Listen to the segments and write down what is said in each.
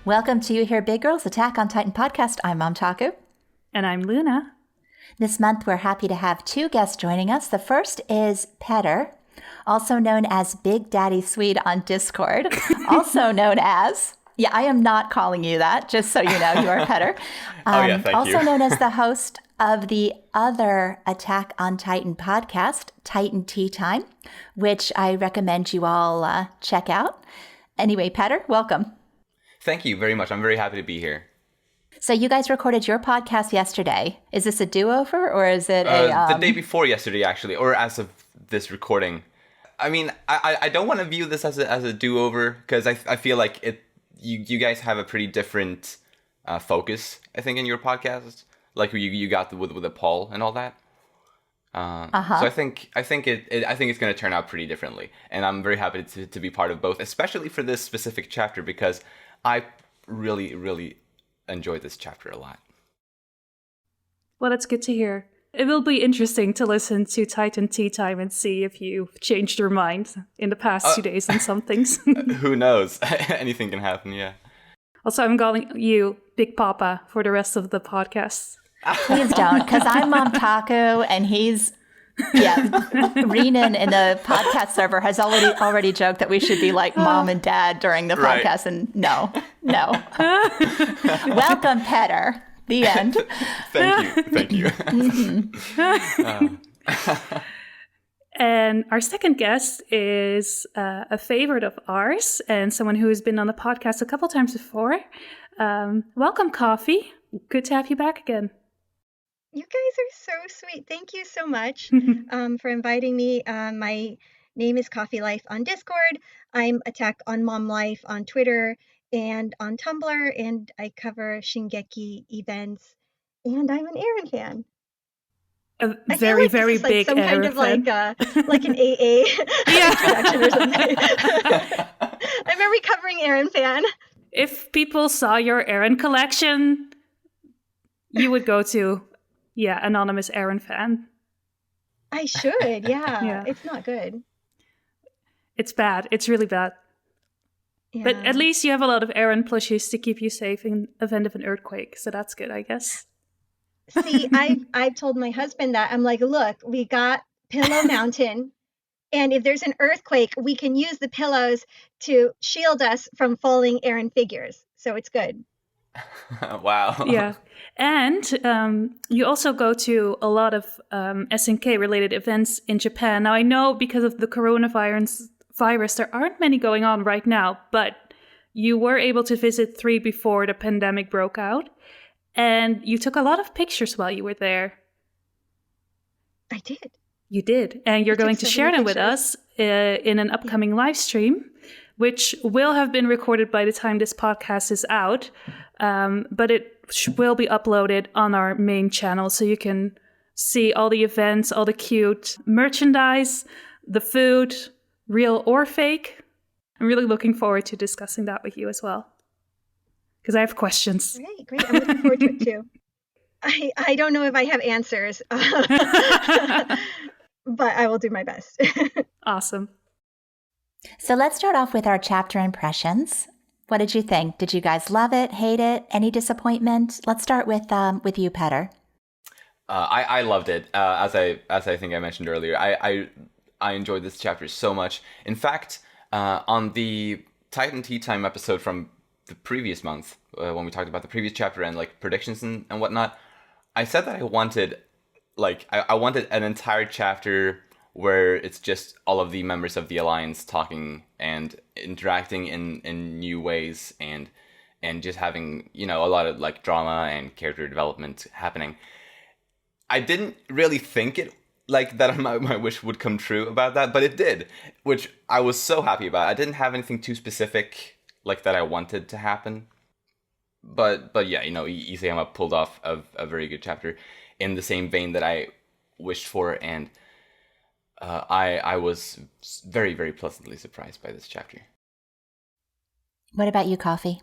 Welcome to You Hear Big Girls Attack on Titan podcast. I'm Mom Taku. And I'm Luna. This month, we're happy to have two guests joining us. The first is Petter, also known as Big Daddy Swede on Discord, also known as... Yeah, I am not calling you that, just so you know, you are Petter. Thank you. Also known as the host of the other Attack on Titan podcast, Titan Teatime, which I recommend you all check out. Anyway, Petter, welcome. Thank you very much. I'm very happy to be here. So you guys recorded your podcast yesterday. Is this a do-over or is it the day before yesterday, actually, or as of this recording? I mean, I don't want to view this as a do-over because I feel like you guys have a pretty different focus, I think, in your podcast. Like you got with the Paul and all that. So I think it's going to turn out pretty differently, and I'm very happy to be part of both, especially for this specific chapter because I really enjoyed this chapter a lot. Well, that's good to hear. It will be interesting to listen to Titan Teatime and see if you've changed your mind in the past 2 days on some things. Who knows? Anything can happen, yeah. Also, I'm calling you Big Papa for the rest of the podcast. Please don't, because I'm Mom Taku and he's... Yeah, Renan in the podcast server has already joked that we should be like mom and dad during the podcast, and no. Welcome, Petter. The end. Thank you. And our second guest is a favorite of ours and someone who has been on the podcast a couple times before. Welcome, Coffee. Good to have you back again. You guys are so sweet. Thank you so much for inviting me. My name is CoffeeLife on Discord. I'm Attack on Mom Life on Twitter and on Tumblr, and I cover Shingeki events. And I'm an Eren fan. A very big some Eren kind of fan. like an AA introduction or something. I'm a recovering Eren fan. If people saw your Eren collection, you would go to... Yeah, anonymous Eren fan. I should, yeah. It's not good. It's bad. It's really bad. Yeah. But at least you have a lot of Eren plushies to keep you safe in event of an earthquake, so that's good, I guess. See, I've told my husband that. I'm like, look, we got Pillow Mountain, and if there's an earthquake, we can use the pillows to shield us from falling Eren figures. So it's good. Wow. Yeah. And you also go to a lot of SNK related events in Japan. Now, I know because of the coronavirus, there aren't many going on right now, but you were able to visit 3 before the pandemic broke out. And you took a lot of pictures while you were there. I did. You did. And you're going to share them with us in an upcoming live stream, which will have been recorded by the time this podcast is out. But it will be uploaded on our main channel, so you can see all the events, all the cute merchandise, the food, real or fake. I'm really looking forward to discussing that with you as well, because I have questions. Great. I'm looking forward to it too. I don't know if I have answers, but I will do my best. Awesome. So let's start off with our chapter impressions. What did you think? Did you guys love it, hate it, any disappointment? Let's start with you, Petter. I loved it. As I think I mentioned earlier, I enjoyed this chapter so much. In fact, on the Titan Teatime episode from the previous month, when we talked about the previous chapter and like predictions and whatnot, I said that I wanted an entire chapter where it's just all of the members of the Alliance talking and interacting in new ways and just having, a lot of like drama and character development happening. I didn't really think it like that my wish would come true about that, but it did, which I was so happy about. I didn't have anything too specific like that I wanted to happen. But yeah, Isayama pulled off a very good chapter in the same vein that I wished for, and I was very, very pleasantly surprised by this chapter. What about you, Coffee?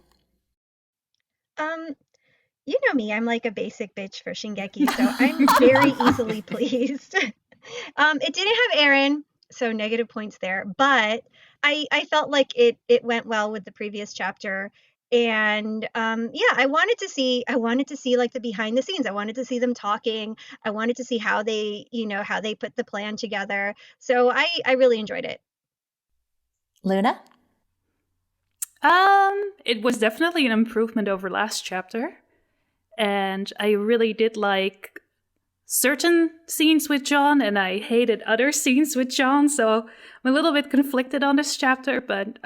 You know me, I'm like a basic bitch for Shingeki, so I'm very easily pleased. It didn't have Eren, so negative points there, but I felt like it went well with the previous chapter, And yeah, I wanted to see like the behind the scenes. I wanted to see them talking. I wanted to see how they, how they put the plan together. So I really enjoyed it. Luna? It was definitely an improvement over last chapter. And I really did like certain scenes with Jean, and I hated other scenes with Jean. So I'm a little bit conflicted on this chapter, but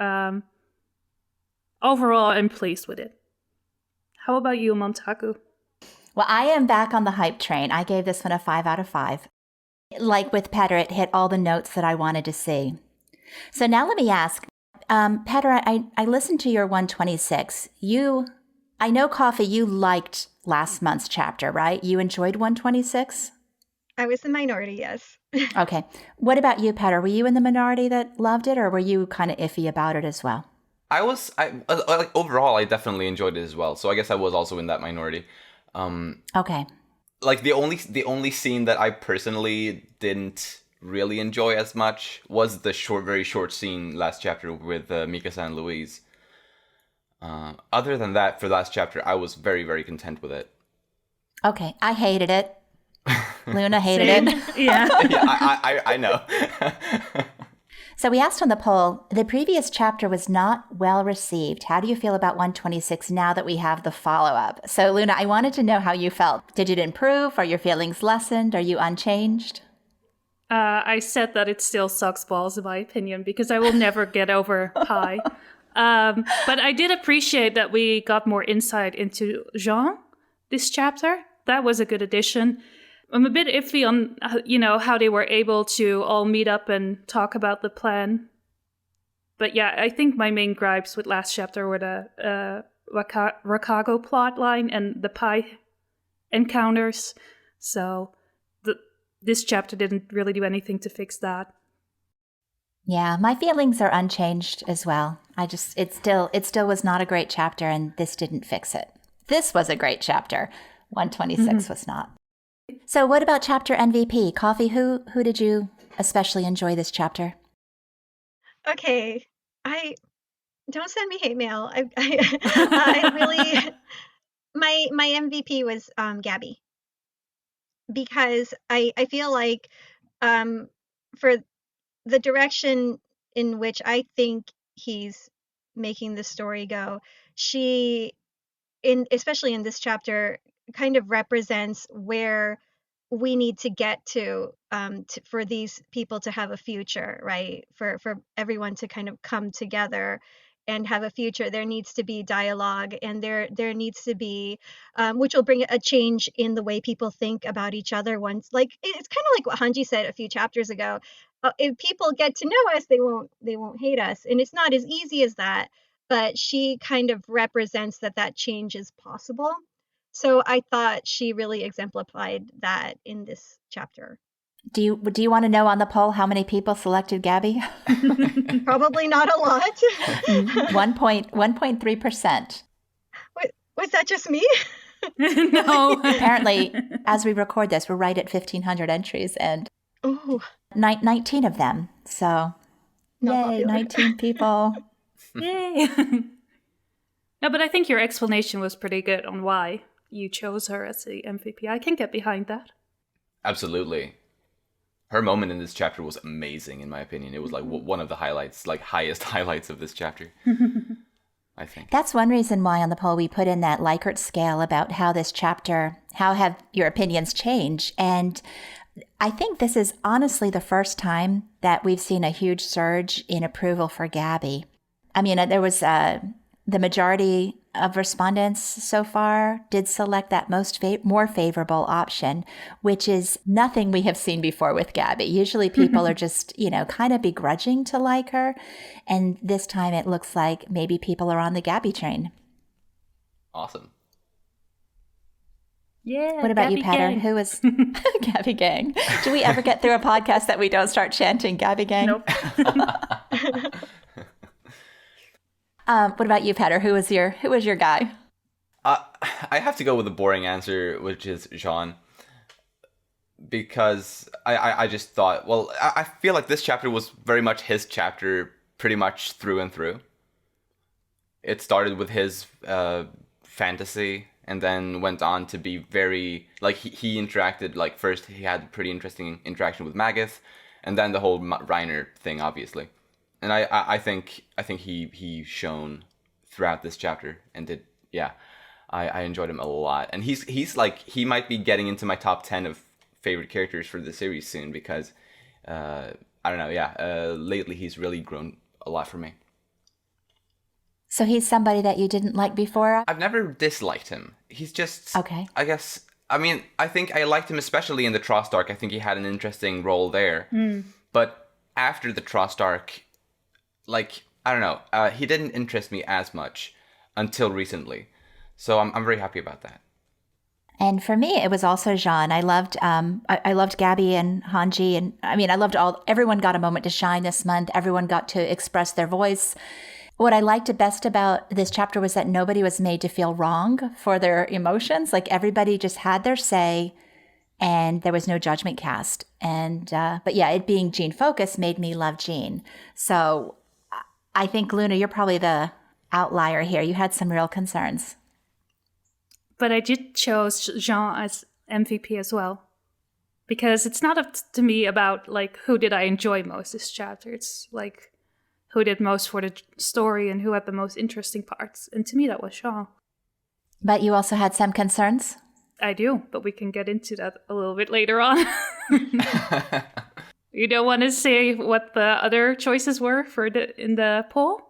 overall, I'm pleased with it. How about you, Montaku? Well, I am back on the hype train. I gave this one a 5 out of 5. Like with Petter, it hit all the notes that I wanted to see. So now let me ask, Petter, I listened to your 126. I know, Coffee, you liked last month's chapter, right? You enjoyed 126? I was the minority, yes. Okay. What about you, Petter? Were you in the minority that loved it, or were you kind of iffy about it as well? Overall, I definitely enjoyed it as well. So I guess I was also in that minority. Okay. Like the only scene that I personally didn't really enjoy as much was the very short scene last chapter with Mikasa and Louise. Other than that, for last chapter, I was very, very content with it. Okay, I hated it. Luna hated it. Yeah. Yeah, I know. So we asked on the poll, the previous chapter was not well received. How do you feel about 126 now that we have the follow-up? So Luna, I wanted to know how you felt. Did it improve? Are your feelings lessened? Are you unchanged? I said that it still sucks balls, in my opinion, because I will never get over Pi. But I did appreciate that we got more insight into Jean this chapter. That was a good addition. I'm a bit iffy on, how they were able to all meet up and talk about the plan. But yeah, I think my main gripes with last chapter were the Rakago plot line and the Pi encounters. So this chapter didn't really do anything to fix that. Yeah, my feelings are unchanged as well. It still was not a great chapter, and this didn't fix it. This was a great chapter. 126 was not. So what about chapter MVP? Coffee, who did you especially enjoy this chapter? Okay, don't send me hate mail. I really, my MVP was Gabi, because I feel like for the direction in which I think he's making the story go, especially in this chapter, kind of represents where we need to get to, for these people to have a future, right? For everyone to kind of come together and have a future. There needs to be dialogue, and there needs to be, which will bring a change in the way people think about each other. Once, like, it's kind of like what Hanji said a few chapters ago. If people get to know us, they won't hate us, and it's not as easy as that. But she kind of represents that change is possible. So I thought she really exemplified that in this chapter. Do you want to know on the poll how many people selected Gabi? Probably not a lot. 1.3%. Was that just me? No. Apparently, as we record this, we're right at 1,500 entries and 19 of them. So, Not yay, popular. 19 people. Yay. No, but I think your explanation was pretty good on why you chose her as the MVP. I can get behind that. Absolutely. Her moment in this chapter was amazing, in my opinion. It was like one of the highlights, like highest highlights of this chapter, I think. That's one reason why on the poll we put in that Likert scale about how this chapter, how have your opinions changed? And I think this is honestly the first time that we've seen a huge surge in approval for Gabi. I mean, there was the majority of respondents so far did select that more favorable option, which is nothing we have seen before with Gabi. Usually people are just, kind of begrudging to like her. And this time it looks like maybe people are on the Gabi train. Awesome. Yeah. What about Gabi you, Petter? gang. Who is Gabi Gang? Do we ever get through a podcast that we don't start chanting Gabi Gang? Nope. What about you, Petter? Who was your guy? I have to go with the boring answer, which is Jean. Because I just thought, well, I feel like this chapter was very much his chapter, pretty much through and through. it started with his fantasy, and then went on to be very, like, he interacted, like, first he had a pretty interesting interaction with Magath, and then the whole Reiner thing, obviously. And I think he shone throughout this chapter, and did, yeah, I enjoyed him a lot. And he's like, he might be getting into my top 10 of favorite characters for the series soon, because, I don't know, yeah, lately he's really grown a lot for me. So he's somebody that you didn't like before? I've never disliked him. He's just... Okay. I guess... I mean, I think I liked him especially in the Trost arc. I think he had an interesting role there. But after the Trost arc, like, I don't know, he didn't interest me as much until recently. So I'm very happy about that. And for me, it was also Jean. I loved Gabi and Hange, and I mean, I loved everyone got a moment to shine this month. Everyone got to express their voice. What I liked best about this chapter was that nobody was made to feel wrong for their emotions. Like, everybody just had their say, and there was no judgment cast. And but yeah, it being Jean focused made me love Jean. So I think, Luna, you're probably the outlier here. You had some real concerns. But I did choose Jean as MVP as well, because it's not up to me about, like, who did I enjoy most this chapter. It's like, who did most for the story and who had the most interesting parts. And to me, that was Jean. But you also had some concerns? I do, but we can get into that a little bit later on. You don't want to say what the other choices were in the poll?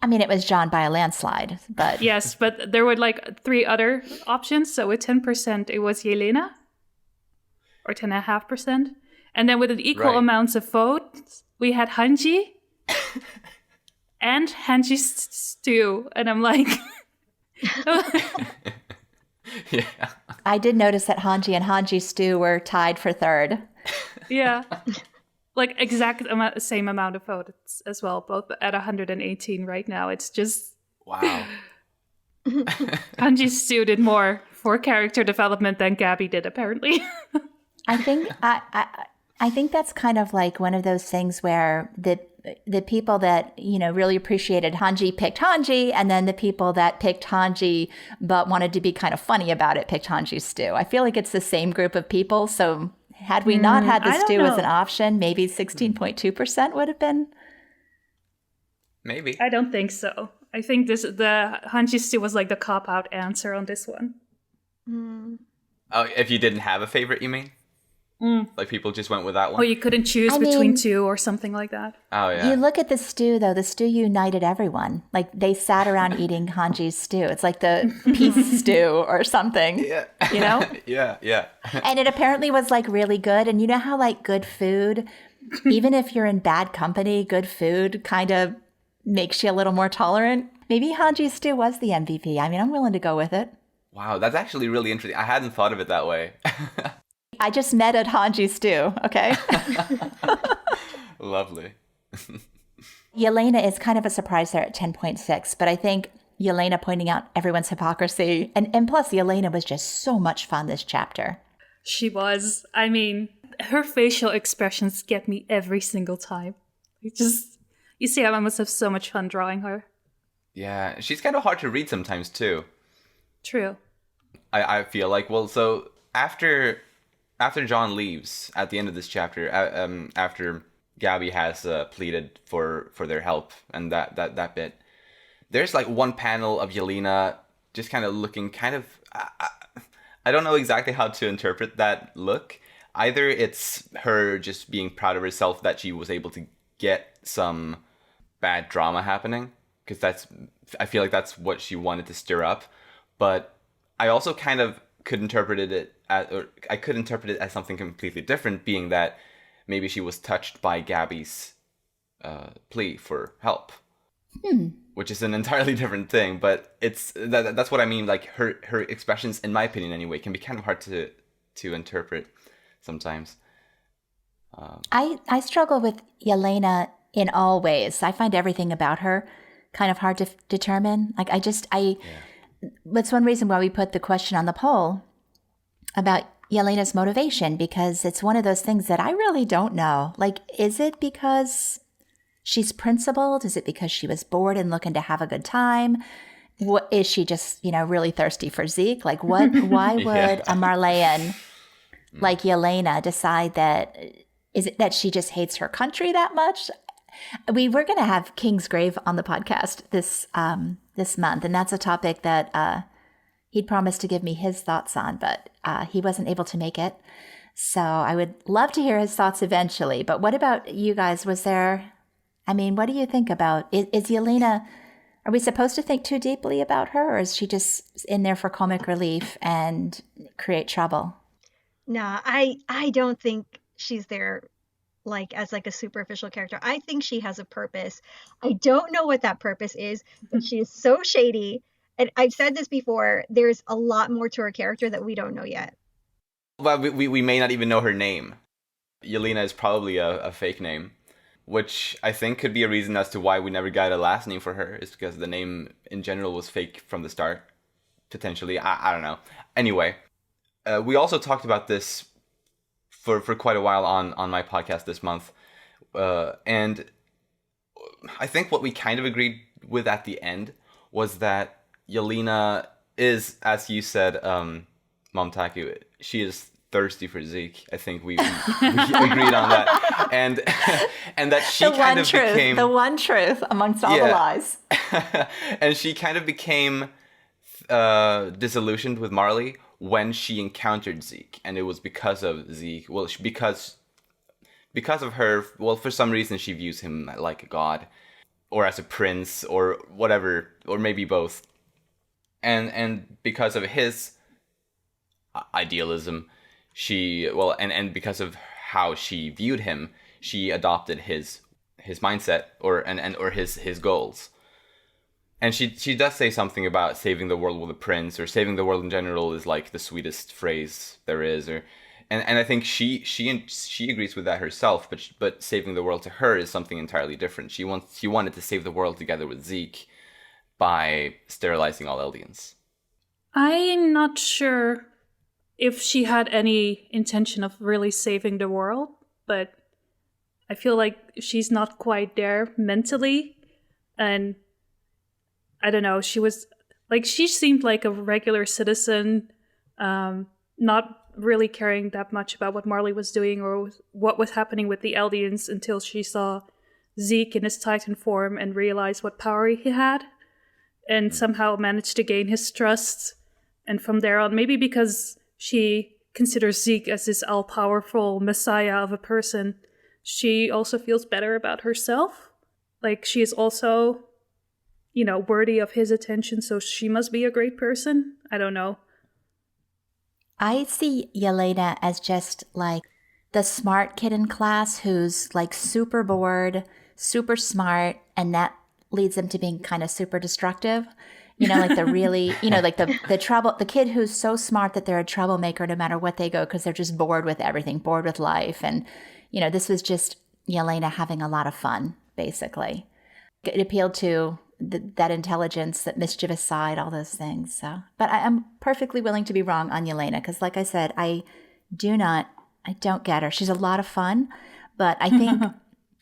I mean, it was Jean by a landslide, but... Yes, but there were like 3 other options. So with 10%, it was Yelena, or 10.5%. And then with an equal amounts of votes, we had Hange and Hange Stew. And I'm like... Yeah. I did notice that Hange and Hange Stew were tied for third. Yeah. Like, same amount of votes as well, both at 118 right now. It's just... Wow. Hange Stew did more for character development than Gabi did, apparently. I think I think that's kind of like one of those things where the people that, you know, really appreciated Hange picked Hange, and then the people that picked Hange but wanted to be kind of funny about it picked Hange Stew. I feel like it's the same group of people, so had we not had the stew as an option, maybe 16.2% would have been. Maybe. I don't think so. I think the Hange Stew was like the cop-out answer on this one. Oh, if you didn't have a favorite, you mean? Like, people just went with that one? Or you couldn't choose between 2 or something like that. Oh, yeah. You look at the stew, though. The stew united everyone. Like, they sat around eating Hanji's stew. It's like the peace stew or something. Yeah. You know? Yeah. And it apparently was, like, really good. And you know how, like, good food, even if you're in bad company, good food kind of makes you a little more tolerant? Maybe Hanji's stew was the MVP. I mean, I'm willing to go with it. Wow, that's actually really interesting. I hadn't thought of it that way. I just met at Hanji Stew, okay? Lovely. Yelena is kind of a surprise there at 10.6, but I think Yelena pointing out everyone's hypocrisy, and plus Yelena was just so much fun this chapter. She was. I mean, her facial expressions get me every single time. You see, I must have so much fun drawing her. Yeah, she's kind of hard to read sometimes, too. True. I feel like, well, so after John leaves at the end of this chapter, after Gabi has pleaded for their help and that bit, there's like one panel of Yelena just kind of looking kind of... I don't know exactly how to interpret that look. Either it's her just being proud of herself that she was able to get some bad drama happening, because I feel like that's what she wanted to stir up. But I also kind of could interpret it as something completely different, being that maybe she was touched by Gabi's plea for help, which is an entirely different thing. But that's what I mean. Like, her expressions, in my opinion anyway, can be kind of hard to interpret sometimes. I struggle with Yelena in all ways. I find everything about her kind of hard to determine. Like, that's one reason why we put the question on the poll about Yelena's motivation, because it's one of those things that I really don't know. Like, is it because she's principled? Is it because she was bored and looking to have a good time? What is she just, really thirsty for Zeke? Like what, why would a Marleyan like Yelena decide that, is it that she just hates her country that much? We're going to have King's Grave on the podcast this month. And that's a topic that he'd promised to give me his thoughts on, but he wasn't able to make it. So I would love to hear his thoughts eventually. But what about you guys? What do you think about, is Yelena, are we supposed to think too deeply about her, or is she just in there for comic relief and create trouble? No, I don't think she's there as a superficial character. I think she has a purpose. I don't know what that purpose is, but she is so shady. And I've said this before, there's a lot more to her character that we don't know yet. Well, we may not even know her name. Yelena is probably a fake name, which I think could be a reason as to why we never got a last name for her, is because the name in general was fake from the start, potentially. I don't know. Anyway, we also talked about this for quite a while on my podcast this month. And I think what we kind of agreed with at the end was that Yelena is, as you said, Momtaku, she is thirsty for Zeke. I think we agreed on that, and that she became the one truth amongst all the lies. And she kind of became disillusioned with Marley when she encountered Zeke, and it was because of Zeke. Well, because of her. Well, for some reason she views him like a god, or as a prince, or whatever, or maybe both. And because of his idealism, and because of how she viewed him, she adopted his mindset or his goals. And she does say something about saving the world with a prince, or saving the world in general is like the sweetest phrase there is, and I think she agrees with that herself, but saving the world to her is something entirely different. She wanted to save the world together with Zeke by sterilizing all Eldians. I'm not sure if she had any intention of really saving the world, but I feel like she's not quite there mentally. And I don't know, she seemed like a regular citizen, not really caring that much about what Marley was doing or what was happening with the Eldians until she saw Zeke in his Titan form and realized what power he had, and somehow managed to gain his trust. And from there on, maybe because she considers Zeke as this all-powerful messiah of a person, she also feels better about herself. Like, she is also, worthy of his attention, so she must be a great person. I don't know. I see Yelena as just like the smart kid in class who's like super bored, super smart, and that leads them to being kind of super destructive. Like the really, like the kid who's so smart that they're a troublemaker no matter what they go, because they're just bored with everything, bored with life. And, this was just Yelena having a lot of fun, basically. It appealed to that intelligence, that mischievous side, all those things. So, but I'm perfectly willing to be wrong on Yelena, because like I said, I don't get her. She's a lot of fun, but I think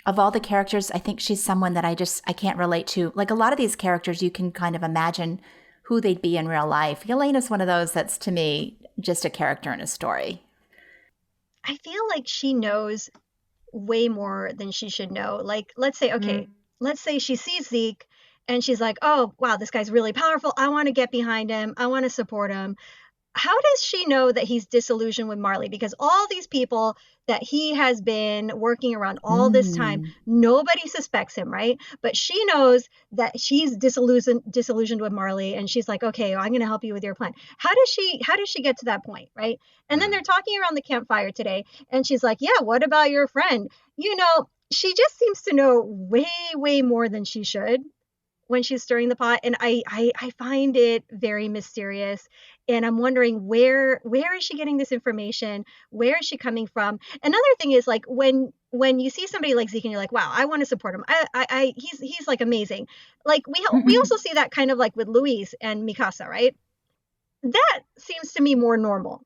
of all the characters, I think she's someone that I can't relate to. Like a lot of these characters, you can kind of imagine who they'd be in real life. Yelena's one of those that's, to me, just a character in a story. I feel like she knows way more than she should know. Like, let's say she sees Zeke and she's like, oh, wow, this guy's really powerful. I want to get behind him. I want to support him. How does she know that he's disillusioned with Marley? Because all these people that he has been working around all this time, nobody suspects him, right? But she knows that she's disillusioned with Marley, and she's like, okay, I'm going to help you with your plan. How does she get to that point, right? And then they're talking around the campfire today, and she's like, yeah, what about your friend? She just seems to know way, way more than she should when she's stirring the pot. And I find it very mysterious. And I'm wondering where is she getting this information? Where is she coming from? Another thing is, like, when you see somebody like Zeke and you're like, wow, I want to support him. He's like amazing. Like we also see that kind of like with Louise and Mikasa, right? That seems to me more normal.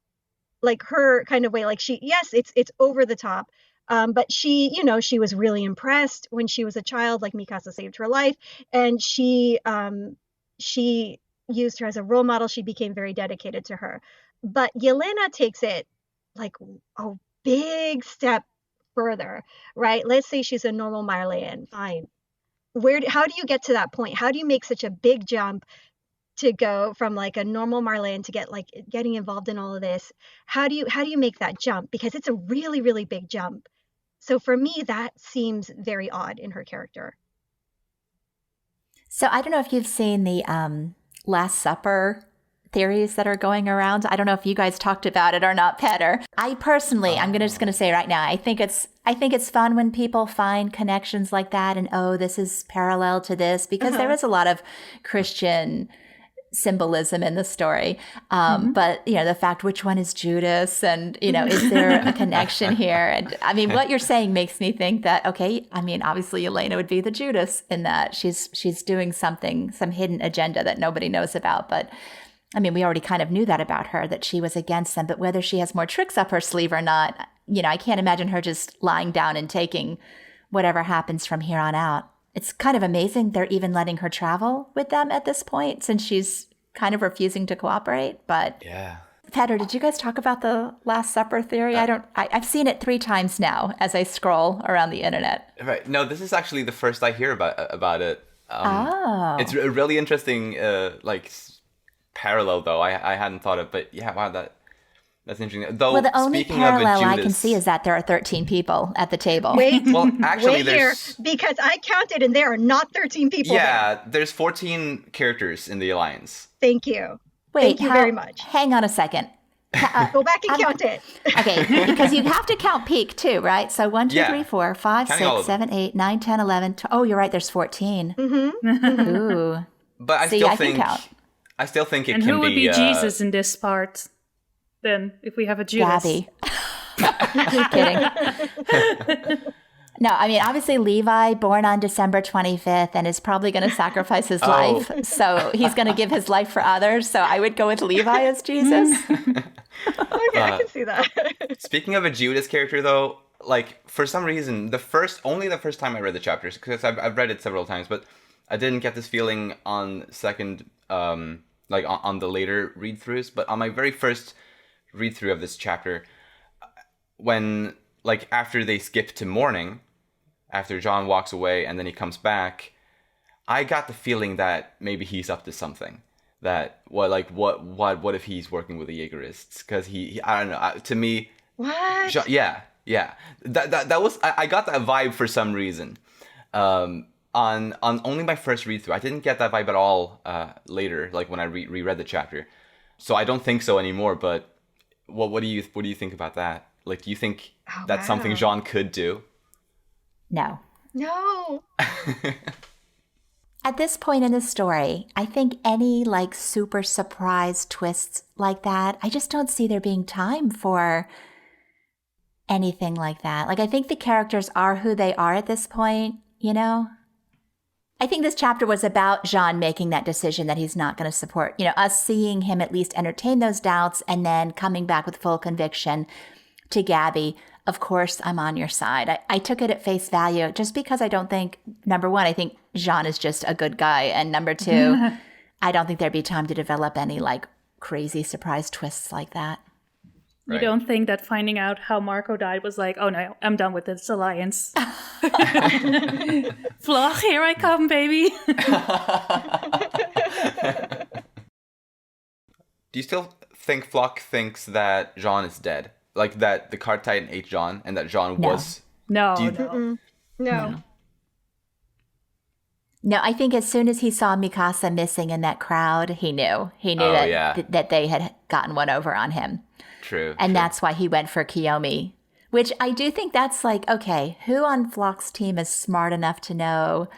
Like her kind of way, like it's over the top. But she, she was really impressed when she was a child, like Mikasa saved her life, and she used her as a role model. She became very dedicated to her. But Yelena takes it like a big step further, right? Let's say she's a normal Marleyan, fine. How do you get to that point? How do you make such a big jump to go from like a normal Marleyan to getting involved in all of this? How do you make that jump? Because it's a really, really big jump. So for me, that seems very odd in her character. So I don't know if you've seen the Last Supper theories that are going around. I don't know if you guys talked about it or not, Petter. I personally, I'm just going to say right now, I think it's fun when people find connections like that and, oh, this is parallel to this, because there is a lot of Christian symbolism in the story. But, the fact which one is Judas and, is there a connection here? And I mean, what you're saying makes me think that, okay, I mean, obviously Yelena would be the Judas in that she's doing something, some hidden agenda that nobody knows about. But I mean, we already kind of knew that about her, that she was against them, but whether she has more tricks up her sleeve or not, I can't imagine her just lying down and taking whatever happens from here on out. It's kind of amazing they're even letting her travel with them at this point, since she's kind of refusing to cooperate. But yeah. Petter, did you guys talk about the Last Supper theory? I've seen it 3 times now as I scroll around the internet. Right. No, this is actually the first I hear about it. It's a really interesting, parallel, though. I hadn't thought of, but yeah, wow, that's interesting. Though, well, the only parallel Judas, I can see is that there are 13 people at the table. Well, actually, wait here, because I counted and there are not 13 people. Yeah, there's 14 characters in the Alliance. Thank you. Wait, Thank you very much. Hang on a second. Go back and count it. Okay, because you have to count peak too, right? So 1, 2, 3, 4, 5, Counting 6, 7, 8, 9, 10, 11. Oh, you're right. There's 14. Mm-hmm. Ooh. But I still think it and can be... And who would be Jesus in this part, then, if we have a Judas? Gabi. You're kidding. No, I mean, obviously Levi, born on December 25th, and is probably going to sacrifice his life. So he's going to give his life for others. So I would go with Levi as Jesus. Okay, I can see that. Speaking of a Judas character, though, for some reason, only the first time I read the chapters, because I've read it several times, but I didn't get this feeling on second, on the later read-throughs. But on my very first read-through of this chapter, when, after they skip to morning, after Jean walks away and then he comes back, I got the feeling that maybe he's up to something. That what if he's working with the Jaegerists? Because he I don't know. To me, what? Jean, yeah. That was I got that vibe for some reason. On only my first read through, I didn't get that vibe at all. Later, when I reread the chapter, so I don't think so anymore. But what do you think about that? Do you think that's something Jean could do? No. At this point in the story, I think any super surprise twists like that, I just don't see there being time for anything like that. I think the characters are who they are at this point, I think this chapter was about Jean making that decision that he's not going to support, us seeing him at least entertain those doubts and then coming back with full conviction to Gabi. Of course, I'm on your side. I took it at face value just because I don't think, number one, I think Jean is just a good guy. And number two, I don't think there'd be time to develop any crazy surprise twists like that. You right. Don't think that finding out how Marco died was oh no, I'm done with this alliance. Floch, here I come, baby. Do you still think Floch thinks that Jean is dead? That the card titan ate Jean and that Jean was... No. No, I think as soon as he saw Mikasa missing in that crowd, he knew. He knew that they had gotten one over on him. True. And that's why he went for Kiyomi. Which I do think that's okay, who on Floch's team is smart enough to know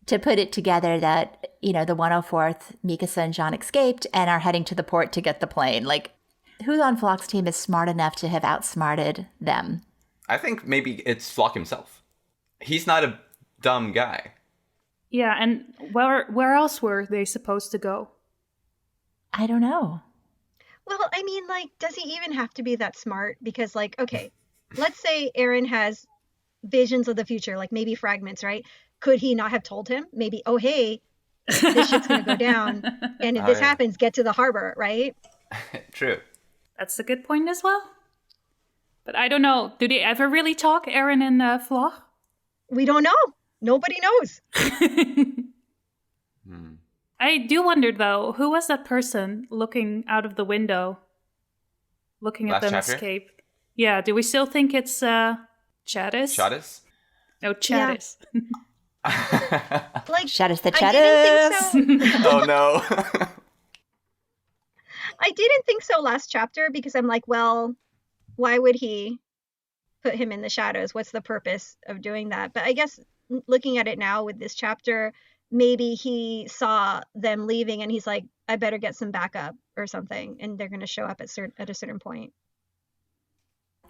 to put it together that, the 104th, Mikasa and Jean escaped and are heading to the port to get the plane? Who on Floch's team is smart enough to have outsmarted them? I think maybe it's Floch himself. He's not a dumb guy. Yeah, and where else were they supposed to go? I don't know. Well, I mean, does he even have to be that smart? Because, okay, let's say Eren has visions of the future, like maybe fragments, right? Could he not have told him? Maybe, oh, hey, this shit's going to go down. And if this happens, get to the harbor, right? True. That's a good point as well. But I don't know. Do they ever really talk, Eren and Floch? We don't know. Nobody knows. I do wonder, though, who was that person looking out of the window, looking at them escape? Yeah, do we still think it's Chadis? Chadis? No, Chadis. Yeah. Like, Chadis the I didn't Chadis. think so. Oh, no. I didn't think so last chapter because I'm like, well, why would he put him in the shadows? What's the purpose of doing that? But I guess looking at it now with this chapter, maybe he saw them leaving and he's like, I better get some backup or something. And they're going to show up at a certain point.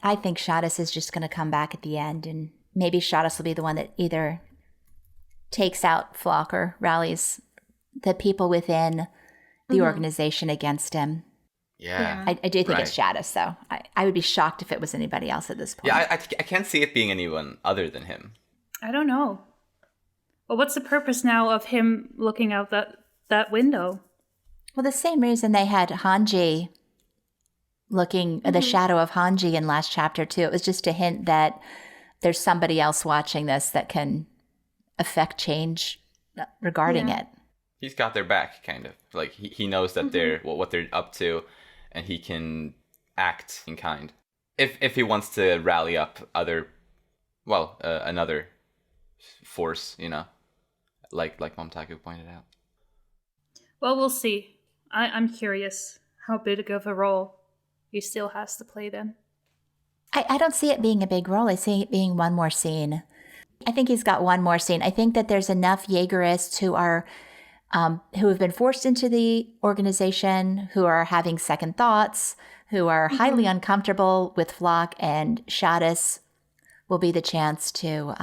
I think Chadis is just going to come back at the end, and maybe Chadis will be the one that either takes out Floch or rallies the people within the organization against him. Yeah. I do think it's Chadis, though. I would be shocked if it was anybody else at this point. Yeah, I can't see it being anyone other than him. I don't know. Well, what's the purpose now of him looking out that window? Well, the same reason they had Hange looking, the shadow of Hange in last chapter, too. It was just a hint that there's somebody else watching this that can affect change regarding it. He's got their back, kind of. Like, he knows that they're what they're up to, and he can act in kind. If he wants to rally up another force, you know, like Momtaku pointed out. Well, we'll see. I'm curious how big of a role he still has to play then. I don't see it being a big role. I see it being one more scene. I think he's got one more scene. I think that there's enough Jaegerists who are who have been forced into the organization, who are having second thoughts, who are highly uncomfortable with Floch, and Chadis will be the chance to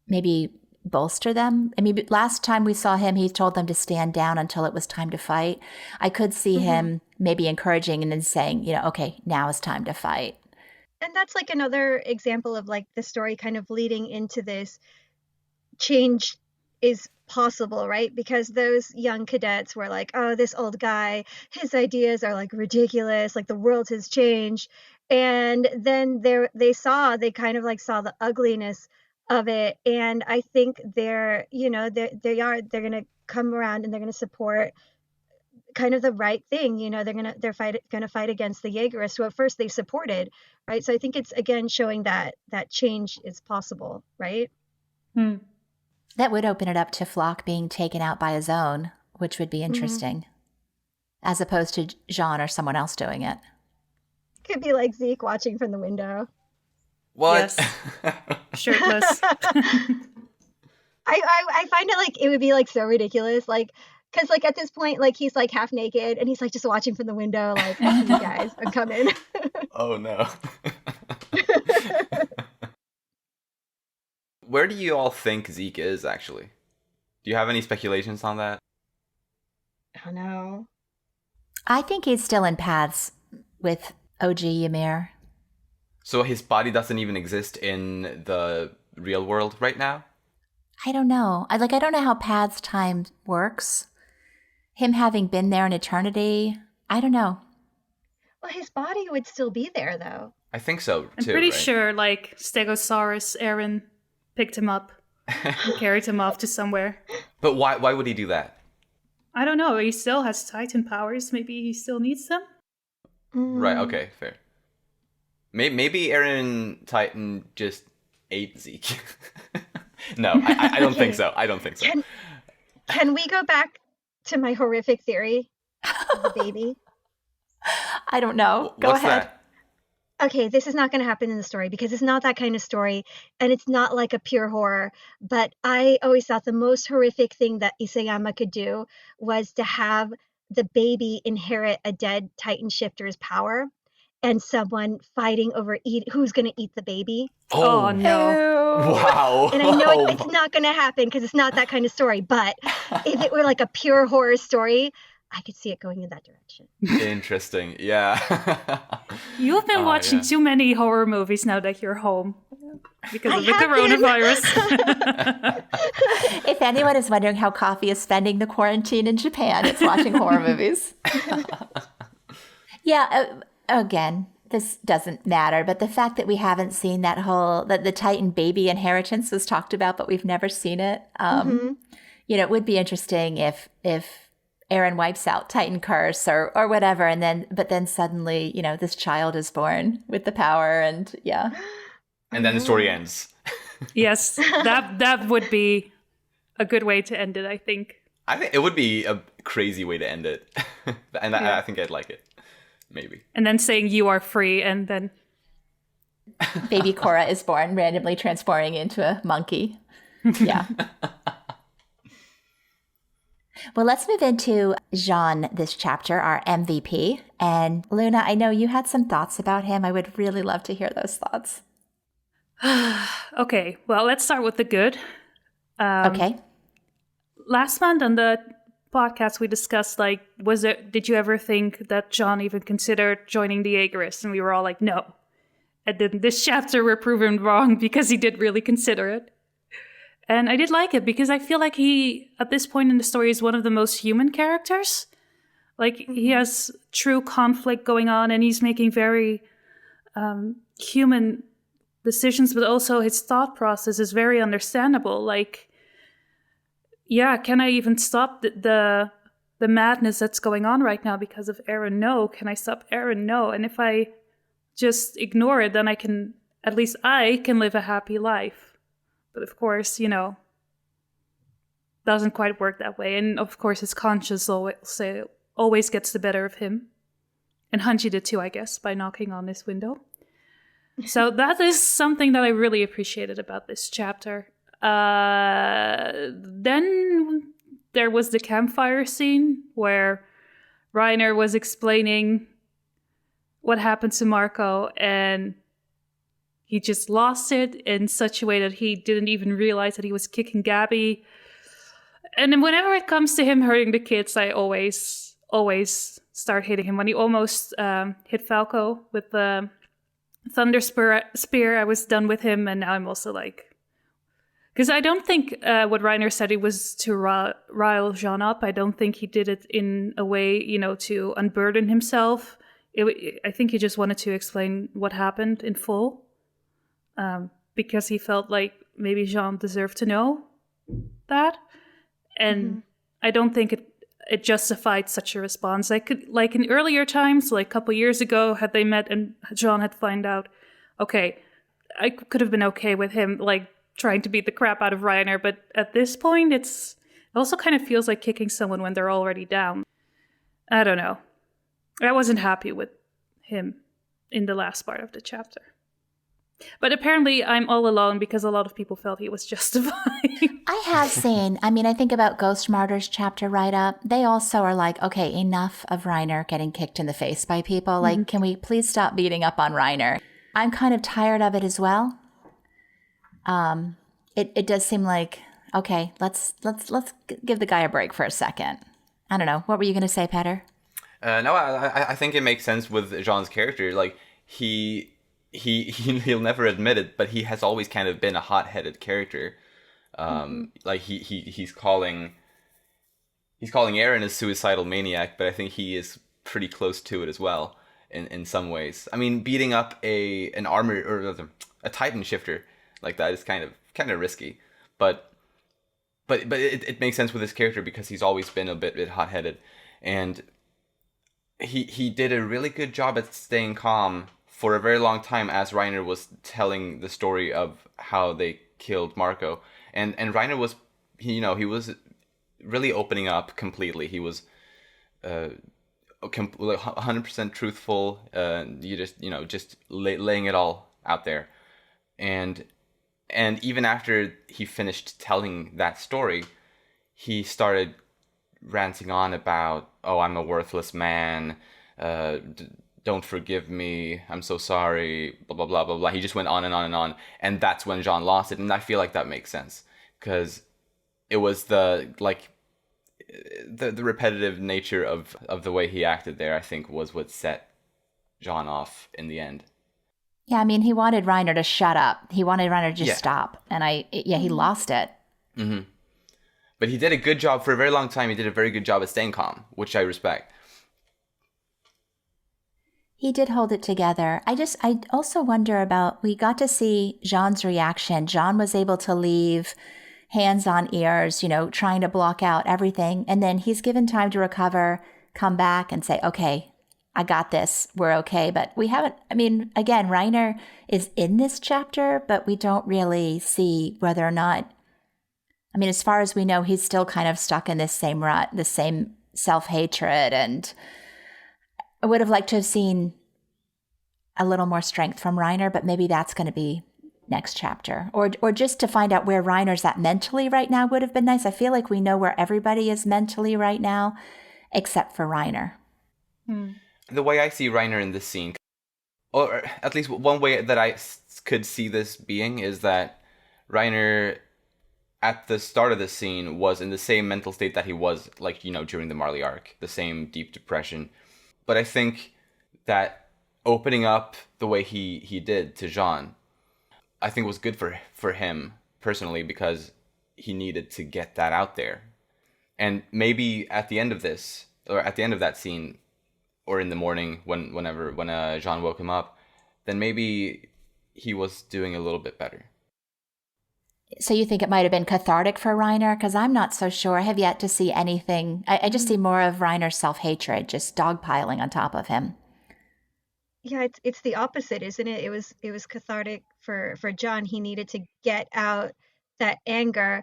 maybe bolster them. I mean, last time we saw him, he told them to stand down until it was time to fight. I could see him maybe encouraging and then saying, you know, okay, now is time to fight. And that's like another example of like the story kind of leading into this change is possible, right? Because those young cadets were like, oh, this old guy, his ideas are like ridiculous, like the world has changed. And then they kind of like saw the ugliness of it. And I think they're going to come around and they're going to support kind of the right thing. You know, they're going to fight against the Jaegerists, who at first they supported, right? So I think it's again showing that change is possible, right? That would open it up to Floch being taken out by his own, which would be interesting, as opposed to Jean or someone else doing it. Could be like Zeke watching from the window. What? Yes. Shirtless. I find it like it would be like so ridiculous, like because like at this point like he's like half naked and he's like just watching from the window, like I see you guys, I'm coming. Oh no. Where do you all think Zeke is, actually? Do you have any speculations on that? I don't know. I think he's still in paths with OG Ymir. So his body doesn't even exist in the real world right now? I don't know. I don't know how paths time works. Him having been there in eternity, I don't know. Well, his body would still be there, though. I think so, too. I'm pretty sure, like, Stegosaurus Eren picked him up and carried him off to somewhere. But why would he do that? I don't know. He still has Titan powers. Maybe he still needs them? Right, okay, fair. Maybe Eren Titan just ate Zeke. No, I don't think so. I don't think so. Can we go back to my horrific theory of the baby? I don't know. Go What's ahead. that? Okay, this is not going to happen in the story because it's not that kind of story and it's not like a pure horror. But I always thought the most horrific thing that Isayama could do was to have the baby inherit a dead Titan shifter's power and someone fighting over who's going to eat the baby. Oh no. Wow. And I know it's not going to happen because it's not that kind of story. But if it were like a pure horror story, I could see it going in that direction. Interesting. Yeah. You've been watching too many horror movies now that you're home because of the coronavirus. If anyone is wondering how Coffee is spending the quarantine in Japan, it's watching horror movies. Yeah, again, this doesn't matter, but the fact that we haven't seen that the Titan baby inheritance was talked about, but we've never seen it. It would be interesting if Eren wipes out Titan curse or whatever, but then suddenly, this child is born with the power, and yeah. And then the story ends. Yes, that would be a good way to end it, I think. I think it would be a crazy way to end it. And I think I'd like it. Maybe. And then saying you are free, and then baby Korra is born, randomly transforming into a monkey. Yeah. Well, let's move into Jean this chapter, our MVP. And Luna, I know you had some thoughts about him. I would really love to hear those thoughts. Okay, well, let's start with the good. Okay. Last month on the podcast, we discussed, did you ever think that Jean even considered joining the Jaegerists? And we were all like, no. And then this chapter, we're proven wrong because he did really consider it. And I did like it because I feel like he, at this point in the story, is one of the most human characters. He has true conflict going on, and he's making very human decisions, but also his thought process is very understandable. Can I even stop the madness that's going on right now because of Eren? No. Can I stop Eren? No. And if I just ignore it, then I can live a happy life. But of course, doesn't quite work that way. And of course, his conscience always gets the better of him. And Hanji did too, I guess, by knocking on this window. So that is something that I really appreciated about this chapter. Then there was the campfire scene where Reiner was explaining what happened to Marco, and he just lost it in such a way that he didn't even realize that he was kicking Gabi. And then whenever it comes to him hurting the kids, I always start hating him. When he almost hit Falco with the Thunder Spear, I was done with him, and now I'm also because I don't think what Reiner said he was to rile Jean up. I don't think he did it in a way, to unburden himself. I think he just wanted to explain what happened in full. Because he felt like maybe Jean deserved to know that. And I don't think it justified such a response. In earlier times, a couple years ago, had they met and Jean had found out, okay, I could have been okay with him, trying to beat the crap out of Reiner. But at this point, it also kind of feels like kicking someone when they're already down. I don't know. I wasn't happy with him in the last part of the chapter. But apparently I'm all alone because a lot of people felt he was justified. I have seen, I think about Ghost Martyrs chapter write-up. They also are like, okay, enough of Reiner getting kicked in the face by people. Can we please stop beating up on Reiner? I'm kind of tired of it as well. It does seem like, okay, let's give the guy a break for a second. I don't know. What were you going to say, Petter? No, I think it makes sense with Jean's character. He'll never admit it, but he has always kind of been a hot-headed character. He's calling Eren a suicidal maniac, but I think he is pretty close to it as well in some ways. Beating up an armor or a Titan shifter like that is kind of risky, but it makes sense with his character because he's always been a bit hot-headed, and he did a really good job at staying calm for a very long time as Reiner was telling the story of how they killed Marco. And Reiner was, he was really opening up completely. He was 100% truthful. Just laying it all out there. And even after he finished telling that story, he started ranting on about, oh, I'm a worthless man, don't forgive me, I'm so sorry, blah, blah, blah, blah, blah. He just went on and on and on. And that's when Jean lost it. And I feel like that makes sense. Because it was the repetitive nature of the way he acted there, I think, was what set Jean off in the end. Yeah, I mean, he wanted Reiner to shut up. He wanted Reiner to just Yeah. stop. And he lost it. Mm-hmm. But he did a good job for a very long time. He did a very good job at staying calm, which I respect. He did hold it together. I also wonder about, we got to see Jean's reaction. Jean was able to leave hands on ears, trying to block out everything. And then he's given time to recover, come back and say, okay, I got this. We're okay. But we haven't, again, Reiner is in this chapter, but we don't really see whether or not, as far as we know, he's still kind of stuck in this same rut, the same self-hatred. And I would have liked to have seen a little more strength from Reiner, but maybe that's going to be next chapter. Or just to find out where Reiner's at mentally right now would have been nice. I feel like we know where everybody is mentally right now, except for Reiner. The way I see Reiner in this scene, or at least one way that I could see this being, is that Reiner at the start of the scene was in the same mental state that he was, during the Marley arc, the same deep depression. But I think that opening up the way he did to Jean, I think was good for him personally, because he needed to get that out there. And maybe at the end of this, or at the end of that scene, or in the morning when Jean woke him up, then maybe he was doing a little bit better. So you think it might have been cathartic for Reiner? Because I'm not so sure. I have yet to see anything. I just see more of Reiner's self-hatred, just dogpiling on top of him. Yeah, it's the opposite, isn't it? It was cathartic for John. He needed to get out that anger.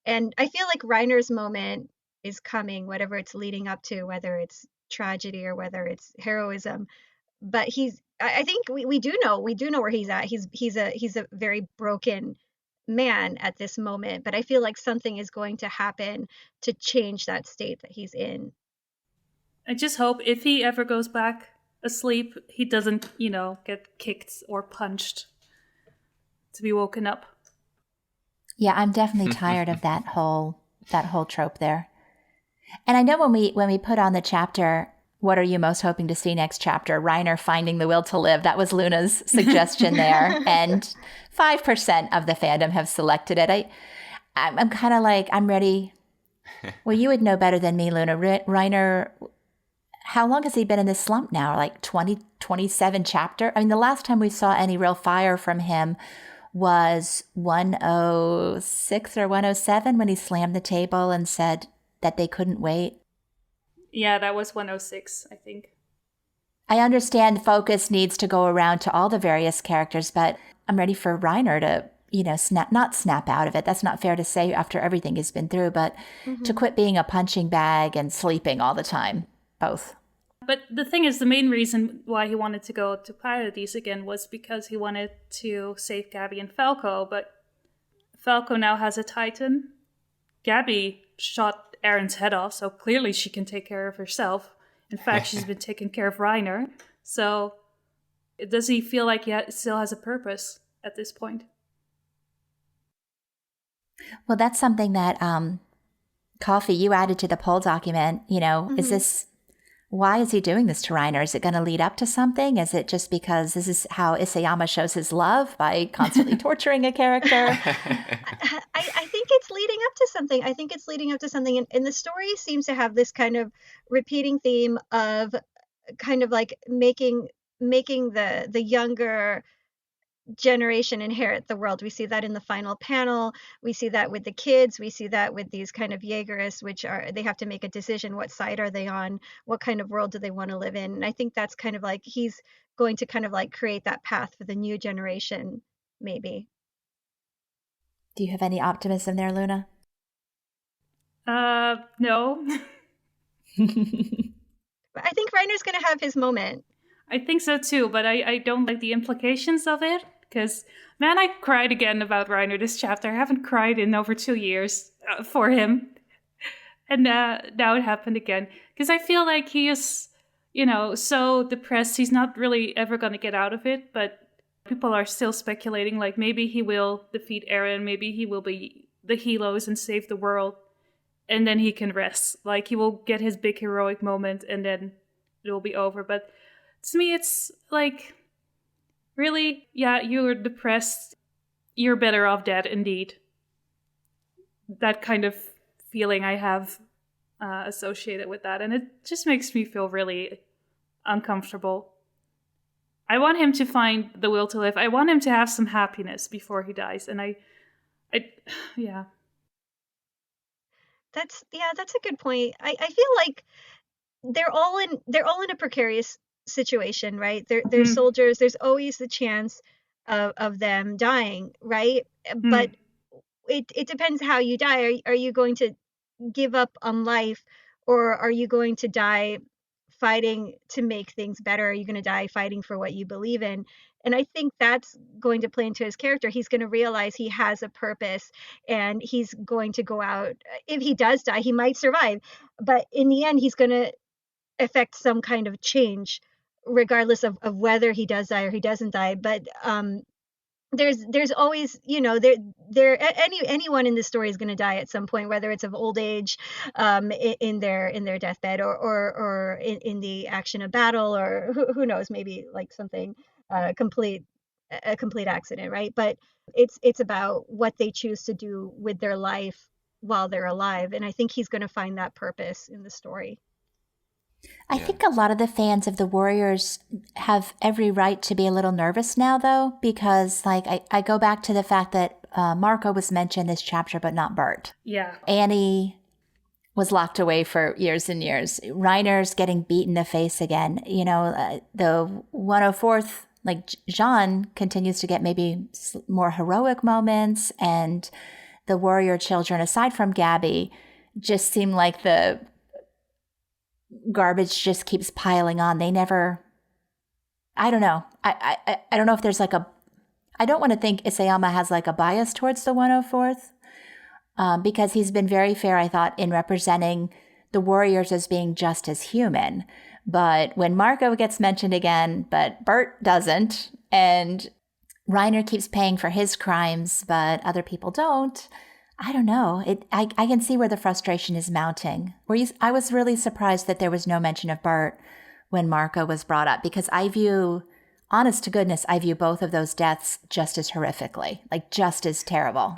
And I feel like Reiner's moment is coming, whatever it's leading up to, whether it's tragedy or whether it's heroism. But I think we do know where he's at. He's a very broken man at this moment, but I feel like something is going to happen to change that state that he's in. I just hope if he ever goes back asleep, he doesn't, get kicked or punched to be woken up. Yeah, I'm definitely tired of that whole trope there. And I know when we put on the chapter, what are you most hoping to see next chapter? Reiner finding the will to live. That was Luna's suggestion there. And 5% of the fandom have selected it. I'm kind of like, I'm ready. Well, you would know better than me, Luna. Reiner, how long has he been in this slump now? Like 27 chapter? The last time we saw any real fire from him was 106 or 107 when he slammed the table and said that they couldn't wait. Yeah, that was 106, I think. I understand focus needs to go around to all the various characters, but I'm ready for Reiner to, not snap out of it. That's not fair to say after everything he's been through, but to quit being a punching bag and sleeping all the time. Both. But the thing is, the main reason why he wanted to go to Paradis again was because he wanted to save Gabi and Falco, but Falco now has a Titan. Gabi shot Eren's head off, so clearly she can take care of herself. In fact, she's been taking care of Reiner. So does he feel like he still has a purpose at this point? Well, that's something that Coffee, you added to the poll document. Is this, why is he doing this to Reiner? Is it going to lead up to something? Is it just because this is how Isayama shows his love, by constantly torturing a character? I think it's leading up to something. And the story seems to have this kind of repeating theme of kind of like making the younger generation inherit the world. We see that in the final panel. We see that with the kids. We see that with these kind of Jaegerists, they have to make a decision. What side are they on? What kind of world do they want to live in? And I think that's kind of like he's going to kind of like create that path for the new generation, maybe. Do you have any optimism there, Luna? No. But I think Reiner's going to have his moment. I think so too, but I don't like the implications of it, because, man, I cried again about Reiner this chapter. I haven't cried in over 2 years for him. And now it happened again. Because I feel like he is, so depressed. He's not really ever going to get out of it, but people are still speculating, like maybe he will defeat Eren, maybe he will be the Helos and save the world. and then he can rest. Like, he will get his big heroic moment, and then it will be over. But to me, it's like, really, yeah, you're depressed. You're better off dead, indeed. That kind of feeling I have associated with that, and it just makes me feel really uncomfortable. I want him to find the will to live. I want him to have some happiness before he dies, and yeah. That's a good point. I feel like they're all in a precarious situation, right? They're soldiers. There's always the chance of them dying, right? But it depends how you die. Are you going to give up on life, or are you going to die fighting to make things better? Are you going to die fighting for what you believe in? And I think that's going to play into his character. He's going to realize he has a purpose, and he's going to go out. If he does die, he might survive, but in the end, he's going to affect some kind of change, regardless of whether he does die or he doesn't die. But there's always, anyone in this story is going to die at some point, whether it's of old age, in their deathbed, or in the action of battle, or who knows, maybe like something a complete accident, right? But it's about what they choose to do with their life while they're alive, and I think he's going to find that purpose in the story. I think a lot of the fans of the Warriors have every right to be a little nervous now, though, because like I go back to the fact that Marco was mentioned this chapter, but not Bert. Yeah. Annie was locked away for years and years. Reiner's getting beat in the face again. The 104th, like Jean continues to get maybe more heroic moments, and the Warrior children, aside from Gabi, just seem like the garbage just keeps piling on. They never, I don't know. I don't know if there's like I don't want to think Isayama has like a bias towards the 104th, because he's been very fair, I thought, in representing the Warriors as being just as human. But when Marco gets mentioned again, but Bert doesn't, and Reiner keeps paying for his crimes, but other people don't, I don't know. I can see where the frustration is mounting. I was really surprised that there was no mention of Bert when Marco was brought up, because honest to goodness, I view both of those deaths just as horrifically, like just as terrible.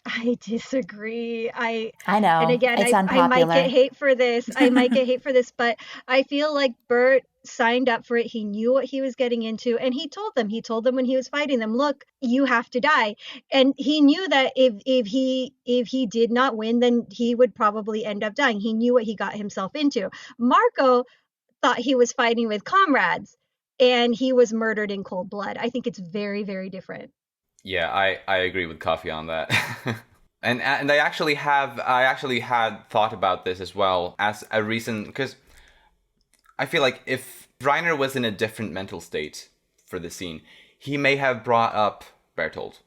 I disagree. I know. And again, it's unpopular. I might get hate for this. But I feel like Bert signed up for it. He knew what he was getting into, and he told them when he was fighting them, look, you have to die. And he knew that if he did not win, then he would probably end up dying. He knew what he got himself into. Marco thought he was fighting with comrades, and he was murdered in cold blood. I think it's very, very different. Yeah, I agree with Coffee on that. and I actually had thought about this as well as a reason, because I feel like if Reiner was in a different mental state for the scene, he may have brought up Bertolt.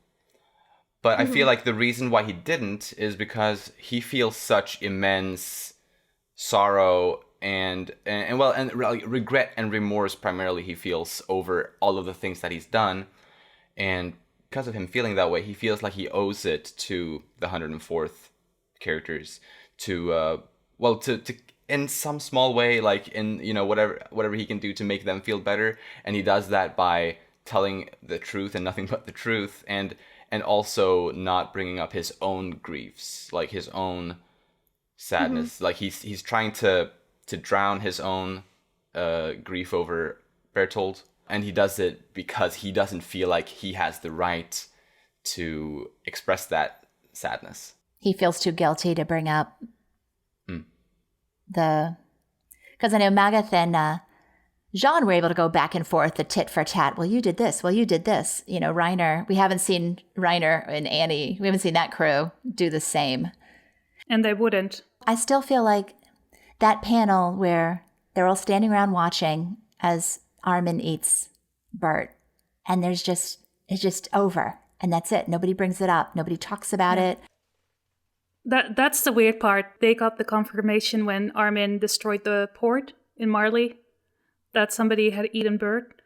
But I feel like the reason why he didn't is because he feels such immense sorrow and regret and remorse primarily he feels over all of the things that he's done. And because of him feeling that way, he feels like he owes it to the 104th characters to in some small way, like in whatever he can do to make them feel better, and he does that by telling the truth and nothing but the truth, and also not bringing up his own griefs, like his own sadness. Like he's trying to drown his own grief over Bertolt. And he does it because he doesn't feel like he has the right to express that sadness. He feels too guilty to bring up because I know Magath and Jean were able to go back and forth, the tit for tat. Well, you did this. Well, you did this. Reiner, we haven't seen Reiner and Annie. We haven't seen that crew do the same. And they wouldn't. I still feel like that panel where they're all standing around watching as Armin eats Bert, and it's just over, and that's it. Nobody brings it up. Nobody talks about it. That's the weird part. They got the confirmation when Armin destroyed the port in Marley that somebody had eaten Bert,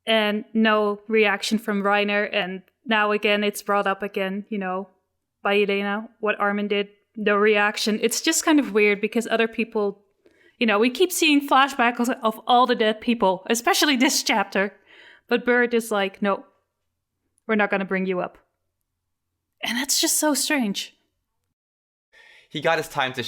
and no reaction from Reiner. And now again, it's brought up again, by Yelena, what Armin did no reaction. It's just kind of weird because other people, we keep seeing flashbacks of all the dead people, especially this chapter. But Bird is like, no, we're not going to bring you up. And that's just so strange. He got his time to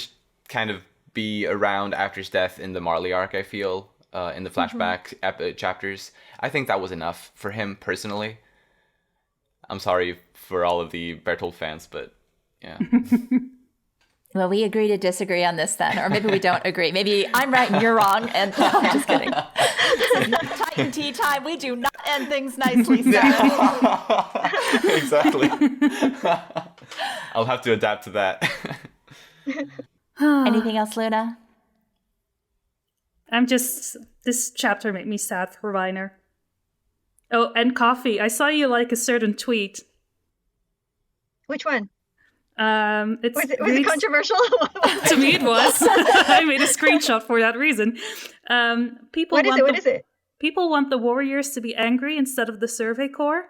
kind of be around after his death in the Marley arc, I feel, in the flashback chapters. I think that was enough for him personally. I'm sorry for all of the Bertolt fans, but yeah. Well, we agree to disagree on this then, or maybe we don't agree. Maybe I'm right and you're wrong, and no, I'm just kidding. This is not Titan Tea Time. We do not end things nicely, Sarah. Exactly. I'll have to adapt to that. Anything else, Luna? This chapter made me sad for Reiner. Oh, and Coffee, I saw you like a certain tweet. Which one? Was it controversial? To me it was. I made a screenshot for that reason. What is it? People want the warriors to be angry instead of the Survey Corps.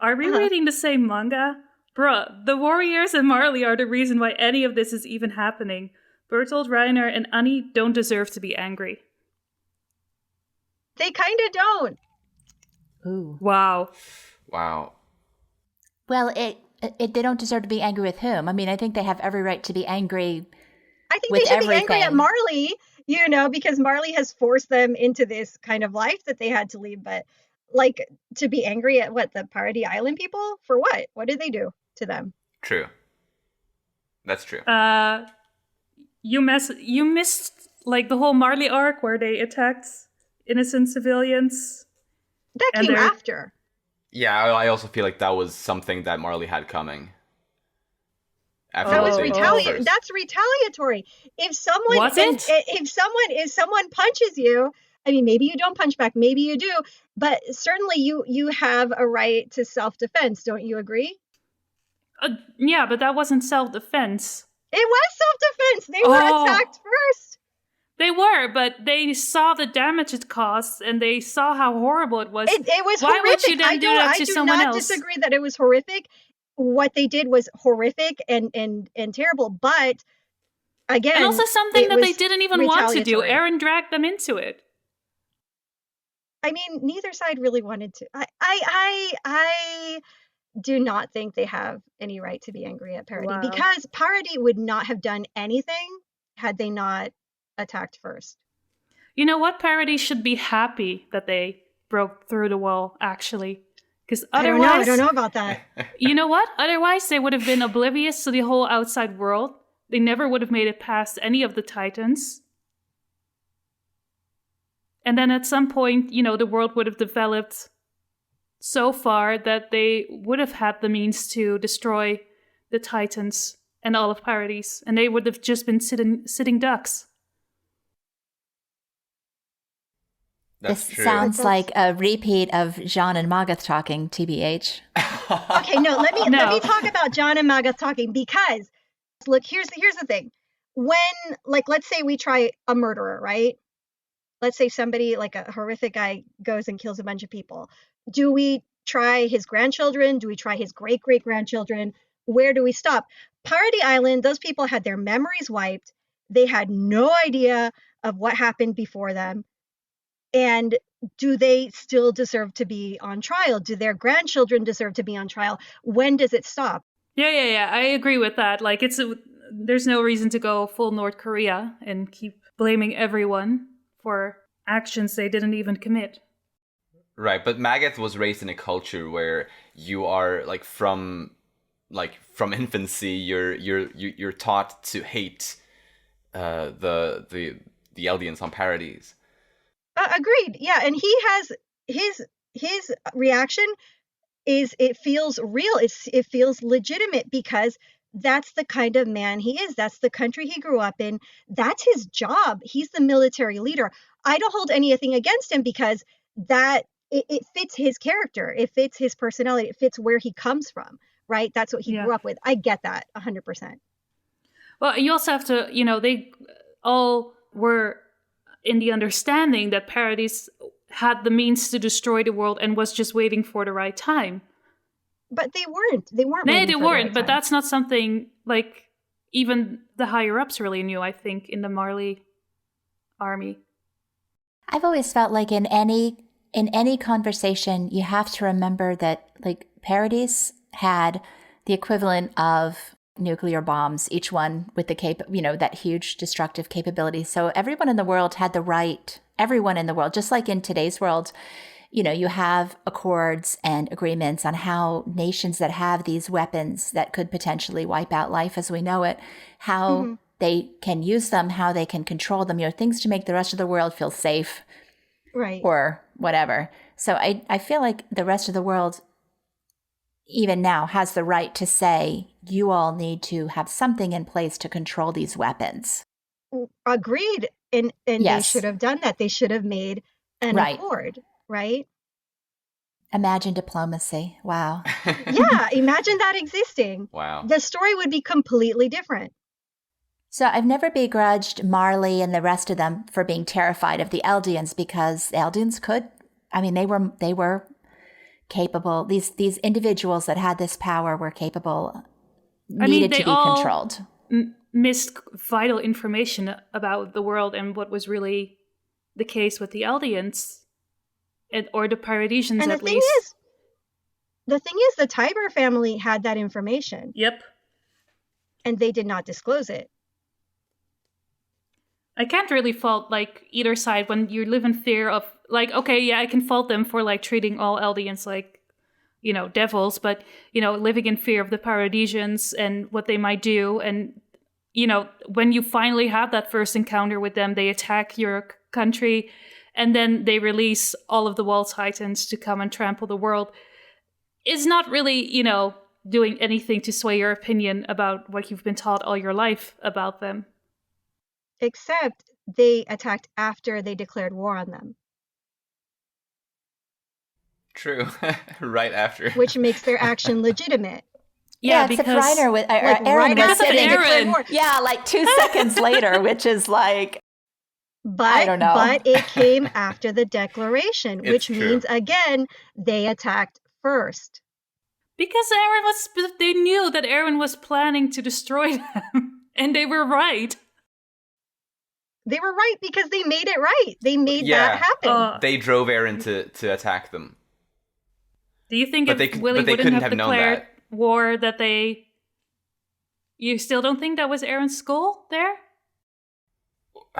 Are we reading the same manga? Bruh, the warriors and Marley are the reason why any of this is even happening. Bertolt, Reiner, and Annie don't deserve to be angry. They kind of don't. Ooh. Wow. Well, they don't deserve to be angry with whom? I mean, I think they have every right to be angry. I think with they should everything. be angry at Marley, because Marley has forced them into this kind of life that they had to leave. But to be angry at the Paradis Island people for what? What did they do to them? True. That's true. You missed the whole Marley arc where they attacked innocent civilians. That came after. Yeah, I also feel like that was something that Marley had coming. That was retaliatory. That's retaliatory. If someone if someone punches you, I mean, maybe you don't punch back, maybe you do, but certainly you have a right to self-defense. Don't you agree? Yeah, but that wasn't self-defense. It was self-defense. They were attacked first. They were, but they saw the damage it caused, and they saw how horrible it was. It was Why horrific. would you then do that to someone else? I do not disagree that it was horrific. What they did was horrific and terrible, but again, and also something that they didn't even want to do. Eren dragged them into it. I mean, neither side really wanted to. I do not think they have any right to be angry at Paradis because Paradis would not have done anything had they not attacked first. You know what? Paradis should be happy that they broke through the wall, actually. Because otherwise, I don't know about that. You know what? Otherwise, they would have been oblivious to the whole outside world. They never would have made it past any of the Titans. And then at some point, the world would have developed so far that they would have had the means to destroy the Titans and all of Paradis. And they would have just been sitting ducks. That's this true. Sounds like a repeat of Jean and Magath talking, TBH. Okay, no, let me talk about Jean and Magath talking because, look, here's the thing. When, let's say we try a murderer, right? Let's say somebody, a horrific guy, goes and kills a bunch of people. Do we try his grandchildren? Do we try his great-great-grandchildren? Where do we stop? Paradis Island, those people had their memories wiped. They had no idea of what happened before them. And do they still deserve to be on trial? Do their grandchildren deserve to be on trial? When does it stop? Yeah. I agree with that. There's no reason to go full North Korea and keep blaming everyone for actions they didn't even commit. Right, but Magath was raised in a culture where you are from infancy, you're taught to hate the Eldians on Paradis. Agreed. Yeah, and he has his reaction is it feels real. It feels legitimate because that's the kind of man he is. That's the country he grew up in. That's his job. He's the military leader. I don't hold anything against him because it fits his character. It fits his personality. It fits where he comes from, right? That's what he grew up with. I get that 100%. Well, you also have to, they all were in the understanding that Paradis had the means to destroy the world and was just waiting for the right time. But they weren't. They weren't. No, they weren't. But that's not something even the higher-ups really knew, I think, in the Marley army. I've always felt like in any conversation, you have to remember that like Paradis had the equivalent of nuclear bombs, each one with the that huge destructive capability. So everyone in the world had the right, everyone in the world, just like in today's world, you have accords and agreements on how nations that have these weapons that could potentially wipe out life as we know it, how they can use them, how they can control them, things to make the rest of the world feel safe. Right. Or whatever. So I feel like the rest of the world, even now, has the right to say, you all need to have something in place to control these weapons. Agreed. And Yes. They should have done that. They should have made an accord, right? Imagine diplomacy. Wow. Yeah, imagine that existing. Wow. The story would be completely different. So I've never begrudged Marley and the rest of them for being terrified of the Eldians, because the Eldians they were capable. These individuals that had this power were capable, needed to be controlled. Missed vital information about the world and what was really the case with the Eldians, or the Paradisians at least. The thing is, the Tiber family had that information. Yep. And they did not disclose it. I can't really fault either side when you live in fear of I can fault them for treating all Eldians like devils, but living in fear of the Paradisians and what they might do, and when you finally have that first encounter with them, they attack your country, and then they release all of the Wall Titans to come and trample the world, is not really doing anything to sway your opinion about what you've been taught all your life about them. Except they attacked after they declared war on them. True. Right after. Which makes their action legitimate. Yeah, except because Eren right was after sitting. they declared war. Yeah, 2 seconds later, which is I don't know. But it came after the declaration, which true. means, again, they attacked first. Because they knew that Eren was planning to destroy them, and they were right. They were right because they made it right. They made that happen. They drove Eren to attack them. Do you think Willie wouldn't have declared war that they... You still don't think that was Eren's goal there?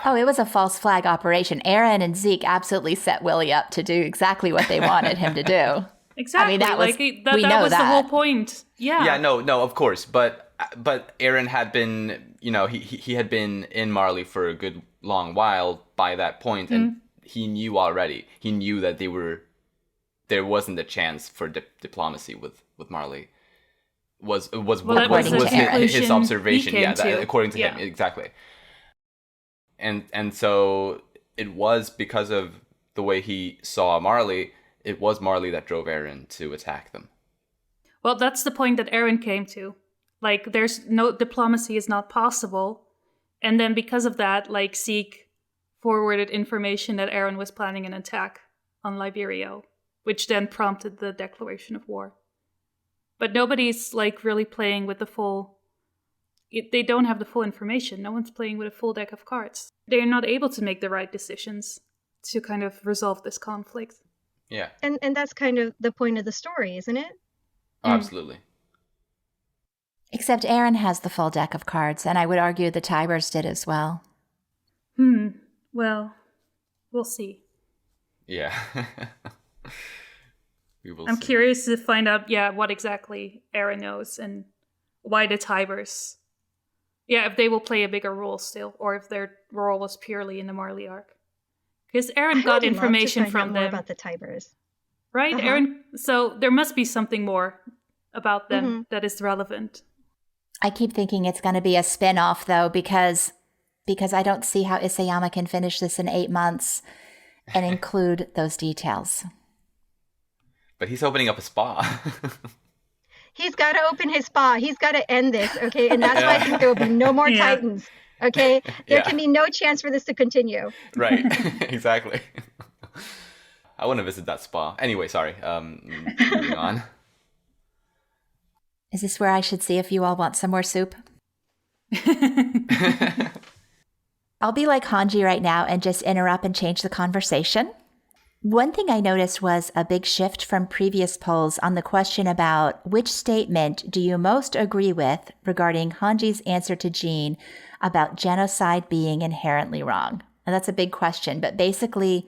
Oh, it was a false flag operation. Eren and Zeke absolutely set Willie up to do exactly what they wanted him to do. Exactly. That was, that was the whole point. Yeah. Yeah, no, of course. But Eren had been, he had been in Marley for a good long while by that point, and he knew already. He knew that there wasn't a chance for diplomacy with Marley. Was his observation? Yeah, according to him, exactly. And so it was because of the way he saw Marley. It was Marley that drove Eren to attack them. Well, that's the point that Eren came to. There's no diplomacy is not possible. And then because of that, Zeke forwarded information that Eren was planning an attack on Liberio, which then prompted the declaration of war. But nobody's really playing with the full... They don't have the full information. No one's playing with a full deck of cards. They're not able to make the right decisions to kind of resolve this conflict. Yeah. And that's kind of the point of the story, isn't it? Oh, absolutely. Except Eren has the full deck of cards, and I would argue the Tibers did as well. Well, we'll see. Yeah. I'm curious to find out, what exactly Eren knows and why the Tibers... Yeah, if they will play a bigger role still, or if their role was purely in the Marley arc. Because Eren got information from them. More about the Tibers. Right? Eren. So there must be something more about them that is relevant. I keep thinking it's going to be a spin-off, though, because I don't see how Isayama can finish this in 8 months and include those details. But he's opening up a spa. He's got to open his spa. He's got to end this, okay? And that's why I think there will be no more Titans, okay? There can be no chance for this to continue. Right, exactly. I want to visit that spa. Anyway, sorry. Moving on. Is this where I should see if you all want some more soup? I'll be like Hanji right now and just interrupt and change the conversation. One thing I noticed was a big shift from previous polls on the question about which statement do you most agree with regarding Hanji's answer to Jean about genocide being inherently wrong. And that's a big question, but basically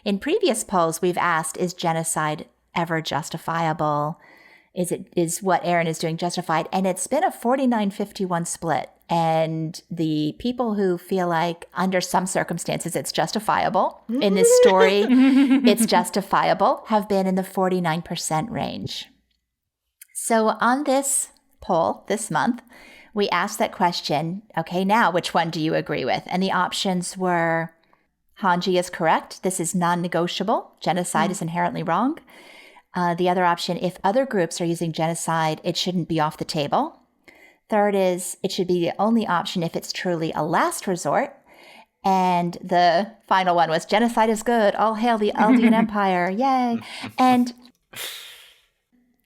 in previous polls we've asked, is genocide ever justifiable? Is what Eren is doing justified? And it's been a 49-51 split. And the people who feel like under some circumstances it's justifiable in this story, it's justifiable, have been in the 49% range. So on this poll this month, we asked that question, okay, now which one do you agree with? And the options were Hanji is correct. This is non-negotiable. Genocide is inherently wrong. The other option, if other groups are using genocide, it shouldn't be off the table. Third is, it should be the only option if it's truly a last resort. And the final one was, genocide is good. All hail the Eldian Empire. Yay. And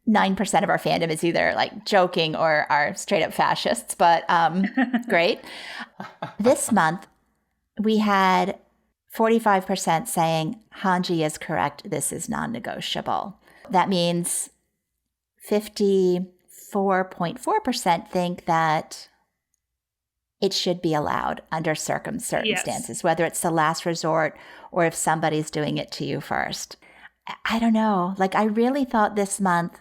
9% of our fandom is either like joking or are straight up fascists, but great. This month, we had 45% saying Hanji is correct. This is non-negotiable. That means 54.4% think that it should be allowed under certain circumstances, whether it's the last resort or if somebody's doing it to you first. I don't know. Like, I really thought this month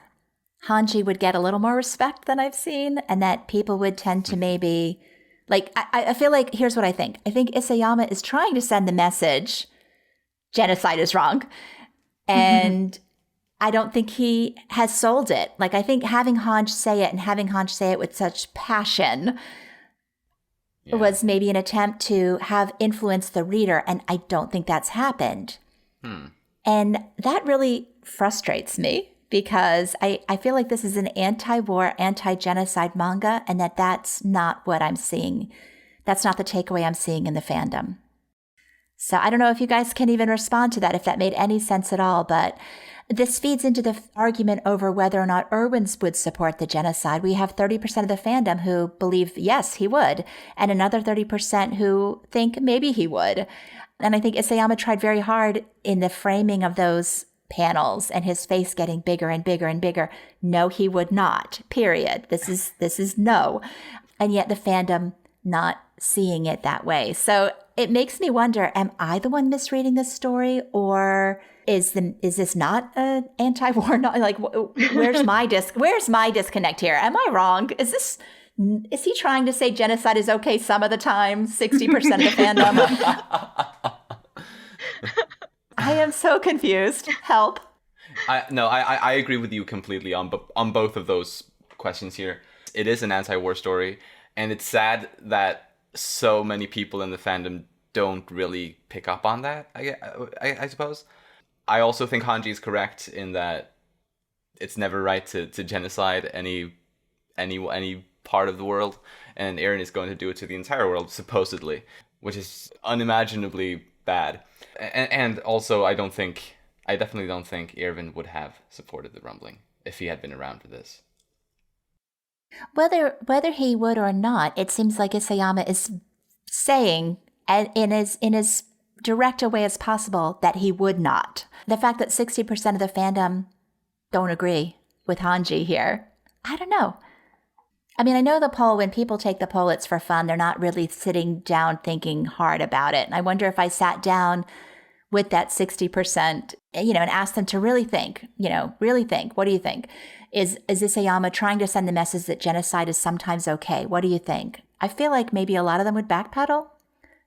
Hanji would get a little more respect than I've seen, and that people would tend to maybe, like, I feel like, here's what I think. I think Isayama is trying to send the message, genocide is wrong. And I don't think he has sold it. Like, I think having Hange say it and having Hange say it with such passion was maybe an attempt to have influence the reader. And I don't think that's happened. And that really frustrates me because I feel like this is an anti-war, anti-genocide manga, and that's not what I'm seeing. That's not the takeaway I'm seeing in the fandom. So I don't know if you guys can even respond to that, if that made any sense at all, but this feeds into the argument over whether or not Erwin's would support the genocide. We have 30% of the fandom who believe, yes, he would, and another 30% who think maybe he would. And I think Isayama tried very hard in the framing of those panels and his face getting bigger and bigger and bigger. No, he would not, period. This is no. And yet the fandom not seeing it that way. So it makes me wonder, am I the one misreading this story, or is this not an anti-war? Like, where's my disconnect here? Am I wrong? Is he trying to say genocide is okay some of the time? 60% of the fandom. I am so confused. Help. I agree with you completely on both of those questions here. It is an anti-war story, and it's sad that so many people in the fandom don't really pick up on that, I suppose. I also think Hanji is correct in that it's never right to genocide any part of the world, and Eren is going to do it to the entire world, supposedly, which is unimaginably bad. And also, I definitely don't think Eren would have supported the rumbling if he had been around for this. Whether he would or not, it seems like Isayama is saying in as direct a way as possible that he would not. The fact that 60% of the fandom don't agree with Hanji here, I don't know. I mean, I know the poll, when people take the poll, it's for fun. They're not really sitting down thinking hard about it. And I wonder if I sat down with that 60%, and asked them to really think, what do you think? Is Isayama trying to send the message that genocide is sometimes okay? What do you think? I feel like maybe a lot of them would backpedal.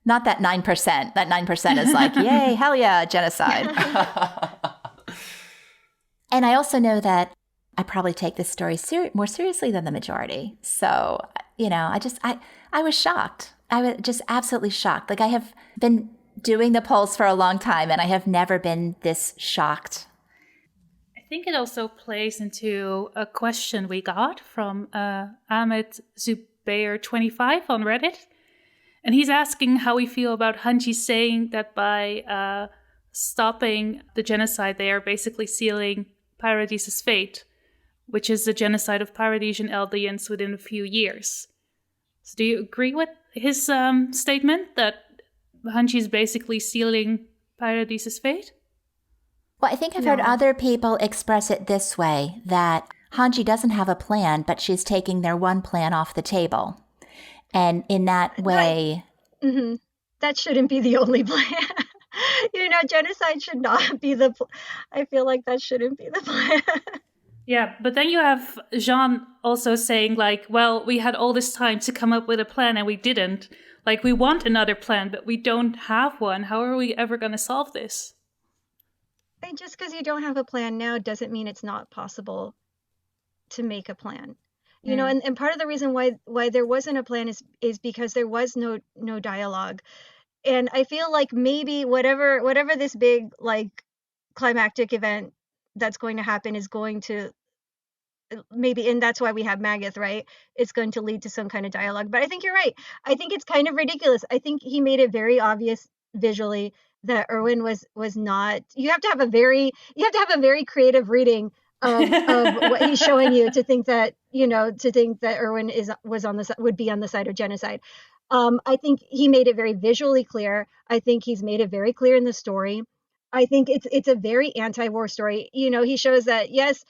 Not that 9%. That 9% is like, yay, hell yeah, genocide. And I also know that I probably take this story more seriously than the majority. So, I was shocked. I was just absolutely shocked. Like, I have been doing the polls for a long time, and I have never been this shocked. I think it also plays into a question we got from Ahmed Zubair25 on Reddit. And he's asking how we feel about Hanji saying that by stopping the genocide, they are basically sealing Paradis' fate, which is the genocide of Paradisian Eldians within a few years. So do you agree with his statement that Hanji is basically sealing Paradis's fate? Well, I think I've heard other people express it this way, that Hanji doesn't have a plan, but she's taking their one plan off the table. And in that way... That shouldn't be the only plan. Genocide should not be the... I feel like that shouldn't be the plan. Yeah, but then you have Jean also saying, like, well, we had all this time to come up with a plan and we didn't. Like, we want another plan, but we don't have one. How are we ever going to solve this? And just because you don't have a plan now doesn't mean it's not possible to make a plan. And part of the reason why there wasn't a plan is because there was no dialogue. And I feel like maybe whatever this big, like, climactic event that's going to happen is going to maybe, and that's why we have Magath, right? It's going to lead to some kind of dialogue. But I think you're right. I think it's kind of ridiculous. I think he made it very obvious visually that Erwin was not... You have to have a very creative reading of what he's showing you to think that Erwin would be on the side of genocide. I think he made it very visually clear. I think he's made it very clear in the story. I think it's a very anti-war story. He shows that yes,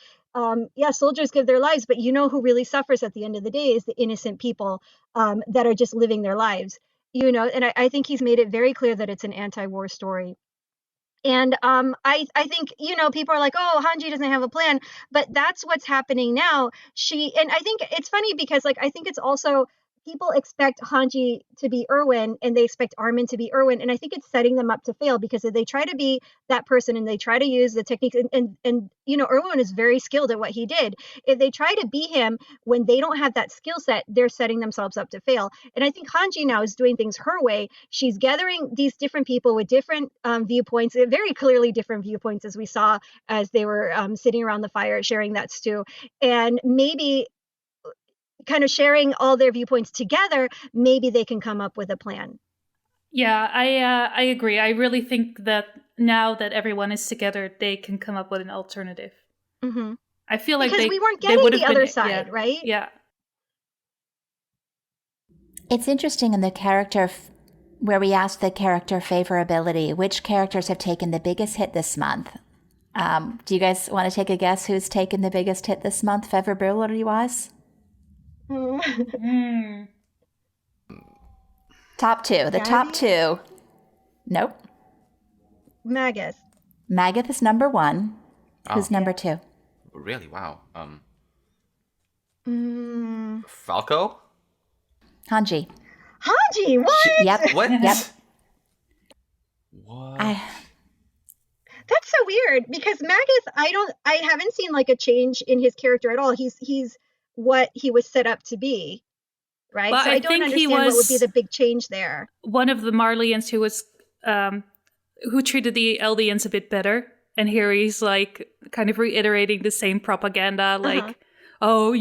soldiers give their lives, but who really suffers at the end of the day is the innocent people that are just living their lives. And I think he's made it very clear that it's an anti-war story. And I think, people are like, oh, Hanji doesn't have a plan, but that's what's happening now. And I think it's funny because, like, I think it's also, people expect Hanji to be Erwin and they expect Armin to be Erwin. And I think it's setting them up to fail, because if they try to be that person and they try to use the techniques and Erwin is very skilled at what he did. If they try to be him when they don't have that skill set, they're setting themselves up to fail. And I think Hanji now is doing things her way. She's gathering these different people with different viewpoints, very clearly different viewpoints, as we saw as they were sitting around the fire sharing that stew. And maybe kind of sharing all their viewpoints together, maybe they can come up with a plan. Yeah, I agree. I really think that now that everyone is together, they can come up with an alternative. Mm-hmm. I feel like because we weren't getting the other side, right? Yeah. It's interesting in the character where we asked the character favorability, which characters have taken the biggest hit this month? Do you guys want to take a guess who's taken the biggest hit this month, favorability-wise? Top two. The Gabi? top two. Nope. Magath. Magath is number one. Who's number two? Really? Wow. Falco? Hanji. Hanji, what? Yep. What? Yep. What? That's so weird, because Magath, I haven't seen like a change in his character at all. He's what he was set up to be, right? Well, so I don't understand what would be the big change there. One of the Marleyans who was who treated the Eldians a bit better, and here he's like kind of reiterating the same propaganda, like, oh,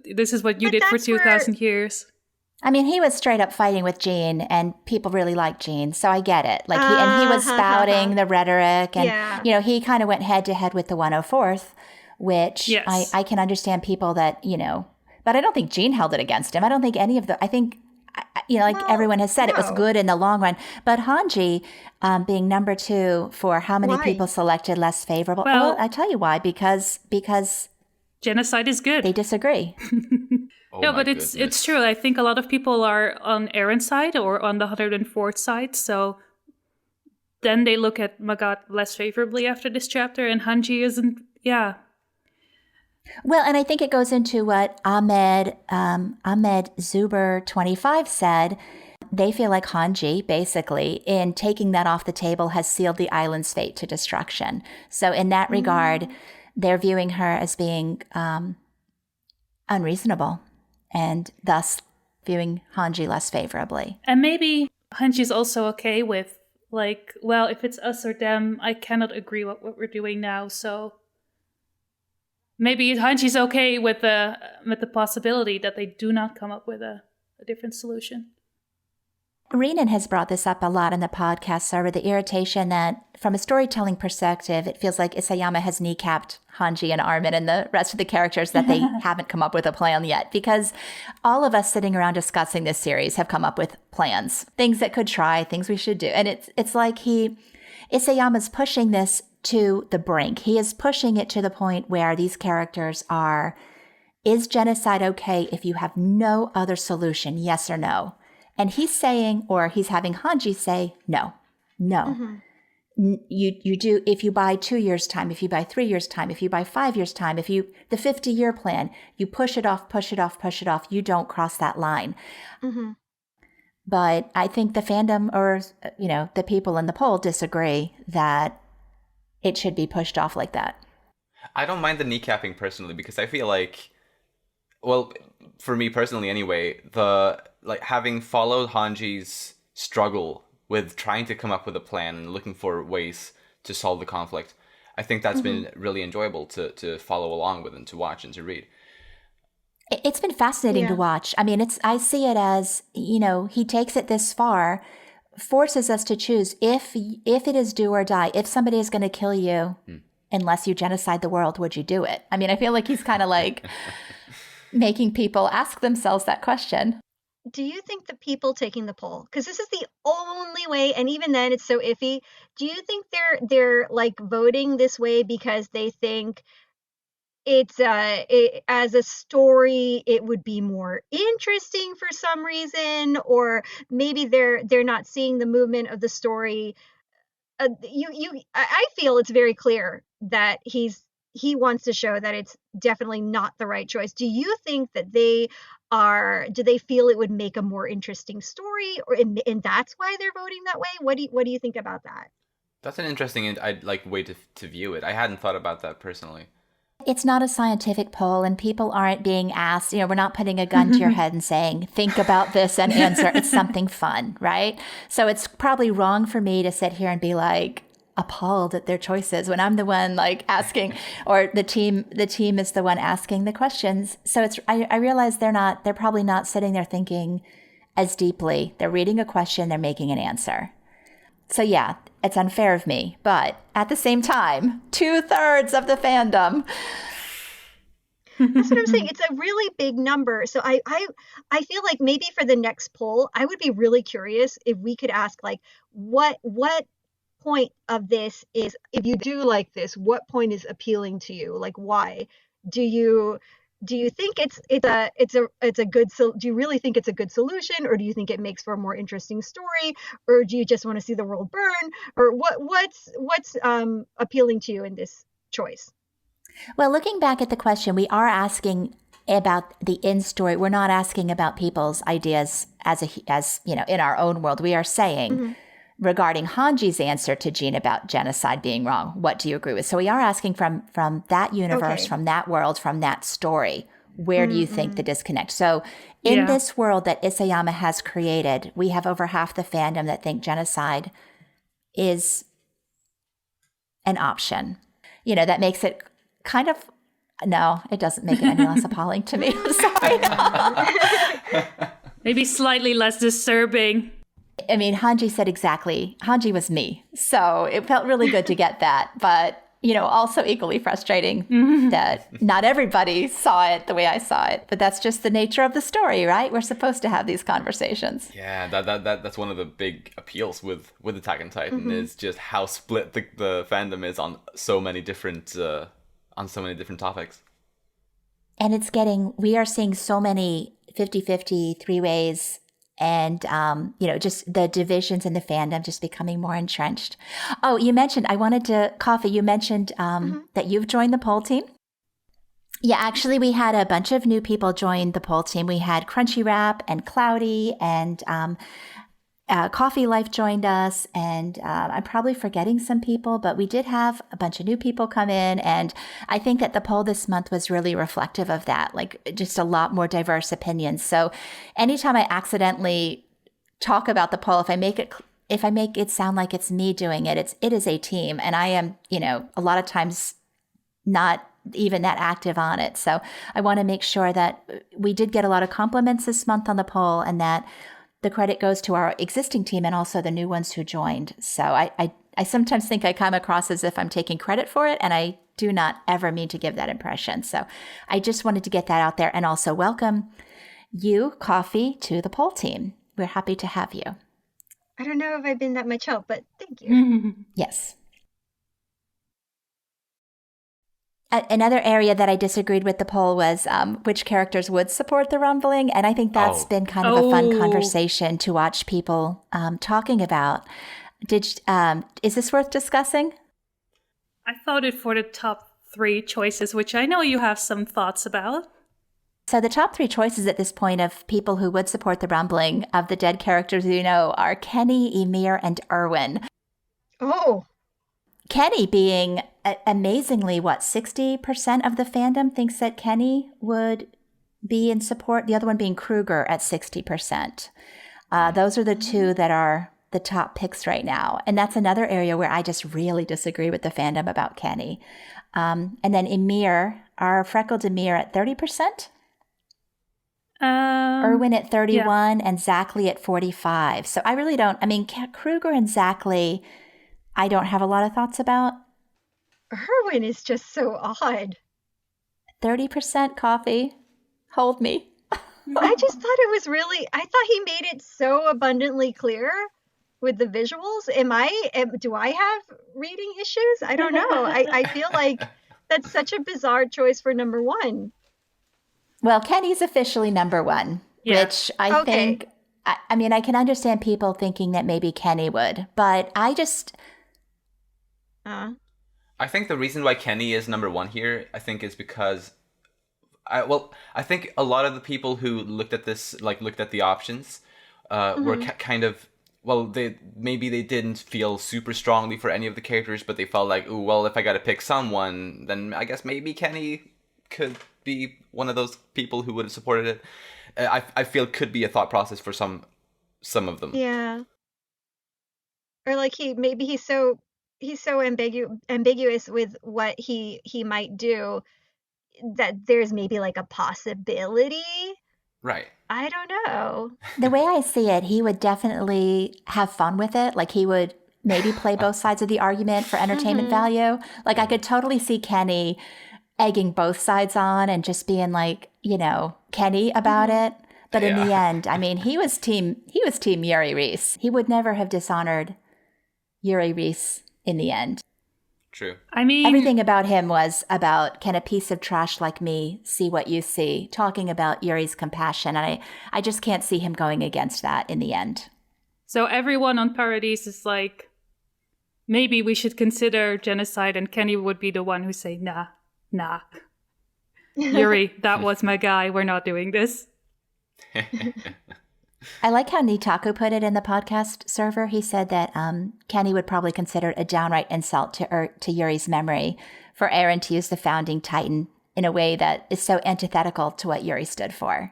this is what you did for 2,000 years. I mean, he was straight up fighting with Jean, and people really like Jean, so I get it. Like, he was spouting the rhetoric, and he kind of went head to head with the 104th, which yes. I can understand people that but I don't think Jean held it against him. I don't think any of the. I think everyone has said, it was good in the long run. But Hanji being number two for how many people selected less favorable? Well, I tell you why. Because genocide is good. They disagree. No, but it's true. I think a lot of people are on Eren's side or on the 104th side. So then they look at Magath less favorably after this chapter, and Hanji isn't. Yeah. Well, and I think it goes into what Ahmed Zuber 25 said. They feel like Hanji, basically, in taking that off the table, has sealed the island's fate to destruction. So in that regard, they're viewing her as being unreasonable, and thus viewing Hanji less favorably. And maybe Hanji's also okay with, like, well, if it's us or them, I cannot agree with what we're doing now, so maybe Hanji's okay with the possibility that they do not come up with a different solution. Renan has brought this up a lot in the podcast, Sarah, the irritation that from a storytelling perspective, it feels like Isayama has kneecapped Hanji and Armin and the rest of the characters that they haven't come up with a plan yet. Because all of us sitting around discussing this series have come up with plans, things that could try, things we should do. And it's like Isayama's pushing this to the brink. He is pushing it to the point where these characters are, is genocide okay if you have no other solution, yes or no? And he's saying, or he's having Hanji say, no. You do, if you buy 2 years' time, if you buy 3 years' time, if you buy 5 years' time, the 50-year plan, you push it off, you don't cross that line. But I think the fandom or, the people in the poll disagree that it should be pushed off like that. I don't mind the kneecapping personally, because I feel like, well, for me personally anyway, having followed Hanji's struggle with trying to come up with a plan and looking for ways to solve the conflict, I think that's been really enjoyable to follow along with and to watch and to read. It's been fascinating to watch. I mean, I see it as, he takes it this far, forces us to choose if it is do or die, if somebody is going to kill you, unless you genocide the world, would you do it? I mean, I feel like he's kind of like making people ask themselves that question. Do you think the people taking the poll, because this is the only way, and even then it's so iffy, do you think they're like voting this way because they think it's as a story it would be more interesting for some reason, or maybe they're not seeing the movement of the story? I feel it's very clear that he wants to show that it's definitely not the right choice. Do you think that do they feel it would make a more interesting story, and that's why they're voting that way? What do you think about that? That's an interesting way to view it. I hadn't thought about that personally. It's not a scientific poll, and people aren't being asked, we're not putting a gun to your head and saying, think about this and answer. It's something fun, right? So it's probably wrong for me to sit here and be like appalled at their choices when I'm the one like asking, or the team is the one asking the questions. So I realize they're probably not sitting there thinking as deeply. They're reading a question, they're making an answer. So yeah, it's unfair of me, but at the same time, 2/3 of the fandom. That's what I'm saying. It's a really big number. So I feel like maybe for the next poll, I would be really curious if we could ask like, what point of this is, if you do like this, what point is appealing to you? Like, why do you think it's a good, do you really think it's a good solution, or do you think it makes for a more interesting story, or do you just want to see the world burn, or what's appealing to you in this choice? Well, looking back at the question, we are asking about the in story. We're not asking about people's ideas as in our own world. We are saying regarding Hanji's answer to Jean about genocide being wrong, what do you agree with? So we are asking from that universe, from that world, from that story, where do you think the disconnect? So in this world that Isayama has created, we have over half the fandom that think genocide is an option. That makes it kind of, no, it doesn't make it any less appalling to me. I'm sorry. Maybe slightly less disturbing. I mean, Hanji said exactly. Hanji was me. So it felt really good to get that. But, also equally frustrating that not everybody saw it the way I saw it. But that's just the nature of the story, right? We're supposed to have these conversations. Yeah, that's one of the big appeals with Attack on Titan is just how split the fandom is on so many different topics. And we are seeing so many 50-50, three ways, and, just the divisions in the fandom just becoming more entrenched. Oh, you mentioned that you've joined the poll team. Yeah, actually, we had a bunch of new people join the poll team. We had Crunchy Wrap and Cloudy and CoffeeLife joined us, and I'm probably forgetting some people, but we did have a bunch of new people come in, and I think that the poll this month was really reflective of that, like just a lot more diverse opinions. So anytime I accidentally talk about the poll, if I make it sound like it's me doing it, it is a team, and I am, a lot of times not even that active on it. So I want to make sure that we did get a lot of compliments this month on the poll, and that the credit goes to our existing team and also the new ones who joined. So I sometimes think I come across as if I'm taking credit for it, and I do not ever mean to give that impression. So I just wanted to get that out there and also welcome you, Coffee, to the poll team. We're happy to have you. I don't know if I've been that much help, but thank you. Yes. Another area that I disagreed with the poll was which characters would support the rumbling. And I think that's been kind of a fun conversation to watch people talking about. Is this worth discussing? I voted for the top 3 choices, which I know you have some thoughts about. So the top 3 choices at this point of people who would support the rumbling of the dead characters you know are Kenny, Ymir, and Erwin. Oh. Kenny being amazingly, 60% of the fandom thinks that Kenny would be in support. The other one being Kruger at 60%. Those are the 2 that are the top picks right now. And that's another area where I just really disagree with the fandom about Kenny. And then Ymir, our freckled Ymir at 30%. Erwin at 31 and Zachley at 45. So I really don't, Kruger and Zachley, I don't have a lot of thoughts about. Erwin is just so odd. 30% Coffee. Hold me. I just thought it was really, I thought he made it so abundantly clear with the visuals. Do I have reading issues? I don't know. I feel like that's such a bizarre choice for number 1. Well, Kenny's officially number 1, which I think, I can understand people thinking that maybe Kenny would, but I just... I think the reason why Kenny is number 1 here, I think, is because... I think a lot of the people who looked at this, looked at the options, were kind of... Well, they didn't feel super strongly for any of the characters, but they felt like, ooh, well, if I gotta pick someone, then I guess maybe Kenny could be one of those people who would have supported it. I feel could be a thought process for some of them. Yeah. Or like he's so ambiguous with what he might do that there's maybe like a possibility. Right. I don't know. The way I see it, he would definitely have fun with it. Like he would maybe play both sides of the argument for entertainment value. Like I could totally see Kenny egging both sides on and just being like, Kenny about it. But in the end, he was team Yuri Reese. He would never have dishonored Yuri Reese in the end. True. Everything about him was about, can a piece of trash like me see what you see? Talking about Yuri's compassion. And I just can't see him going against that in the end. So everyone on Paradis is like, maybe we should consider genocide, and Kenny would be the one who say, nah. Yuri, that was my guy. We're not doing this. I like how Nitaku put it in the podcast server. He said that Kenny would probably consider it a downright insult to Yuri's memory for Eren to use the founding Titan in a way that is so antithetical to what Yuri stood for.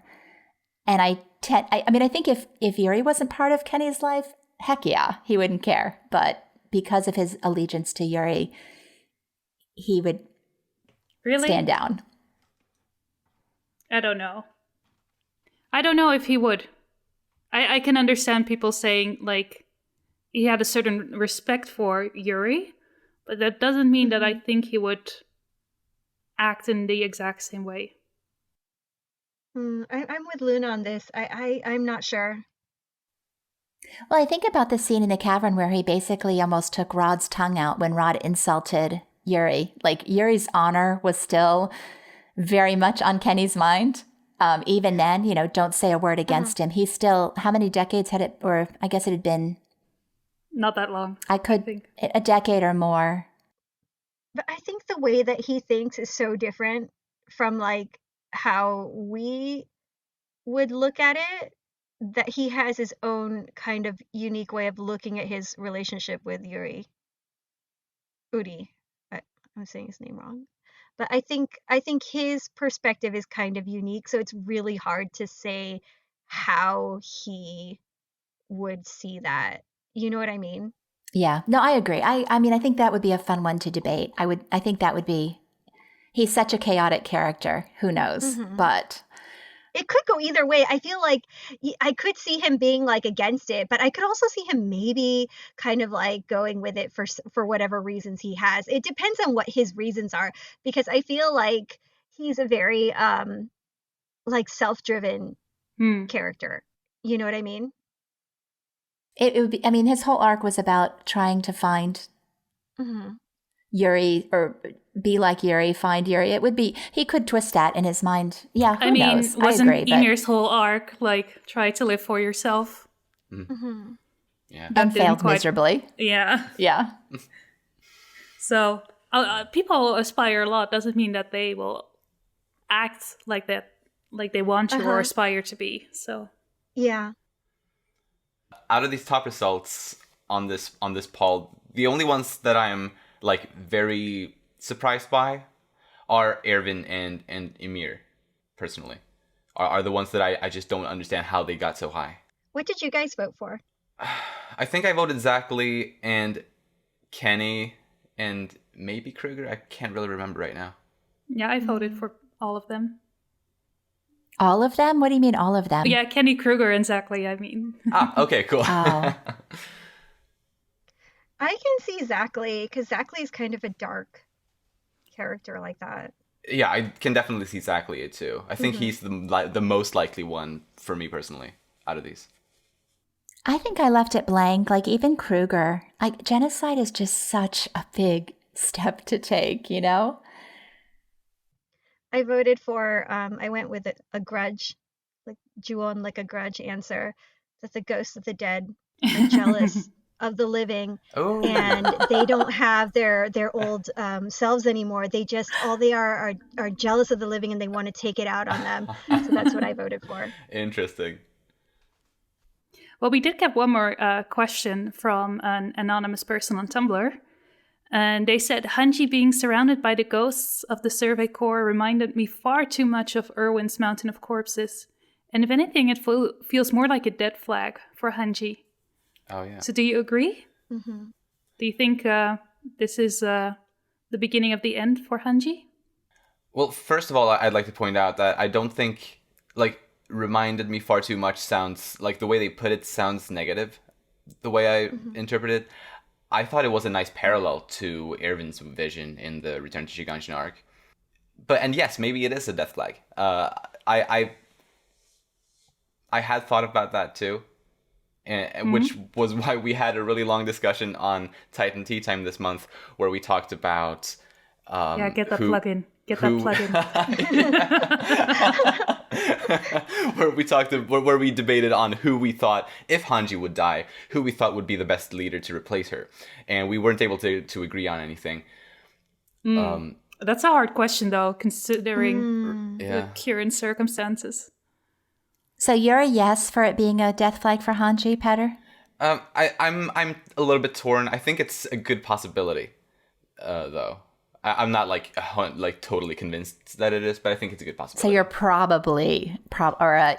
And I think if Yuri wasn't part of Kenny's life, heck yeah, he wouldn't care. But because of his allegiance to Yuri, he would stand down. I don't know if he would. I can understand people saying, like, he had a certain respect for Yuri, but that doesn't mean that I think he would act in the exact same way. I'm with Luna on this. I'm not sure. Well, I think about the scene in the cavern where he basically almost took Rod's tongue out when Rod insulted Yuri. Like, Yuri's honor was still very much on Kenny's mind. Even then, don't say a word against him. He's still, how many decades had it, or I guess it had been... Not that long. I think. A decade or more. But I think the way that he thinks is so different from, like, how we would look at it, that he has his own kind of unique way of looking at his relationship with Uri. I'm saying his name wrong. But I think his perspective is kind of unique, so it's really hard to say how he would see that. You know what I mean? Yeah. No, I agree. I think that would be a fun one to debate. I think that would be, he's such a chaotic character. Who knows? But it could go either way. I feel like I could see him being like against it, but I could also see him maybe kind of like going with it for whatever reasons he has. It depends on what his reasons are, because I feel like he's a very like self-driven character. You know what I mean? It would be, I mean, his whole arc was about trying to find Yuri, or be like Yuri, find Yuri. It would be, he could twist that in his mind. Yeah, who knows? Wasn't I agree, Ymir's whole arc like try to live for yourself? Yeah. and failed miserably. Yeah. Yeah. So people aspire a lot. Doesn't mean that they will act like that, like they want to or aspire to be. So yeah. Out of these top results on this poll, the only ones that I'm like very surprised by are Erwin and Ymir, personally. Are the ones that I just don't understand how they got so high. What did you guys vote for? I think I voted Zachary and Kenny and maybe Kruger. I can't really remember right now. yeah, I voted for all of them. All of them? What do you mean all of them? Yeah, Kenny, Kruger, and Zachary, I mean. Okay, cool. Oh. I can see Zachary, because Zachary is kind of a dark character like that. Yeah, I can definitely see Zachary too. I think he's the most likely one for me personally out of these. I think I left it blank. Like, even Kruger. Like, genocide is just such a big step to take, you know? I voted for, I went with a grudge, like Ju-on, like a grudge answer, that the ghosts of the dead are jealous of the living, and they don't have their old selves anymore. They just, all they are jealous of the living, and they want to take it out on them. So that's what I voted for. Interesting. Well, we did get one more question from an anonymous person on Tumblr. And they said, Hanji being surrounded by the ghosts of the Survey Corps reminded me far too much of Erwin's Mountain of Corpses. And if anything, it feels more like a dead flag for Hanji. Oh, yeah. So do you agree? Mm-hmm. Do you think this is the beginning of the end for Hanji? Well, first of all, I'd like to point out that I don't think, like, reminded me far too much sounds, like, the way they put it sounds negative, the way I interpret it. I thought it was a nice parallel to Erwin's vision in the Return to Shiganshina arc. And yes, maybe it is a death flag. I had thought about that too, and which was why we had a really long discussion on Titan Teatime this month, where we talked about get that plug in. Get that plug in. where we debated on who we thought, if Hanji would die, who we thought would be the best leader to replace her, and we weren't able to agree on anything. That's a hard question, though, considering the current circumstances. So you're a yes for it being a death flag for Hanji, Petter? I'm a little bit torn. I think it's a good possibility, though. I'm not like totally convinced that it is, but I think it's a good possibility. So you're probably,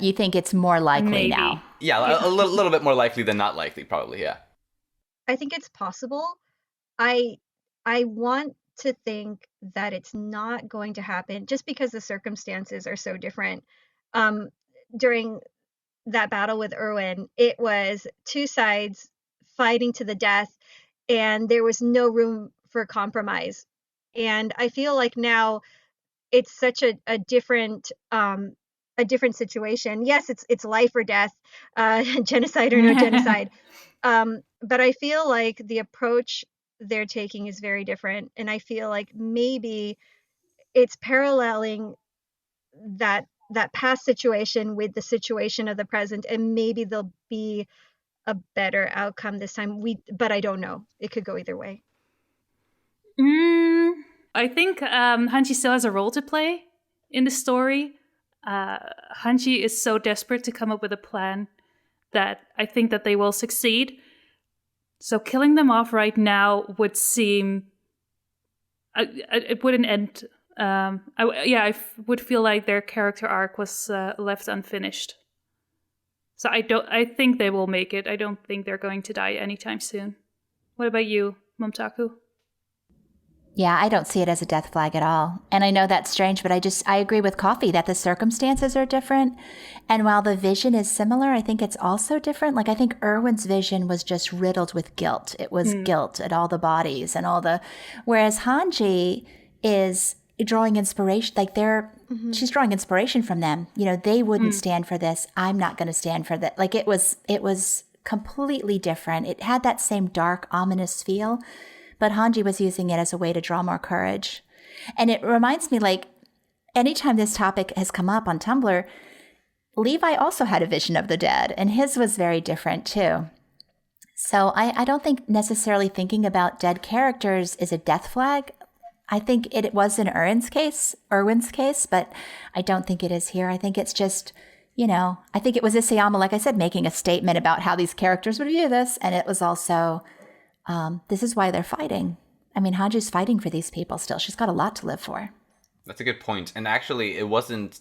you think it's more likely Maybe. now? Yeah, a little bit more likely than not likely, probably, yeah. I think it's possible. I want to think that it's not going to happen, just because the circumstances are so different. During that battle with Erwin, it was two sides fighting to the death, and there was no room for compromise. And I feel like now it's such a different situation. Yes, it's life or death, genocide or no genocide. But I feel like the approach they're taking is very different, and I feel like maybe it's paralleling that past situation with the situation of the present, and maybe there'll be a better outcome this time. But I don't know. It could go either way. I think Hanji still has a role to play in the story. Hanji is so desperate to come up with a plan that I think that they will succeed. So killing them off right now would seem... it wouldn't end... I would feel like their character arc was left unfinished. So I think they will make it. I don't think they're going to die anytime soon. What about you, Momtaku? Yeah, I don't see it as a death flag at all. And I know that's strange, but I agree with Coffee that the circumstances are different. And while the vision is similar, I think it's also different. Like, I think Erwin's vision was just riddled with guilt. It was guilt at all the bodies and all the, whereas Hanji is drawing inspiration, like she's drawing inspiration from them. You know, they wouldn't stand for this. I'm not going to stand for that. Like, it was completely different. It had that same dark, ominous feel. But Hanji was using it as a way to draw more courage. And it reminds me, like, anytime this topic has come up on Tumblr, Levi also had a vision of the dead, and his was very different too. So I don't think necessarily thinking about dead characters is a death flag. I think it was in Erwin's case, but I don't think it is here. I think it's just, you know, I think it was Isayama, like I said, making a statement about how these characters would view this, and it was also... this is why they're fighting. I mean, Hanji's fighting for these people still. She's got a lot to live for. That's a good point. And actually, it wasn't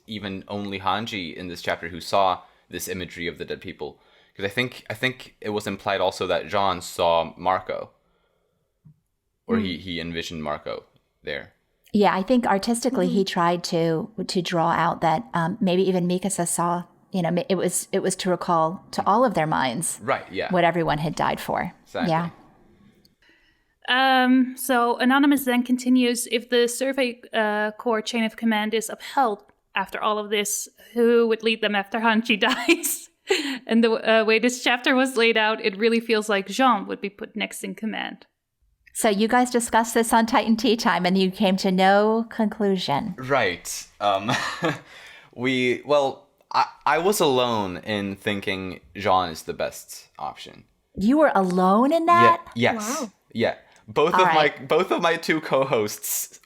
even only Hanji in this chapter who saw this imagery of the dead people. Because I think it was implied also that Jean saw Marco. Or he envisioned Marco there. Yeah, I think artistically he tried to draw out that maybe even Mikasa saw... You know, it was to recall to all of their minds, right? Yeah, what everyone had died for. Exactly. Yeah. So Anonymous then continues: if the Survey Corps chain of command is upheld after all of this, who would lead them after Hanji dies? And the way this chapter was laid out, it really feels like Jean would be put next in command. So you guys discussed this on Titan Teatime, and you came to no conclusion, right? I was alone in thinking Jean is the best option. You were alone in that? Yeah, yes. Wow. Yeah. Both of my two co-hosts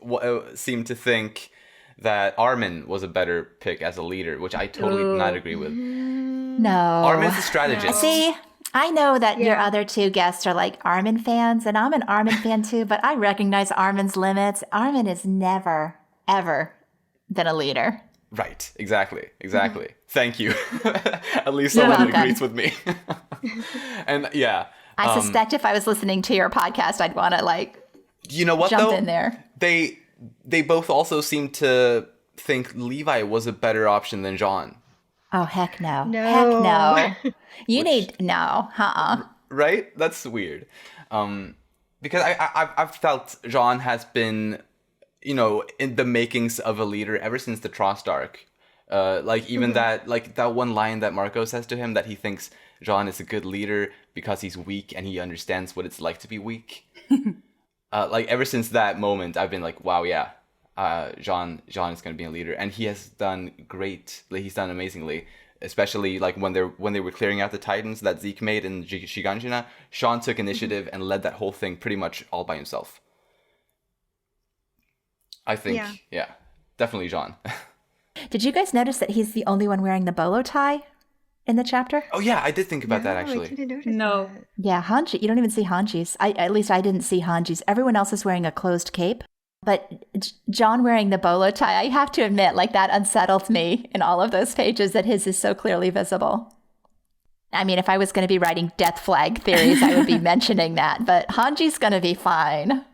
seemed to think that Armin was a better pick as a leader, which I totally did not agree with. No. Armin's a strategist. See, I know that your other two guests are like Armin fans, and I'm an Armin fan too, but I recognize Armin's limits. Armin has never, ever been a leader. Right, exactly. Thank you. At least someone agrees with me. And yeah. I suspect if I was listening to your podcast, I'd want to jump in there. They both also seem to think Levi was a better option than Jean. Oh, heck no. No. Heck no. No. Right? That's weird. Because I've felt Jean has been... you know, in the makings of a leader ever since the Trost arc. That one line that Marco says to him, that he thinks Jean is a good leader because he's weak and he understands what it's like to be weak. Ever since that moment, I've been like, wow, yeah, Jean is going to be a leader. And he has done great. He's done amazingly. Especially when they were clearing out the Titans that Zeke made in Shiganshina, Jean took initiative and led that whole thing pretty much all by himself. I think, definitely Jean. Did you guys notice that he's the only one wearing the bolo tie in the chapter? Oh, yeah, I did think about that, actually. I didn't notice No. that. Yeah, Hanji. You don't even see Hanji's. At least I didn't see Hanji's. Everyone else is wearing a closed cape. But John wearing the bolo tie, I have to admit, that unsettled me in all of those pages that his is so clearly visible. I mean, if I was going to be writing death flag theories, I would be mentioning that. But Hanji's going to be fine.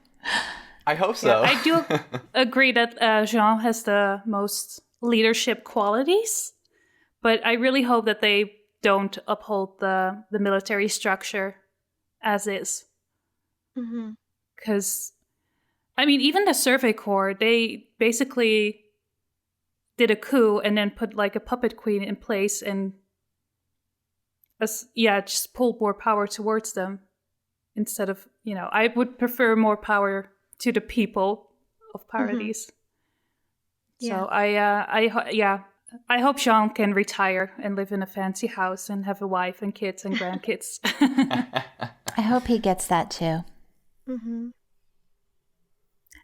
I hope so. Yeah, I do agree that Jean has the most leadership qualities, but I really hope that they don't uphold the military structure as is. Because, I mean, even the Survey Corps, they basically did a coup and then put a puppet queen in place and just pulled more power towards them instead of, I would prefer more power to the people of Paradis. Yeah. So I hope Jean can retire and live in a fancy house and have a wife and kids and grandkids. I hope he gets that too.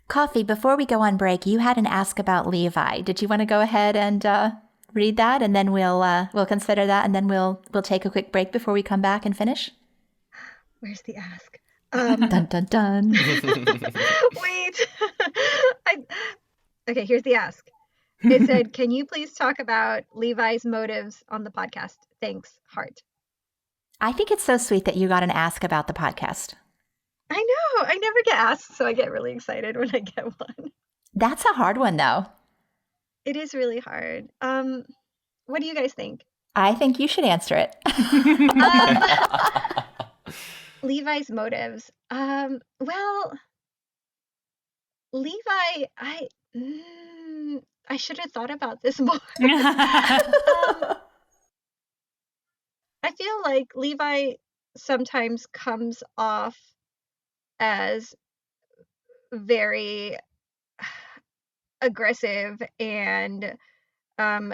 Coffee, before we go on break, you had an ask about Levi. Did you want to go ahead and read that, and then we'll consider that, and then we'll take a quick break before we come back and finish? Where's the ask? Dun dun dun. Wait. Okay, here's the ask. It said, "Can you please talk about Levi's motives on the podcast? Thanks, heart." I think it's so sweet that you got an ask about the podcast. I know. I never get asked, so I get really excited when I get one. That's a hard one, though. It is really hard. What do you guys think? I think you should answer it. Levi's motives. Well, Levi, I should have thought about this more. I feel like Levi sometimes comes off as very aggressive, and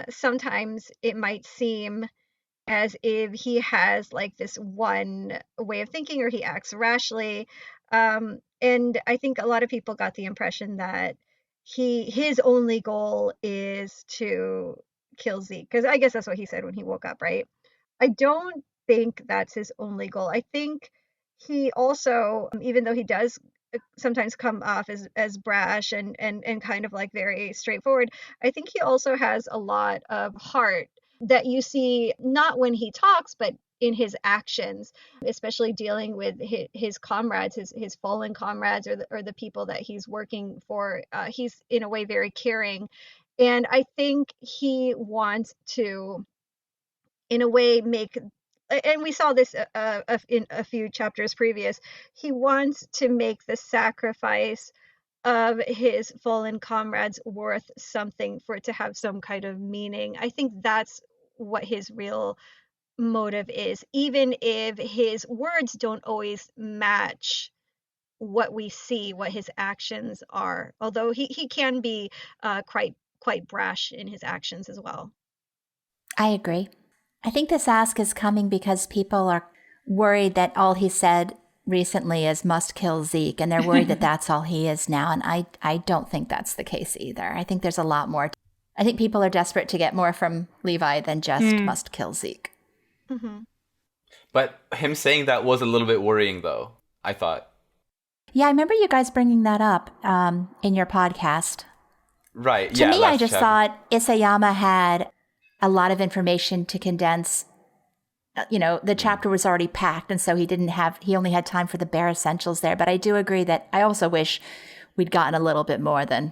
sometimes it might seem as if he has like this one way of thinking, or he acts rashly. And I think a lot of people got the impression that his only goal is to kill Zeke, because I guess that's what he said when he woke up, right? I don't think that's his only goal. I think he also, even though he does sometimes come off as brash and kind of like very straightforward, I think he also has a lot of heart that you see not when he talks, but in his actions, especially dealing with his comrades, his fallen comrades, or the people that he's working for. He's in a way very caring, and I think he wants to, in a way, make, and we saw this in a few chapters previous, he wants to make the sacrifice of his fallen comrades worth something, for it to have some kind of meaning. I think that's what his real motive is, even if his words don't always match what we see, what his actions are, although he can be quite brash in his actions as well. I agree. I think this ask is coming because people are worried that all he said recently is must kill Zeke, and they're worried that that's all he is now. And I don't think that's the case either. I think there's a lot more. I think people are desperate to get more from Levi than just must kill Zeke. Mm-hmm. But him saying that was a little bit worrying, though, I thought. Yeah, I remember you guys bringing that up in your podcast. Right, To me, I just thought Isayama had a lot of information to condense. The chapter was already packed, and so he only had time for the bare essentials there. But I do agree that I also wish we'd gotten a little bit more than,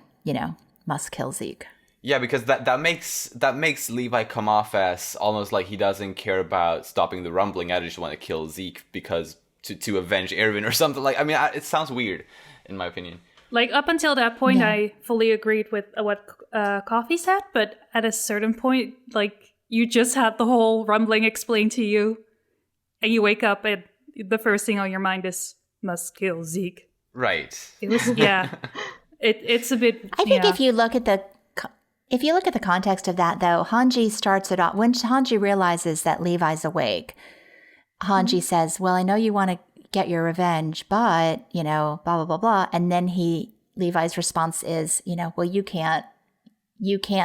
must kill Zeke. Yeah, because that makes Levi come off as almost like he doesn't care about stopping the rumbling. I just want to kill Zeke because to avenge Erwin or something. Like, I mean, it sounds weird, in my opinion. Like, up until that point, I fully agreed with what Coffee said, but at a certain point, like, you just had the whole rumbling explained to you, and you wake up and the first thing on your mind is, must kill Zeke. Right. It was, it's a bit... I think if you look at the context of that, though, Hanji starts it off. When Hanji realizes that Levi's awake, Hanji says, well, I know you want to get your revenge, but, blah, blah, blah, blah. And then Levi's response is, well, you can't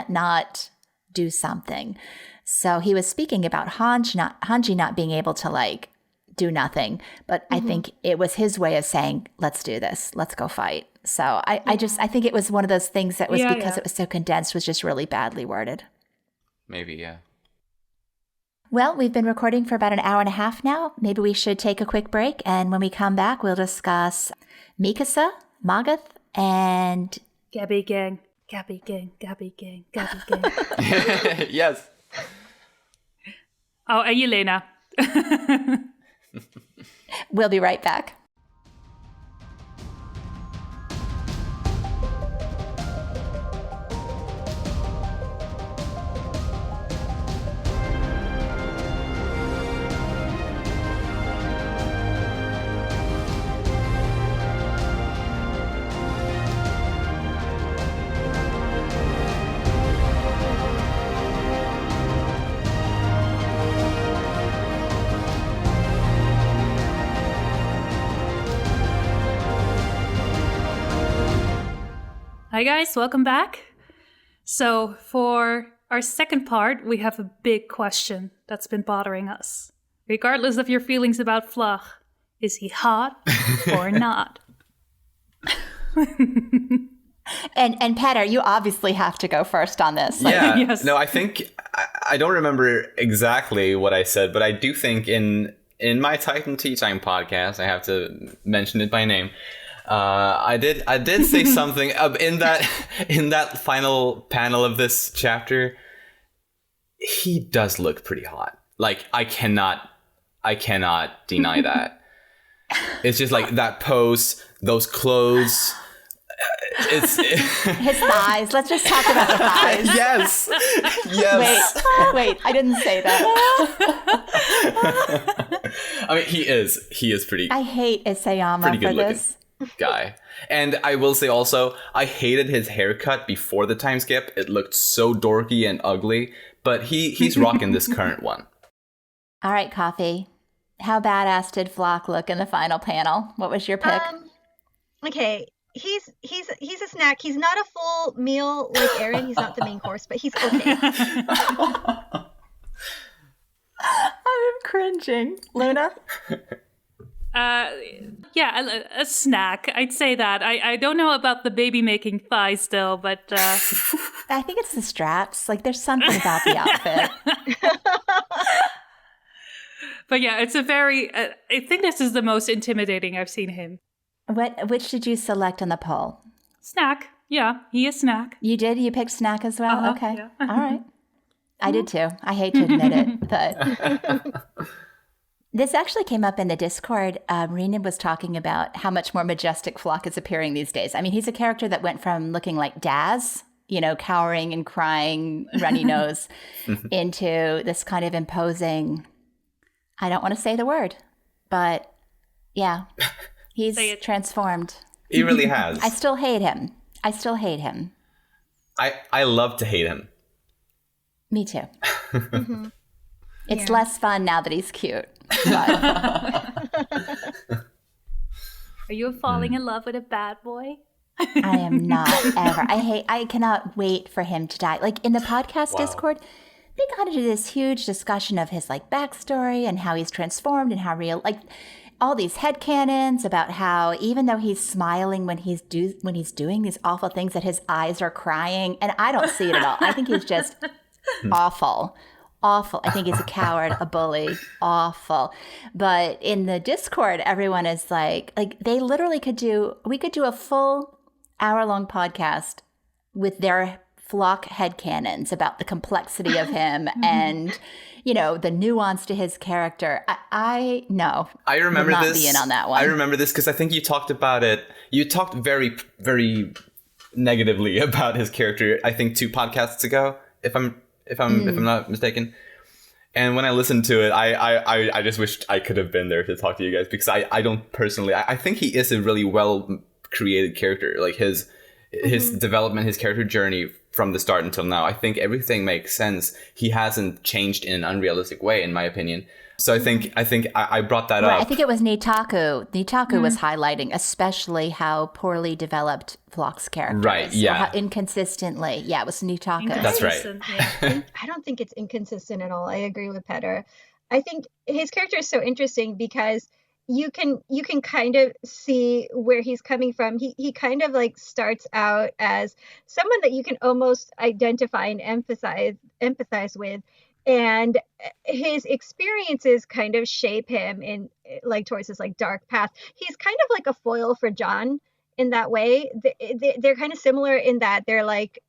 not do something. So he was speaking about Hanji not being able to, like, do nothing. But I think it was his way of saying, let's do this. Let's go fight. So I think it was one of those things that was because it was so condensed, was just really badly worded. Maybe, yeah. Well, we've been recording for about an hour and a half now. Maybe we should take a quick break. And when we come back, we'll discuss Mikasa, Magath, and... Gabi gang. Gabi gang. Gabi gang. Gabi gang. Yes. Oh, and Yelena. We'll be right back. Hi guys, welcome back. So for our second part, we have a big question that's been bothering us. Regardless of your feelings about Floch, is he hot or not? And Petter, you obviously have to go first on this. Yeah, Yes. No, I think, I don't remember exactly what I said, but I do think in in my Titan Teatime podcast, I have to mention it by name. I did say something in that final panel of this chapter. He does look pretty hot. Like, I cannot deny that. It's just like that pose, those clothes. His thighs. Let's just talk about the thighs. Yes. Wait, I didn't say that. I mean, he is pretty. I hate Isayama for this guy. And I will say also, I hated his haircut before the time skip. It looked so dorky and ugly, but he's rocking this current one. All right, Coffee. How badass did Floch look in the final panel? What was your pick? Okay, he's a snack. He's not a full meal like Eren. He's not the main course, but he's okay. I'm cringing. Luna? Yeah, a snack. I'd say that. I don't know about the baby making thighs still, but I think it's the straps. Like, there's something about the outfit. But yeah, it's a very. I think this is the most intimidating I've seen him. Which did you select on the poll? Snack. Yeah, he is snack. You did? You picked snack as well? Okay. Yeah. All right. I did too. I hate to admit it, but this actually came up in the Discord. Renan was talking about how much more majestic Floch is appearing these days. I mean, he's a character that went from looking like Daz, cowering and crying, runny nose, into this kind of imposing, I don't want to say the word, but yeah, he's transformed. He really has. I still hate him. I love to hate him. Me too. Mm-hmm. It's less fun now that he's cute. But... Are you falling in love with a bad boy? I am not ever. I cannot wait for him to die. Like in the podcast Discord, they got into this huge discussion of his like backstory and how he's transformed and how real, like all these headcanons about how even though he's smiling when he's doing these awful things, that his eyes are crying. And I don't see it at all. I think he's just awful. I think he's a coward, a bully, awful. But in the Discord, everyone is like they literally we could do a full hour-long podcast with their Floch headcanons about the complexity of him and, the nuance to his character. I remember not this. Be in on that one. I remember this because I think you talked about it. You talked very, very negatively about his character, I think 2 podcasts ago, if I'm not mistaken. And when I listened to it, I just wished I could have been there to talk to you guys, because I don't personally, I think he is a really well created character. Like his development, his character journey from the start until now, I think everything makes sense. He hasn't changed in an unrealistic way, in my opinion. So I think I brought that up. I think it was Nitaku. Nitaku was highlighting especially how poorly developed Floch's character is. Right, yeah. How inconsistently. Yeah, it was Nitaku. That's right. I don't think it's inconsistent at all. I agree with Petter. I think his character is so interesting because you can kind of see where he's coming from. He kind of like starts out as someone that you can almost identify and empathize with. And his experiences kind of shape him in like towards this like dark path. He's kind of like a foil for John in that way. They're kind of similar in that they're like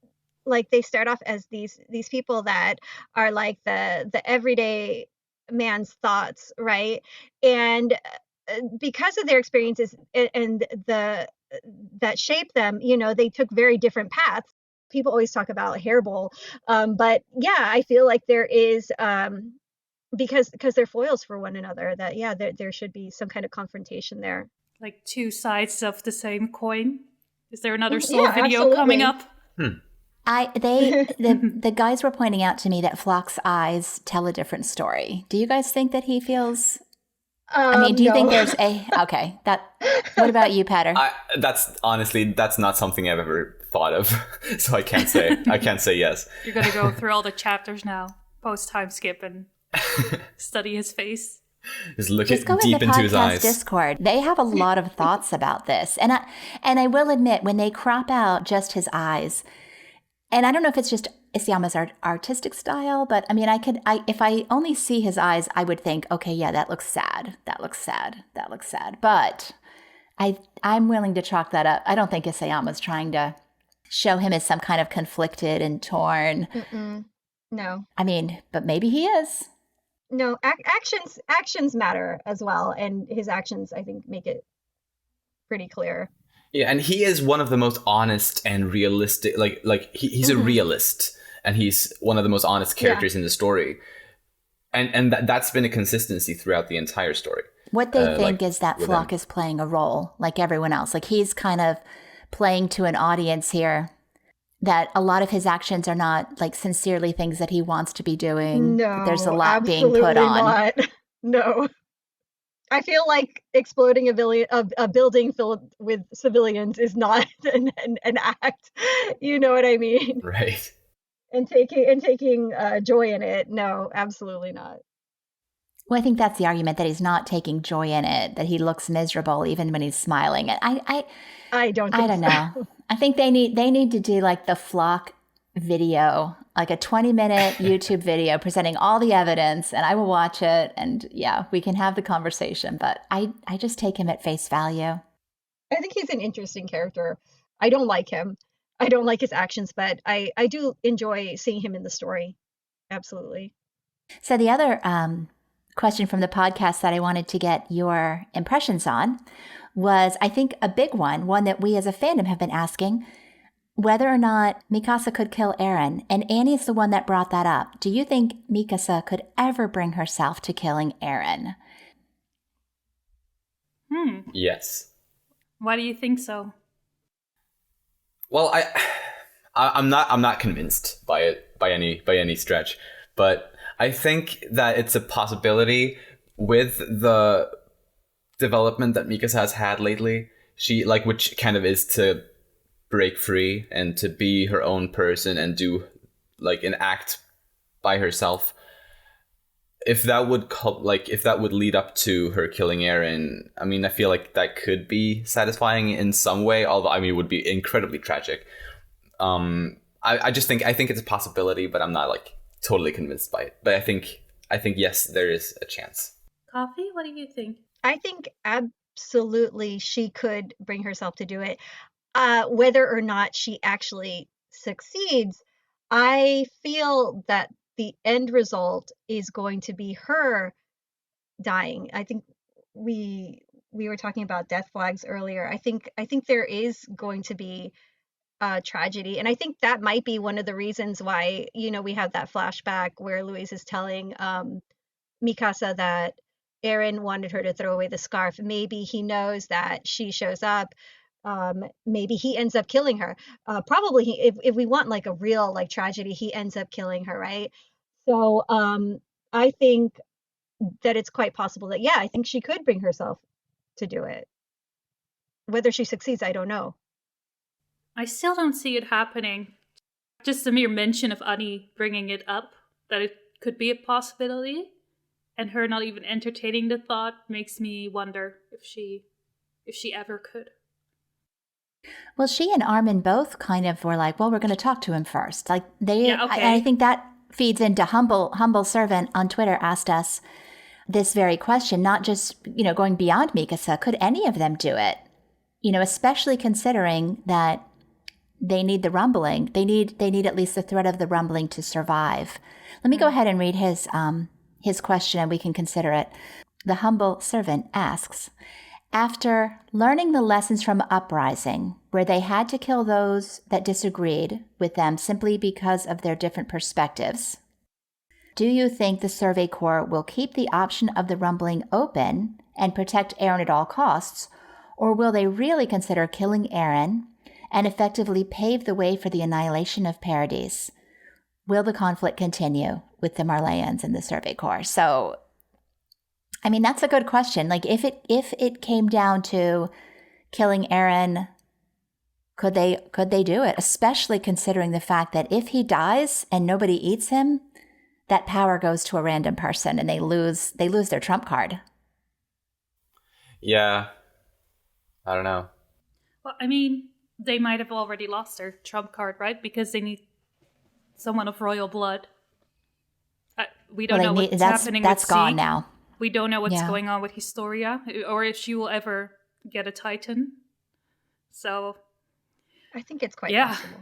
they start off as these people that are like the everyday man's thoughts, right? And because of their experiences and that shape them, they took very different paths. People always talk about hairball, but yeah, I feel like there is because they're foils for one another. That there should be some kind of confrontation there. Like 2 sides of the same coin. Is there another Soul video coming up? The guys were pointing out to me that Floch's eyes tell a different story. Do you guys think that he feels? Do you think there's okay? What about you, Petter? That's not something I've ever thought of, so I can't say yes. You're gonna go through all the chapters now, post time skip, and study his face. Just go deep in the into his eyes. Discord. They have a lot of thoughts about this, and I will admit when they crop out just his eyes, and I don't know if it's just Isayama's artistic style, but I mean, if I only see his eyes, I would think, okay, yeah, that looks sad. That looks sad. That looks sad. But I'm willing to chalk that up. I don't think Isayama's trying to show him as some kind of conflicted and torn. No. I mean, but maybe he is. No, actions matter as well, and his actions, I think, make it pretty clear. Yeah, and he is one of the most honest and realistic. He's a realist, and he's one of the most honest characters in the story. And that's been a consistency throughout the entire story. What they think is that Floch is playing a role like everyone else. Like he's kind of playing to an audience here, that a lot of his actions are not like sincerely things that he wants to be doing. No, there's a lot being put on. Not. No. I feel like exploding a building filled with civilians is not an act. You know what I mean? Right. And taking joy in it. No, absolutely not. Well, I think that's the argument, that he's not taking joy in it, that he looks miserable even when he's smiling. And I don't know. I think they need to do like the Floch video, like a 20-minute YouTube video presenting all the evidence, and I will watch it, and yeah, we can have the conversation. But I just take him at face value. I think he's an interesting character. I don't like him. I don't like his actions, but I do enjoy seeing him in the story. Absolutely. So the other question from the podcast that I wanted to get your impressions on was, I think, a big one that we as a fandom have been asking, whether or not Mikasa could kill Eren. And Annie's the one that brought that up. Do you think Mikasa could ever bring herself to killing Eren? Yes. Why do you think so? Well, I'm not convinced by it by any stretch, but I think that it's a possibility with the development that Mikasa has had lately. She which kind of is to break free and to be her own person and do an act by herself. If that would lead up to her killing Eren, I mean, I feel like that could be satisfying in some way, although I mean it would be incredibly tragic. I think it's a possibility, but I'm not totally convinced by it. But I think yes, there is a chance. Coffee, what do you think? I think absolutely she could bring herself to do it. Whether or not she actually succeeds, I feel that the end result is going to be her dying. I think we were talking about death flags earlier. I think there is going to be tragedy, and I think that might be one of the reasons why we have that flashback where Louise is telling Mikasa that Eren wanted her to throw away the scarf. Maybe he knows that she shows up. Maybe he ends up killing her. Probably if we want a real tragedy, he ends up killing her, right? So I think that it's quite possible that I think she could bring herself to do it. Whether she succeeds, I don't know. I still don't see it happening. Just the mere mention of Annie bringing it up, that it could be a possibility, and her not even entertaining the thought, makes me wonder if she ever could. Well, she and Armin both kind of were like, well, we're going to talk to him first. I think that feeds into Humble Servant on Twitter asked us this very question, not just, going beyond Mikasa. Could any of them do it? Especially considering that they need the rumbling. They need at least the threat of the rumbling to survive. Let me go ahead and read his question, and we can consider it. The Humble Servant asks, after learning the lessons from Uprising, where they had to kill those that disagreed with them simply because of their different perspectives, do you think the Survey Corps will keep the option of the rumbling open and protect Eren at all costs, or will they really consider killing Eren and effectively pave the way for the annihilation of Paradis? Will the conflict continue with the Marleyans and the Survey Corps? So, I mean, that's a good question. If it came down to killing Eren, could they do it? Especially considering the fact that if he dies and nobody eats him, that power goes to a random person and they lose their trump card. Yeah. I don't know. Well, I mean, they might have already lost their trump card, right? Because they need someone of royal blood. We don't know what's happening that's with gone Zeke. now. We don't know what's going on with Historia, or if she will ever get a Titan. So, I think it's quite possible.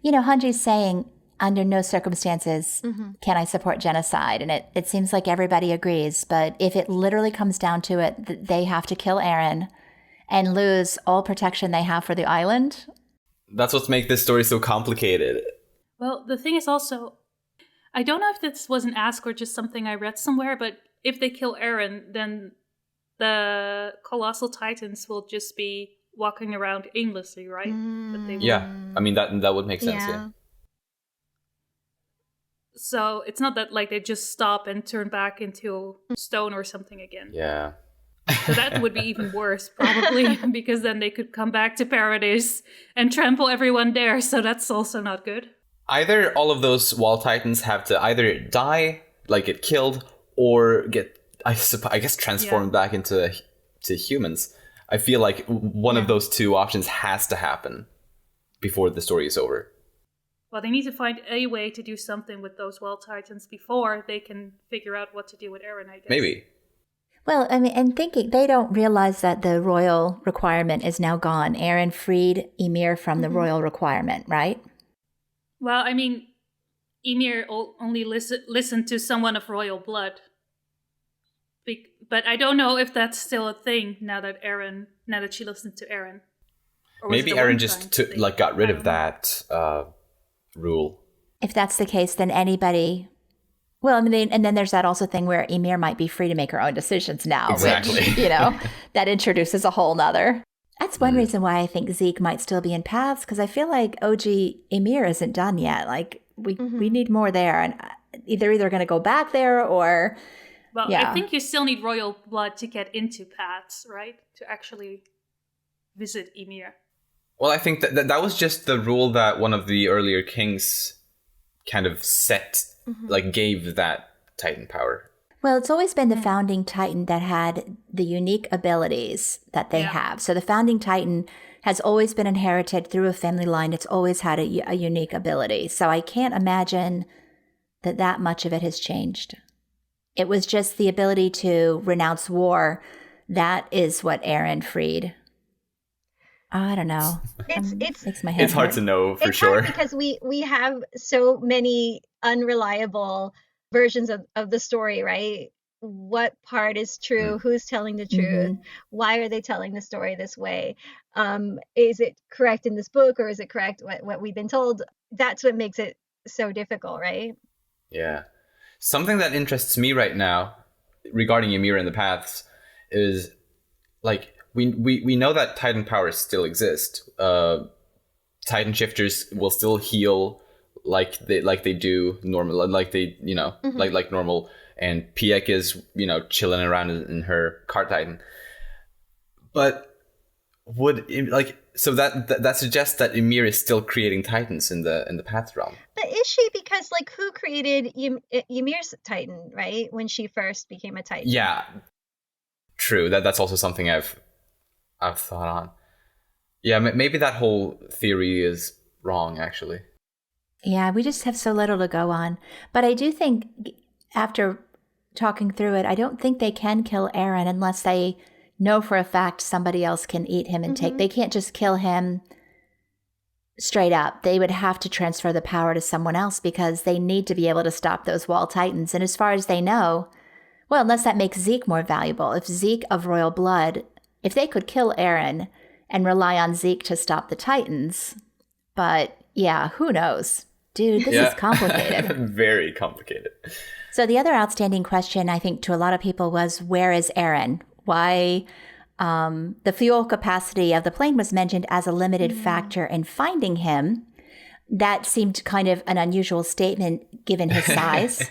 Hanji's saying, under no circumstances can I support genocide. And it seems like everybody agrees. But if it literally comes down to it, they have to kill Eren and lose all protection they have for the island. That's what makes this story so complicated. Well, the thing is also, I don't know if this was an ask or just something I read somewhere, but if they kill Eren, then the Colossal Titans will just be walking around aimlessly, right? But they Yeah, I mean, that would make sense, yeah. So it's not that like they just stop and turn back into stone or something again. Yeah. So that would be even worse, probably, because then they could come back to Paradis and trample everyone there. So that's also not good. Either all of those wall titans have to either die, like get killed, or get, I guess, transformed back into humans. I feel like one of those two options has to happen before the story is over. Well, they need to find a way to do something with those wall titans before they can figure out what to do with Eren, I guess. Maybe. Well, I mean, and thinking, they don't realize that the royal requirement is now gone. Eren freed Ymir from the royal requirement, right? Well, I mean, Ymir only listened to someone of royal blood. But I don't know if that's still a thing now that she listened to Eren. Maybe Eren just got rid of that rule. If that's the case, then anybody... Well, I mean, and then there's that also thing where Ymir might be free to make her own decisions now. Exactly. Which, that introduces a whole nother... That's one reason why I think Zeke might still be in paths, because I feel like OG Ymir isn't done yet. Like, we need more there. And either going to go back there or... Well, I think you still need royal blood to get into paths, right? To actually visit Ymir. Well, I think that was just the rule that one of the earlier kings kind of set, gave that Titan power. Well, it's always been the founding Titan that had the unique abilities that they have. So the founding Titan has always been inherited through a family line. It's always had a unique ability. So I can't imagine that much of it has changed. It was just the ability to renounce war. That is what Eren freed. I don't know. Makes my head it's hard hurt. to know for it's sure. Hard because we have so many unreliable versions of the story, right? What part is true? Who's telling the truth? Why are they telling the story this way? Is it correct in this book, or is it correct what we've been told? That's what makes it so difficult, right? Yeah. Something that interests me right now regarding Ymir and the Paths is, like, we know that Titan powers still exist. Titan shifters will still heal like they do normal, like they like normal, and Piek is chilling around in her car Titan. But so that suggests that Ymir is still creating Titans in the Path realm. But is she? Because who created Ymir's Titan, right? When she first became a Titan. Yeah, true. That's also something I've thought on. Yeah, maybe that whole theory is wrong, actually. Yeah, we just have so little to go on. But I do think, after talking through it, I don't think they can kill Eren unless they know for a fact somebody else can eat him and take. They can't just kill him straight up. They would have to transfer the power to someone else because they need to be able to stop those wall titans. And as far as they know, well, unless that makes Zeke more valuable. If Zeke of royal blood, if they could kill Eren and rely on Zeke to stop the titans, but yeah, who knows? Dude, this is complicated. Very complicated. So the other outstanding question, I think, to a lot of people was, where is Eren? Why the fuel capacity of the plane was mentioned as a limited factor in finding him. That seemed kind of an unusual statement given his size.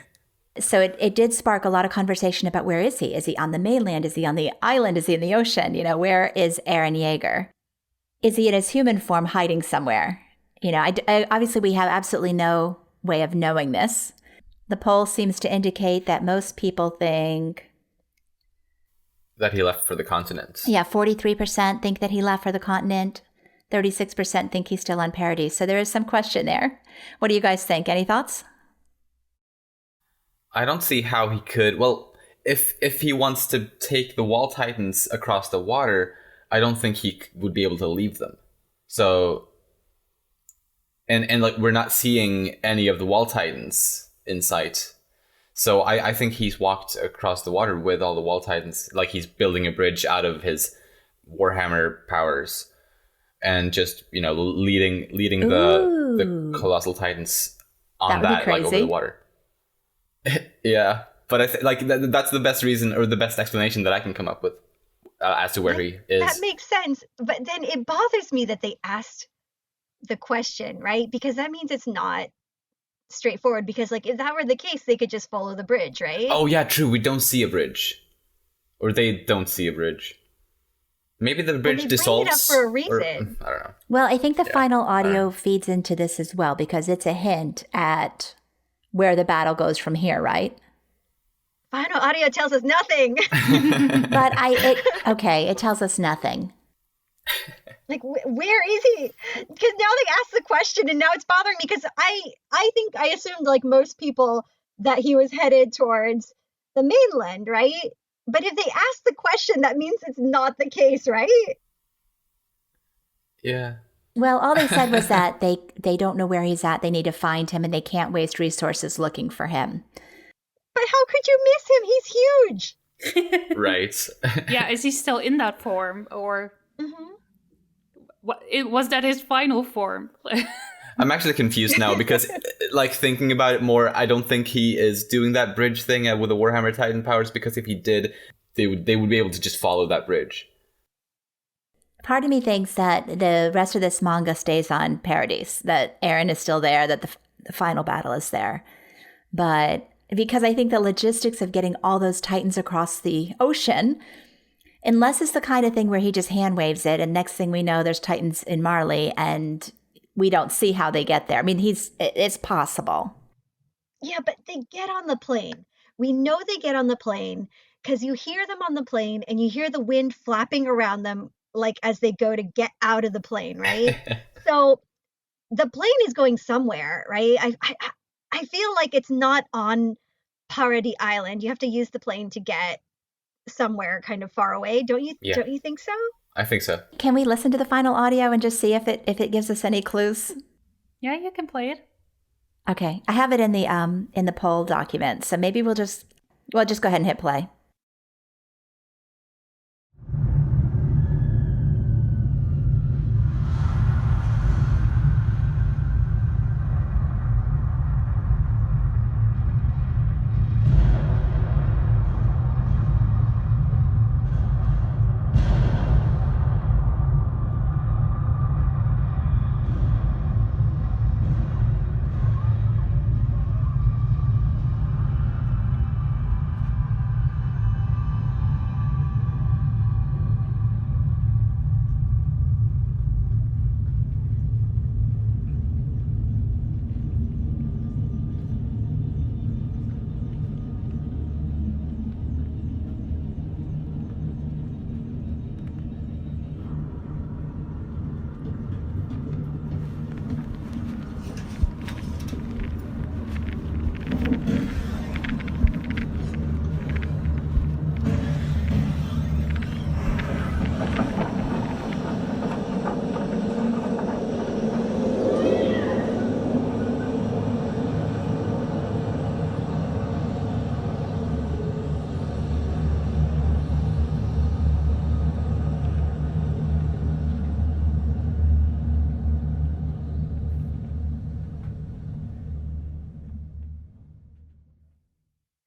So it did spark a lot of conversation about, where is he? Is he on the mainland? Is he on the island? Is he in the ocean? Where is Eren Jaeger? Is he in his human form hiding somewhere? Obviously we have absolutely no way of knowing this. The poll seems to indicate that most people think that he left for the continent. Yeah, 43% think that he left for the continent. 36% think he's still on Paradis. So there is some question there. What do you guys think? Any thoughts? I don't see how he could. Well, if he wants to take the Wall Titans across the water, I don't think he would be able to leave them. So, and like we're not seeing any of the Wall Titans in sight. So I think he's walked across the water with all the Wall Titans, like he's building a bridge out of his Warhammer powers, and just leading the colossal Titans on that like over the water. Yeah, but I like that's the best reason or the best explanation that I can come up with as to where he is. That makes sense, but then it bothers me that they asked the question, right? Because that means it's not straightforward. Because like if that were the case, they could just follow the bridge, right? Oh yeah, true. We don't see a bridge, or they don't see a bridge. Maybe the bridge dissolves. Bring it up for a reason. I don't know. Well, I think the final audio feeds into this as well because it's a hint at where the battle goes from here, right? Final audio tells us nothing. But it tells us nothing. Like, where is he? Because now they asked the question and now it's bothering me because I think I assumed like most people that he was headed towards the mainland, right? But if they ask the question, that means it's not the case, right? Yeah. Well, all they said was that they don't know where he's at. They need to find him and they can't waste resources looking for him. But how could you miss him? He's huge. Right. Yeah, is he still in that form? Or was that his final form? I'm actually confused now because, like, thinking about it more, I don't think he is doing that bridge thing with the Warhammer Titan powers, because if he did, they would be able to just follow that bridge. Part of me thinks that the rest of this manga stays on Paradis, that Eren is still there, that the final battle is there. But because I think the logistics of getting all those Titans across the ocean, unless it's the kind of thing where he just hand waves it and next thing we know there's Titans in Marley and we don't see how they get there. I mean, it's possible. Yeah, but they get on the plane. We know they get on the plane because you hear them on the plane and you hear the wind flapping around them like as they go to get out of the plane, right? So the plane is going somewhere, right? I feel like it's not on Paradis Island. You have to use the plane to get somewhere kind of far away. Don't you think so? I think so. Can we listen to the final audio and just see if it gives us any clues? Yeah, you can play it. Okay. I have it in the poll document. So maybe we'll just go ahead and hit play.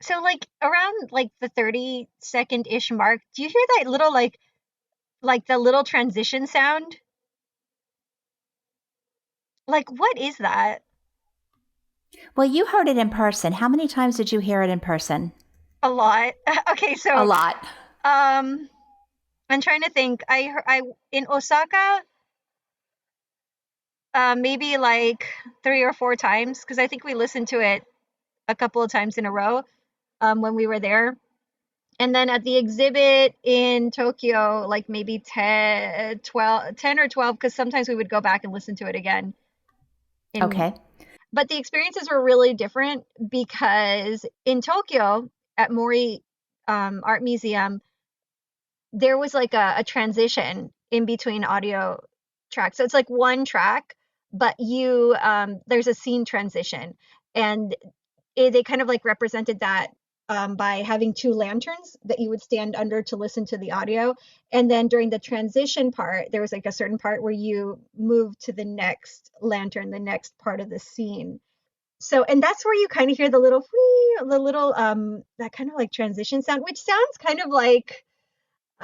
So like around like the 30-second-ish mark, do you hear that little like the little transition sound? Like what is that? Well, you heard it in person. How many times did you hear it in person? A lot. Okay, so A lot. I'm trying to think. I in Osaka maybe like 3 or 4 times because I think we listened to it a couple of times in a row when we were there. And then at the exhibit in Tokyo, like maybe 10 or 12, because sometimes we would go back and listen to it again. Okay. But the experiences were really different because in Tokyo at Mori Art Museum, there was like a transition in between audio tracks. So it's like one track, but there's a scene transition. And they kind of like represented that by having two lanterns that you would stand under to listen to the audio. And then during the transition part, there was like a certain part where you move to the next lantern, the next part of the scene. So, and that's where you kind of hear the little, that kind of like transition sound, which sounds kind of like,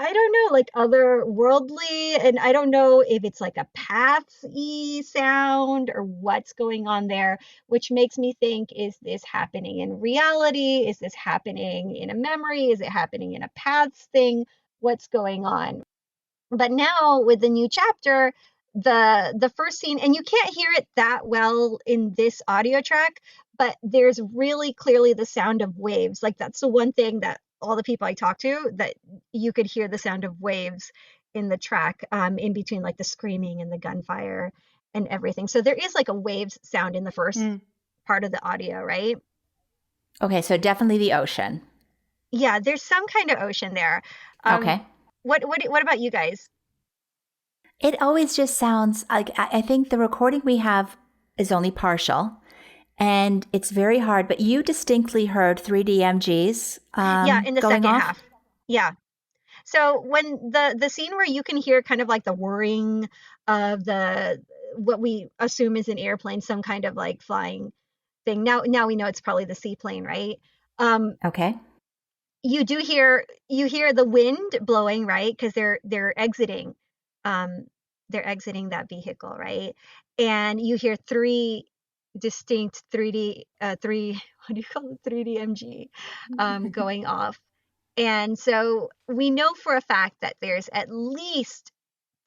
I don't know, like otherworldly. And I don't know if it's like a paths-y sound or what's going on there, which makes me think, is this happening in reality? Is this happening in a memory? Is it happening in a paths thing? What's going on? But now with the new chapter, the first scene, and you can't hear it that well in this audio track, but there's really clearly the sound of waves. Like that's the one thing that all the people I talked to, that you could hear the sound of waves in the track, in between like the screaming and the gunfire and everything. So there is like a waves sound in the first part of the audio, right? Okay, so definitely the ocean. Yeah, there's some kind of ocean there. Okay. What about you guys? It always just sounds like, I think the recording we have is only partial, and it's very hard, but you distinctly heard 3D MGs Yeah, in the going second off? half. Yeah. So when the scene where you can hear kind of like the whirring of what we assume is an airplane, some kind of like flying thing. Now we know it's probably the seaplane, right? Okay. You hear the wind blowing, right? Because they're exiting. They're exiting that vehicle, right? And you hear three distinct 3D what do you call it? 3D MG going off. And so we know for a fact that there's at least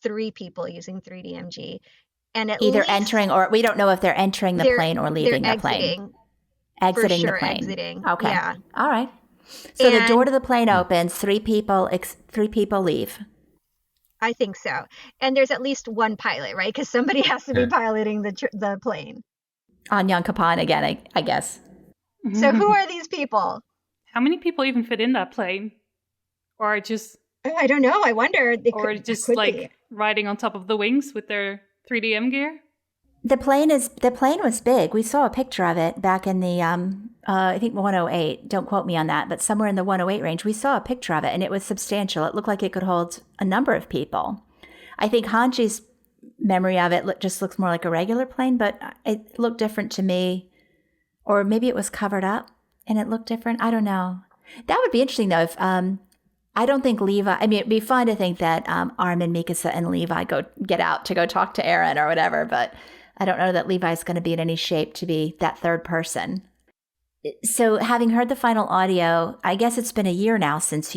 3 people using 3D MG, and at Either least entering, or we don't know if they're entering the plane or leaving the plane. exiting. Exiting For the sure, plane. exiting. Okay. Yeah. All right. So the door And to the plane opens, three people leave. I think so. And there's at least one pilot, right? Because somebody has to be piloting the plane. On Yonkapan again, I guess. So who are these people? How many people even fit in that plane? Or just... I don't know. I wonder. Just like be riding on top of the wings with their 3DM gear? The plane was big. We saw a picture of it back in the I think 108. Don't quote me on that, but somewhere in the 108 range, we saw a picture of it, and it was substantial. It looked like it could hold a number of people. I think Hanji's memory of it just looks more like a regular plane, but it looked different to me, or maybe it was covered up and it looked different. I don't know. That would be interesting though. If I don't think Levi. I mean, it'd be fun to think that Armin, Mikasa, and Levi get out to go talk to Eren or whatever, but I don't know that Levi's going to be in any shape to be that third person. So having heard the final audio, I guess it's been a year now since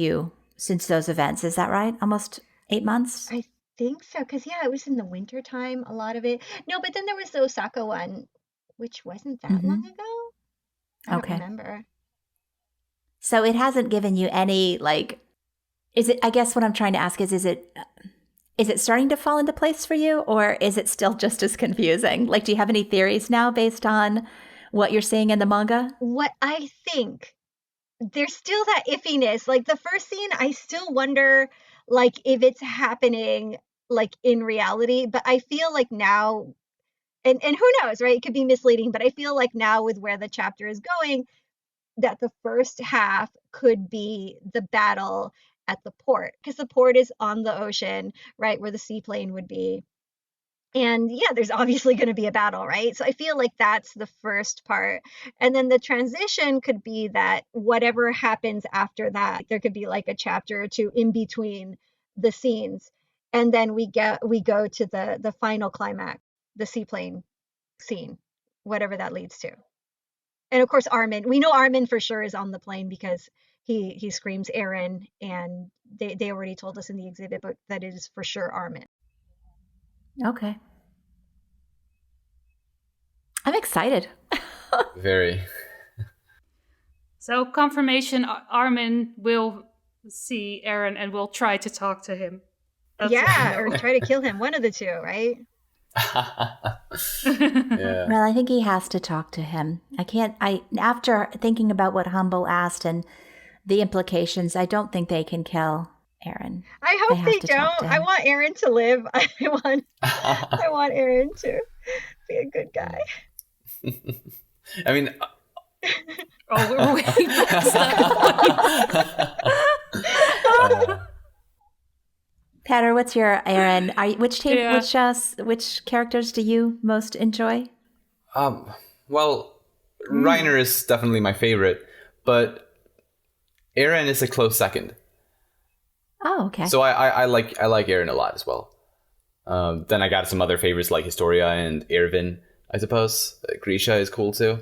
those events. Is that right? Almost 8 months? I think so. Because, yeah, it was in the winter time, a lot of it. No, but then there was the Osaka one, which wasn't that long ago. I don't remember. So it hasn't given you any, like, is it, I guess what I'm trying to ask is it starting to fall into place for you, or is it still just as confusing? Like, do you have any theories now based on what you're seeing in the manga? What I think, there's still that iffiness. Like the first scene, I still wonder, like, if it's happening, like, in reality. But I feel like now, and who knows, right? It could be misleading, but I feel like now with where the chapter is going, that the first half could be the battle at the port, because the port is on the ocean, right, where the seaplane would be. And yeah, there's obviously going to be a battle, right? So I feel like that's the first part. And then the transition could be that whatever happens after that, there could be like a chapter or two in between the scenes. And then we go to the final climax, the seaplane scene, whatever that leads to. And of course, Armin, we know Armin for sure is on the plane because he screams Eren, and they already told us in the exhibit, but that it is for sure Armin. Okay. I'm excited. Very. So confirmation, Armin will see Eren and will try to talk to him. That's yeah, or try to kill him. One of the two, right? Yeah. Well, I think he has to talk to him. After thinking about what Humble asked and the implications, I don't think they can kill Eren. I hope have they to talk don't. to I him. want Eren to live. I want Eren to be a good guy. I mean, Oh, we're way past that point. Petter, what's your Eren? Yeah. Which characters do you most enjoy? well, Reiner is definitely my favorite, but Eren is a close second. Oh, okay. So I like Eren a lot as well. Then I got some other favorites like Historia and Erwin, I suppose. Grisha is cool too.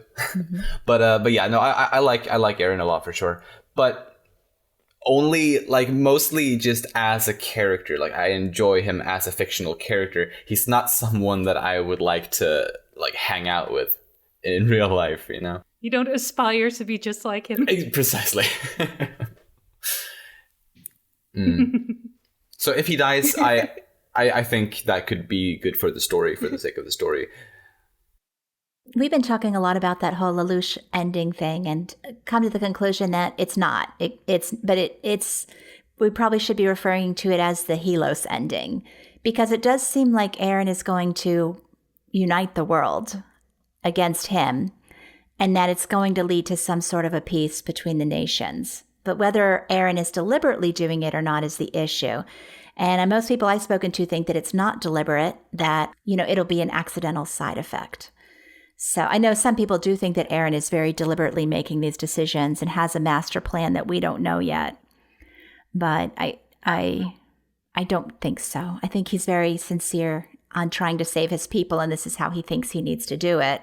But yeah, no, I like Eren a lot for sure. But only like mostly just as a character. Like I enjoy him as a fictional character. He's not someone that I would like to like hang out with in real life, you know? You don't aspire to be just like him. Precisely. So if he dies, I think that could be good for the story, for the sake of the story. We've been talking a lot about that whole Lelouch ending thing and come to the conclusion that it's not. We probably should be referring to it as the Helos ending, because it does seem like Eren is going to unite the world against him and that it's going to lead to some sort of a peace between the nations. But whether Eren is deliberately doing it or not is the issue. And most people I've spoken to think that it's not deliberate, that, it'll be an accidental side effect. So I know some people do think that Eren is very deliberately making these decisions and has a master plan that we don't know yet. But I don't think so. I think he's very sincere on trying to save his people, and this is how he thinks he needs to do it.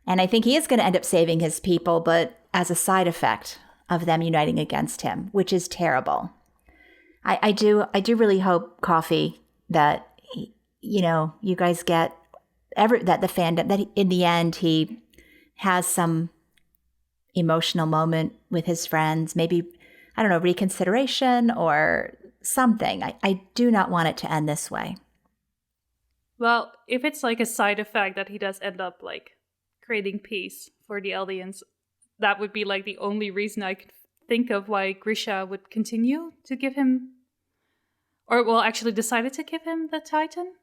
And I think he is going to end up saving his people, but as a side effect of them uniting against him, which is terrible. I do really hope, Coffee, that you guys get that the fandom, that in the end he has some emotional moment with his friends, maybe, I don't know, reconsideration or something. I do not want it to end this way. Well, if it's like a side effect that he does end up like creating peace for the Eldians, that would be like the only reason I could think of why Grisha would continue to give him, or well, actually decided to give him the Titan,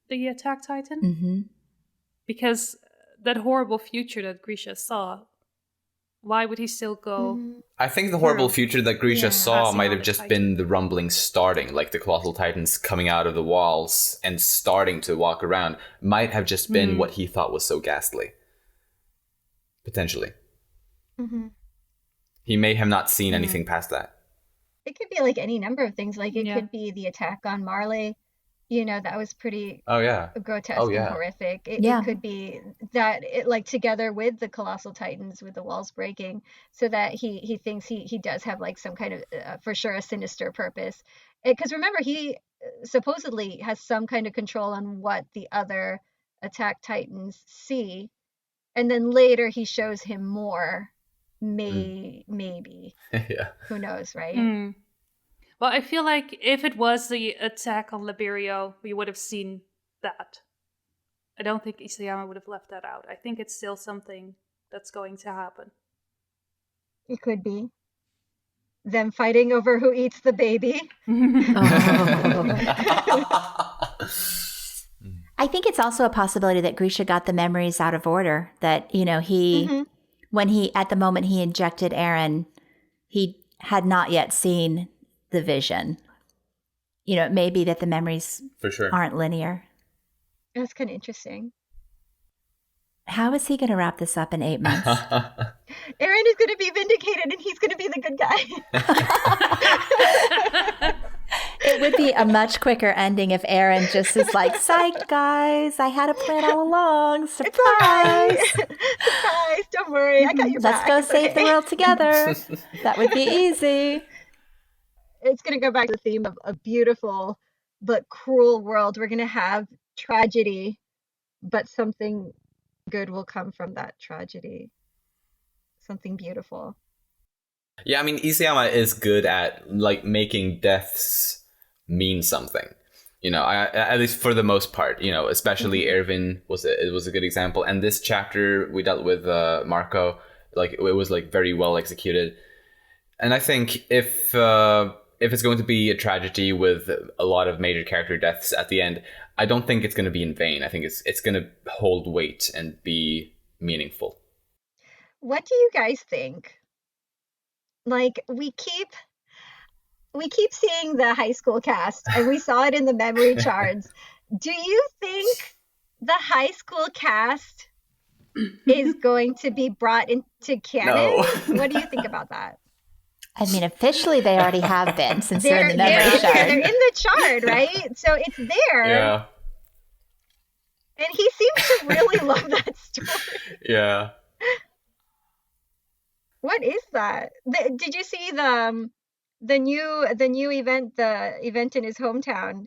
the attack Titan. Mm-hmm. Because that horrible future that Grisha saw, why would he still go? I think the horrible future that Grisha saw Passing might on have the just Titan. been the rumbling starting, like the Colossal Titans coming out of the walls and starting to walk around, might have just been what he thought was so ghastly. Potentially. Mm-hmm. He may have not seen anything past that. It could be like any number of things. Like it Yeah. could be the attack on Marley. That was pretty Oh, yeah. grotesque Oh, yeah. and horrific. It could be that it, like, together with the Colossal Titans, with the walls breaking, so that he thinks he does have like some kind of for sure a sinister purpose. Because remember, he supposedly has some kind of control on what the other attack Titans see, and then later he shows him more. Maybe Yeah. who knows, right? Well, I feel like if it was the attack on Liberio, we would have seen that. I don't think Isayama would have left that out. I think it's still something that's going to happen. It could be them fighting over who eats the baby. I think it's also a possibility that Grisha got the memories out of order, that, he, when at the moment he injected Eren, he had not yet seen the vision. It may be that the memories For sure. aren't linear. That's kind of interesting. How is he going to wrap this up in 8 months? Eren is going to be vindicated and he's going to be the good guy. It would be a much quicker ending if Eren just is like, psych, guys, I had a plan all along. Surprise! Surprise! Don't worry, I got your Let's back. go It's save the okay. world together. That would be easy. It's going to go back to the theme of a beautiful but cruel world. We're going to have tragedy, but something good will come from that tragedy. Something beautiful. Yeah, I mean, Isayama is good at like making deaths mean something. You know, at least for the most part. You know, especially Erwin was a good example. And this chapter we dealt with Marco, like it was like very well executed. And I think if it's going to be a tragedy with a lot of major character deaths at the end, I don't think it's going to be in vain. I think it's going to hold weight and be meaningful. What do you guys think? Like, we keep seeing the high school cast, and we saw it in the memory charts. Do you think the high school cast is going to be brought into canon? No. What do you think about that? I mean, officially they already have been since they're in the memory chart. They're in the chart, right? So it's there. Yeah. And he seems to really love that story. Yeah. What is that? Did you see the new event? The event in his hometown.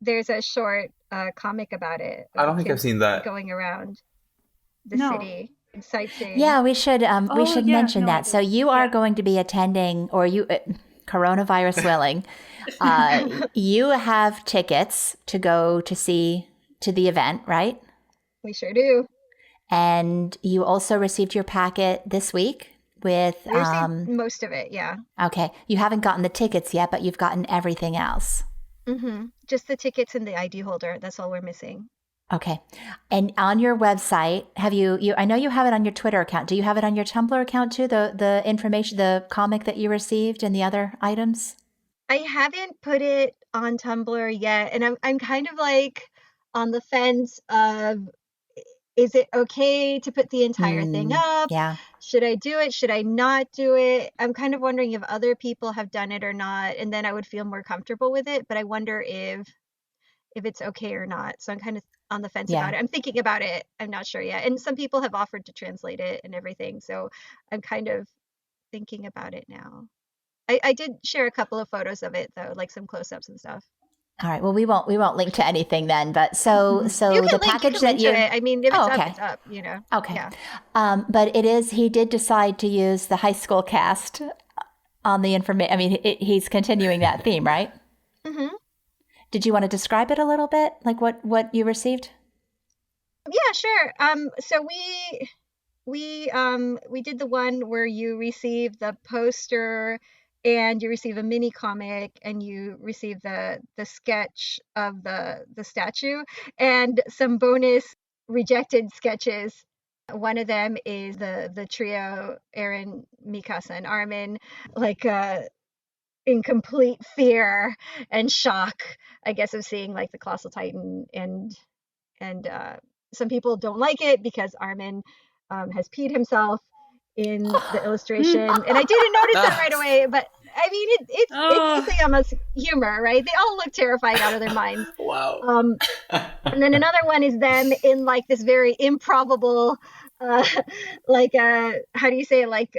There's a short comic about it. I don't think I've seen that. Going around the city and sightseeing. Yeah, we should mention that. So you are going to be attending, or you, coronavirus willing, you have tickets to go to the event, right? We sure do. And you also received your packet this week with most of it, yeah. Okay, you haven't gotten the tickets yet, but you've gotten everything else. Mm-hmm. Just the tickets and the ID holder. That's all we're missing. Okay. And on your website, have you I know you have it on your Twitter account. Do you have it on your Tumblr account too? The information, the comic that you received and the other items? I haven't put it on Tumblr yet, and I'm kind of like on the fence of, is it okay to put the entire thing up? Yeah. Should I do it? Should I not do it? I'm kind of wondering if other people have done it or not, and then I would feel more comfortable with it. But I wonder if it's okay or not. So I'm kind of on the fence about it. I'm thinking about it. I'm not sure yet. And some people have offered to translate it and everything. So I'm kind of thinking about it now. I did share a couple of photos of it though, like some close-ups and stuff. All right. Well, we won't link to anything then. But so the package that you, I mean, if it's up, it's up. You know. Okay. Yeah. But he did decide to use the high school cast on the information. I mean, he's continuing that theme, right? Mm-hmm. Did you want to describe it a little bit, like what you received? Yeah, sure. So we did the one where you receive the poster and you receive a mini comic and you receive the sketch of the statue and some bonus rejected sketches. One of them is the trio, Eren, Mikasa, and Armin, like in complete fear and shock, I guess, of seeing like the Colossal Titan, and some people don't like it because Armin has peed himself in the illustration, and I didn't notice that right away, but I mean it's Isayama's humor, right? They all look terrified out of their minds. Wow. And then another one is them in like this very improbable like how do you say it, like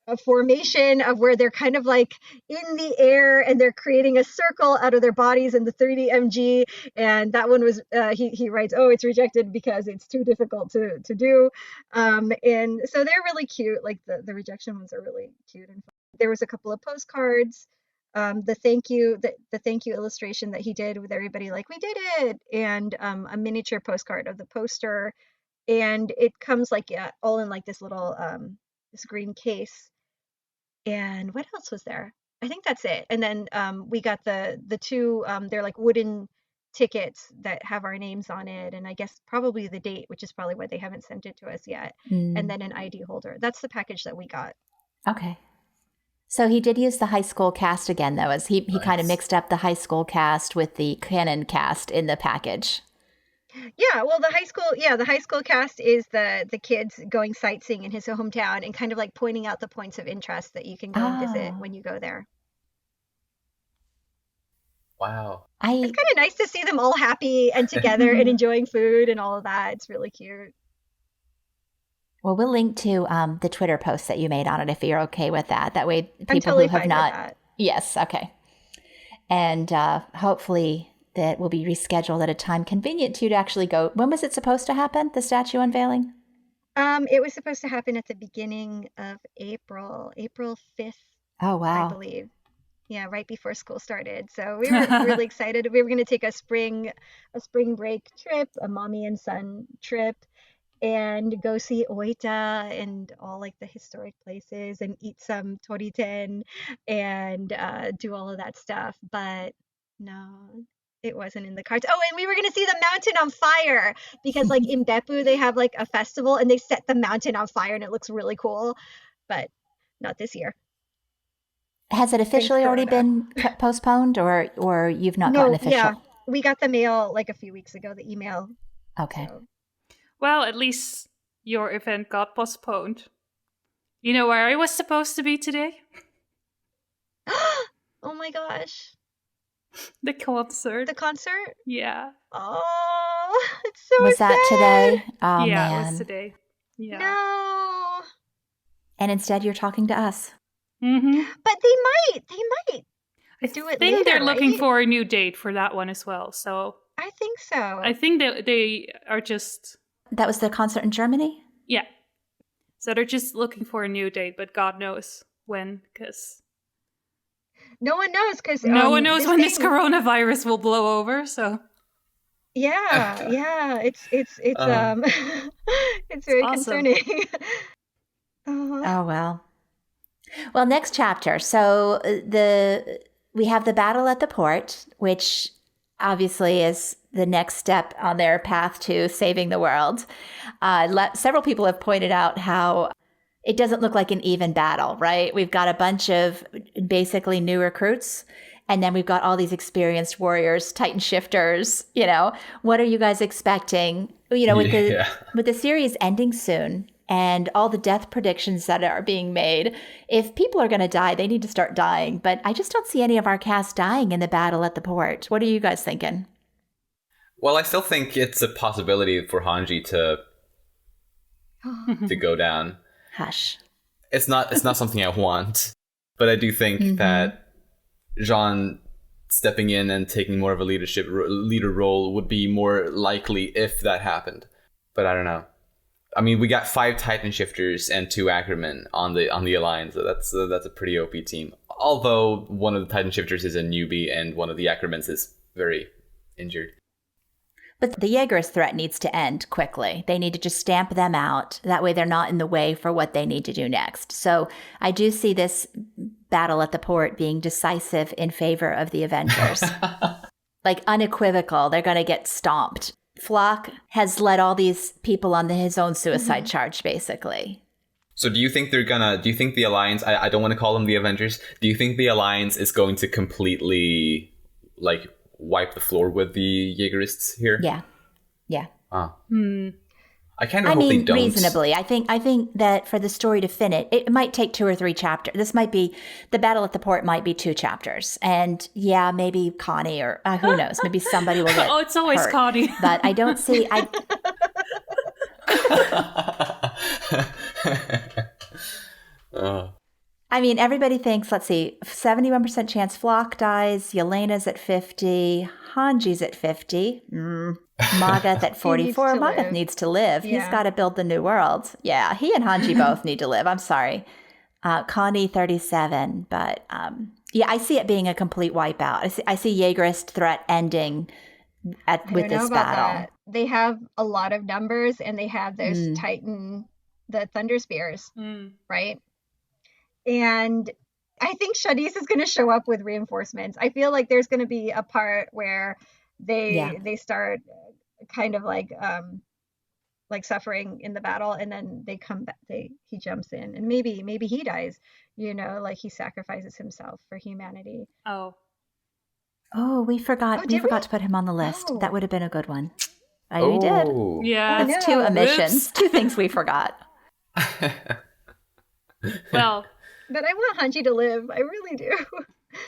a formation of where they're kind of like in the air and they're creating a circle out of their bodies in the 3D MG. And that one was, he writes, oh, it's rejected because it's too difficult to do. And so they're really cute. Like the rejection ones are really cute and fun. There was a couple of postcards, the thank you illustration that he did with everybody, like, we did it, and a miniature postcard of the poster. And it comes like all in like this little this green case. And what else was there? I think that's it. And then we got the two, they're like wooden tickets that have our names on it, and I guess probably the date, which is probably why they haven't sent it to us yet. And then an ID holder. That's the package that we got. Okay. So he did use the high school cast again, though, as he kind of mixed up the high school cast with the canon cast in the package. Yeah, well, the high school cast is the kids going sightseeing in his hometown and kind of like pointing out the points of interest that you can go and visit when you go there. Wow. It's kind of nice to see them all happy and together and enjoying food and all of that. It's really cute. Well, we'll link to the Twitter post that you made on it if you're okay with that. That way people totally who have fine not. with that. Yes, okay. And hopefully that will be rescheduled at a time convenient to you to actually go. When was it supposed to happen, the statue unveiling? It was supposed to happen at the beginning of April 5th, Oh, I wow. believe. Yeah, right before school started. So we were really excited. We were going to take a spring break trip, a mommy and son trip, and go see Oita and all like the historic places and eat some toriten and do all of that stuff. But no, it wasn't in the cards. Oh, and we were going to see the mountain on fire because like in Beppu, they have like a festival and they set the mountain on fire and it looks really cool. But not this year. Has it officially already been postponed, or you've not gotten official? Yeah, we got the mail like a few weeks ago, the email. Okay. So. Well, at least your event got postponed. You know where I was supposed to be today? Oh my gosh. The concert. The concert? Yeah. Oh, it's so Was sad. that today? Oh, yeah, man. it was today. Yeah. No. And instead, you're talking to us. Mm-hmm. But they might I do it think later, they're looking right? for a new date for that one as well. So I think so. I think that they are just... That was the concert in Germany? Yeah. So they're just looking for a new date, but God knows when, because... No one knows because no one knows when this coronavirus will blow over, so... Yeah, it's it's it's very awesome. concerning. Oh, well. Well, next chapter. So we have the battle at the port, which obviously is the next step on their path to saving the world. Several people have pointed out how it doesn't look like an even battle, right? We've got a bunch of basically new recruits, and then we've got all these experienced warriors, Titan shifters. What are you guys expecting? With the series ending soon and all the death predictions that are being made, if people are going to die, they need to start dying. But I just don't see any of our cast dying in the battle at the port. What are you guys thinking? Well, I still think it's a possibility for Hanji to go down. Hush. It's not something I want, but I do think that Jean stepping in and taking more of a leader role would be more likely if that happened. But I don't know. I mean, we got 5 Titan shifters and 2 Ackermen on the Alliance. So that's a pretty OP team. Although one of the Titan shifters is a newbie and one of the Ackermans is very injured. But the Jaeger's threat needs to end quickly. They need to just stamp them out. That way they're not in the way for what they need to do next. So I do see this battle at the port being decisive in favor of the Avengers. Like unequivocal, they're going to get stomped. Floch has led all these people on his own suicide charge, basically. So do you think the Alliance, I don't want to call them the Avengers, do you think the Alliance is going to completely, like, wipe the floor with the Jaegerists here? Yeah. I kind of hope they don't. Reasonably. I think that for the story to finish, it might take 2 or 3 chapters. This might be, the battle at the port might be 2 chapters. And yeah, maybe Connie or who knows, maybe somebody will get it's always hurt. Connie. But I don't see... I mean, everybody thinks, let's see, 71% chance Floch dies, Yelena's at 50, Hanji's at 50, Magath at 44. Magath needs to live. Yeah. He's got to build the new world. Yeah, he and Hanji both need to live. I'm sorry. Connie, 37. But yeah, I see it being a complete wipeout. I see Jaegerist threat ending with this battle. That. They have a lot of numbers and they have those Titan, the Thunder Spears, right? And I think Shadis is going to show up with reinforcements. I feel like there's going to be a part where they start kind of like suffering in the battle, and then they come back. He jumps in, and maybe he dies. Like he sacrifices himself for humanity. Oh, we forgot. We forgot to put him on the list. Oh. That would have been a good one. We did. Yeah, that's 2 omissions. 2 things we forgot. Well. But I want Hanji to live. I really do.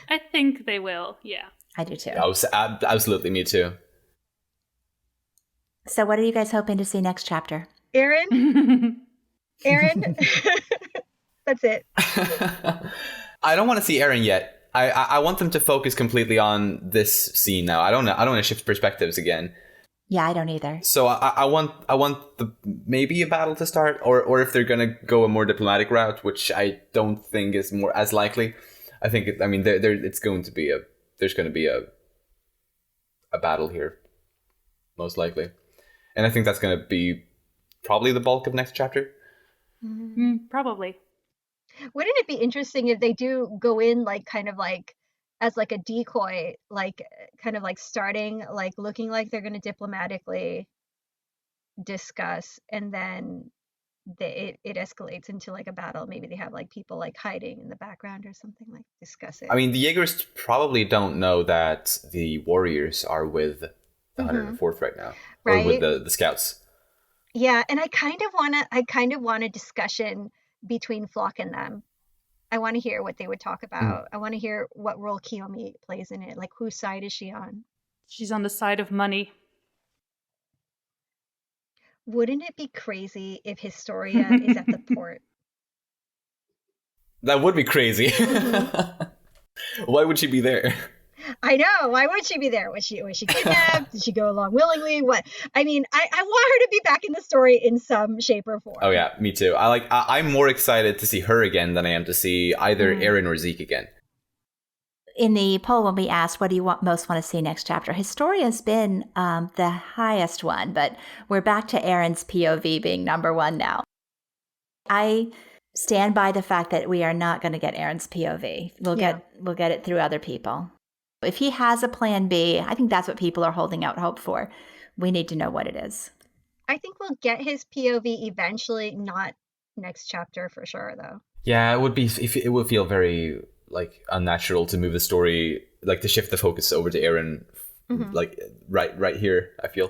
I think they will, yeah. I do too. Absolutely, me too. So what are you guys hoping to see next chapter? Eren? That's it. I don't want to see Eren yet. I want them to focus completely on this scene now. I don't want to shift perspectives again. Yeah, I don't either. So I want the maybe a battle to start, or if they're gonna go a more diplomatic route, which I don't think is more as likely. I think there's going to be a battle here, most likely, and I think that's gonna be probably the bulk of next chapter. Probably. Wouldn't it be interesting if they do go in like kind of like as like a decoy, like kind of like starting like looking like they're going to diplomatically discuss, and then it escalates into like a battle. Maybe they have like people like hiding in the background or something, like discuss it. I mean, the Jaegers probably don't know that the warriors are with the 104th right now, or with the scouts. Yeah, and I kind of want a discussion between Floch and them. I want to hear what they would talk about. I want to hear what role Kiyomi plays in it. Like, whose side is she on? She's on the side of money. Wouldn't it be crazy if Historia is at the port? That would be crazy. Why would she be there? I know. Why would she be there? Was she kidnapped? Did she go along willingly? What? I mean, I want her to be back in the story in some shape or form. Oh yeah, me too. I'm more excited to see her again than I am to see either Eren or Zeke again. In the poll, when we asked, what do you most want to see next chapter? Historia's been the highest one, but we're back to Eren's POV being number one now. I stand by the fact that we are not going to get Eren's POV. We'll get it through other people. If he has a plan B, I think that's what people are holding out hope for. We need to know what it is. I think we'll get his POV eventually, not next chapter for sure, though. Yeah, it would feel very like unnatural to move the story, like to shift the focus over to Eren, like right here. I feel.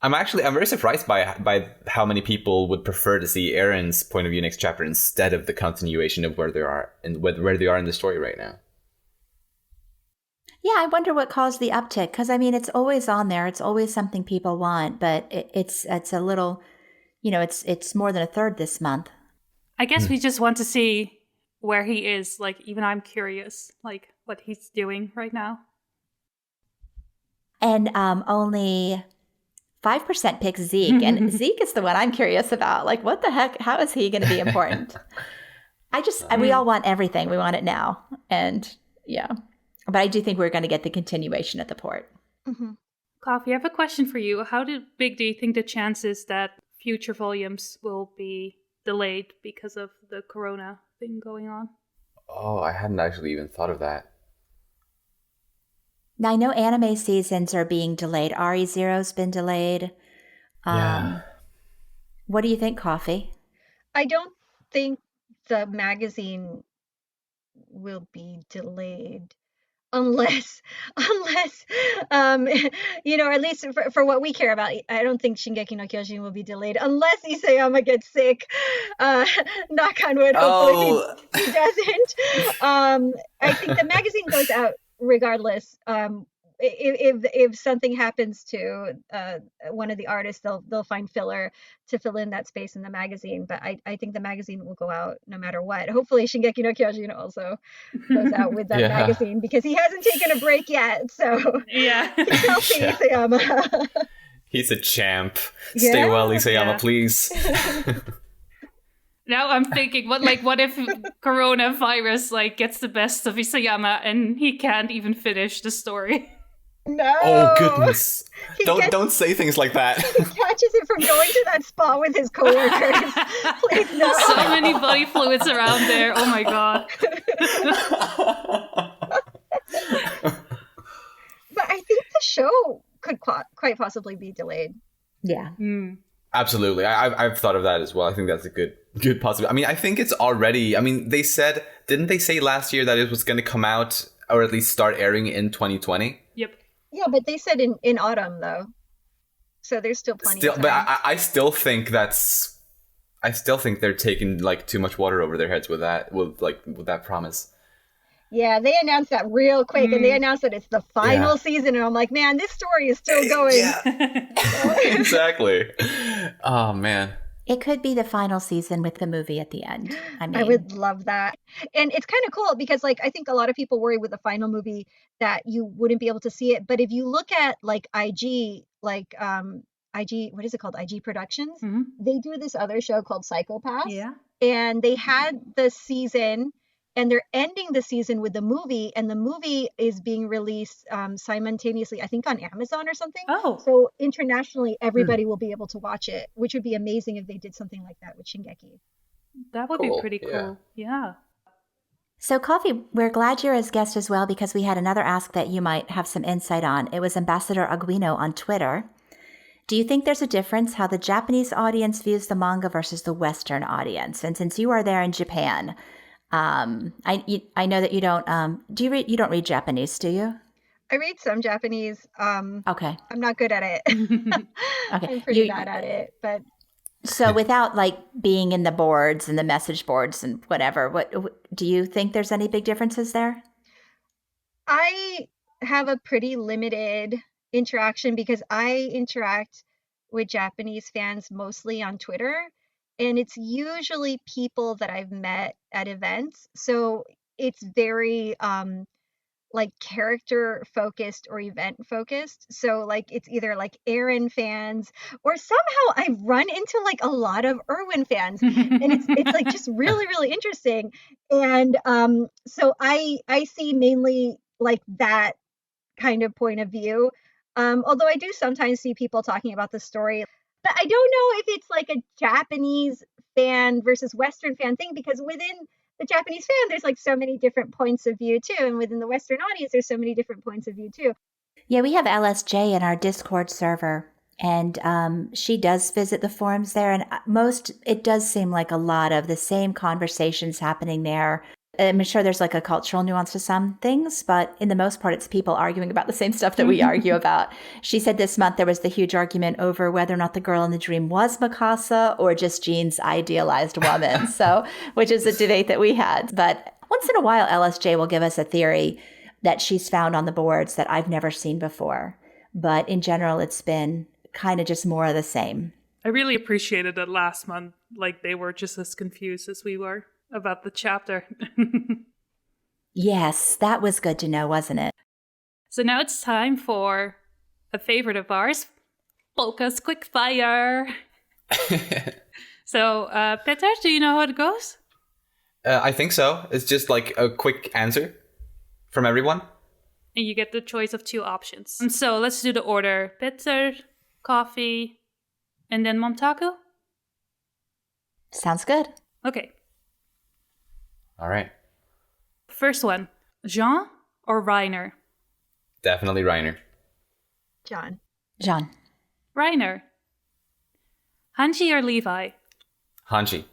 I'm very surprised by how many people would prefer to see Eren's point of view next chapter instead of the continuation of where they are in the story right now. Yeah, I wonder what caused the uptick, because I mean, it's always on there. It's always something people want, but it's a little, it's more than a third this month. I guess we just want to see where he is. Like, even I'm curious, like what he's doing right now. And only 5% picks Zeke, and Zeke is the one I'm curious about. Like, what the heck? How is he going to be important? We all want everything. We want it now, and yeah. But I do think we're going to get the continuation at the port. Coffee, I have a question for you. How big do you think the chances that future volumes will be delayed because of the corona thing going on? Oh, I hadn't actually even thought of that. Now, I know anime seasons are being delayed. Re:Zero's been delayed. Yeah. What do you think, Coffee? I don't think the magazine will be delayed. Unless, at least for what we care about, I don't think Shingeki no Kyojin will be delayed unless Isayama gets sick. Knock on wood, hopefully he doesn't. I think the magazine goes out regardless. If something happens to one of the artists, they'll find filler to fill in that space in the magazine. But I think the magazine will go out no matter what. Hopefully Shingeki no Kyojin also goes out with that magazine, because he hasn't taken a break yet. So yeah, he's healthy, Isayama. He's a champ. Stay well, Isayama, please. Now I'm thinking, what if coronavirus gets the best of Isayama and he can't even finish the story? No. Oh goodness! Don't say things like that. He catches it from going to that spot with his coworkers. Please no. So many body fluids around there. Oh my god. But I think the show could quite possibly be delayed. Yeah. Absolutely. I've thought of that as well. I think that's a good possibility. I mean, I think it's already. I mean, didn't they say last year that it was going to come out, or at least start airing in 2020? Yep. Yeah, but they said in autumn though, so there's still plenty of time. But I still think they're taking too much water over their heads with that promise. Yeah, they announced that real quick, and they announced that it's the final season, and I'm like, man, this story is still going. Yeah, exactly. Oh man. It could be the final season with the movie at the end. I would love that. And it's kind of cool because I think a lot of people worry with the final movie that you wouldn't be able to see it. But if you look at IG, like IG, what is it called? IG Productions. Mhm. They do this other show called Psychopaths. Yeah. And they had the season, and they're ending the season with the movie, and the movie is being released simultaneously, I think on Amazon or something. Oh. So internationally, everybody will be able to watch it, which would be amazing if they did something like that with Shingeki. That would be Cool, pretty yeah. cool. Yeah. So, Coffee, we're glad you're as guest as well because we had another ask that you might have some insight on. It was Ambassador Ogweno on Twitter. Do you think there's a difference how the Japanese audience views the manga versus the Western audience? And since you are there in Japan, I know that you don't. Do you read? You don't read Japanese, do you? I read some Japanese. Okay. I'm not good at it. Okay. I'm pretty bad at it, but So, without like being in the boards and the message boards and whatever, what do you think there's any big differences there? I have a pretty limited interaction because I interact with Japanese fans mostly on Twitter, and it's usually people that I've met at events. So it's very like character focused or event focused. So like it's either like Eren fans, or somehow I've run into like a lot of Erwin fans, and it's like just really interesting. And so I see mainly like that kind of point of view. Although I do sometimes see people talking about the story, but I don't know if it's like a Japanese fan versus Western fan thing, because within the Japanese fan, there's like so many different points of view too. And within the Western audience, there's so many different points of view too. Yeah, we have LSJ in our Discord server, and she does visit the forums there. And it does seem like a lot of the same conversations happening there. I'm sure there's like a cultural nuance to some things, but in the most part, it's people arguing about the same stuff that we argue about. She said this month there was the huge argument over whether or not the girl in the dream was Mikasa or just Jean's idealized woman. So, which is a debate that we had. But once in a while, LSJ will give us a theory that she's found on the boards that I've never seen before. But in general, it's been kind of just more of the same. I really appreciated that last month. Like they were just as confused as we were about the chapter. Yes, that was good to know, wasn't it? So now it's time for a favorite of ours, Polkka's Quickfire. So, Peter, do you know how it goes? I think so. It's just like a quick answer from everyone. And you get the choice of 2 options. So let's do the order. Peter, Coffee, and then Momtaku? Sounds good. Okay. All right. First one, Jean or Reiner? Definitely Reiner. John. Jean. Reiner. Hange or Levi? Hanji.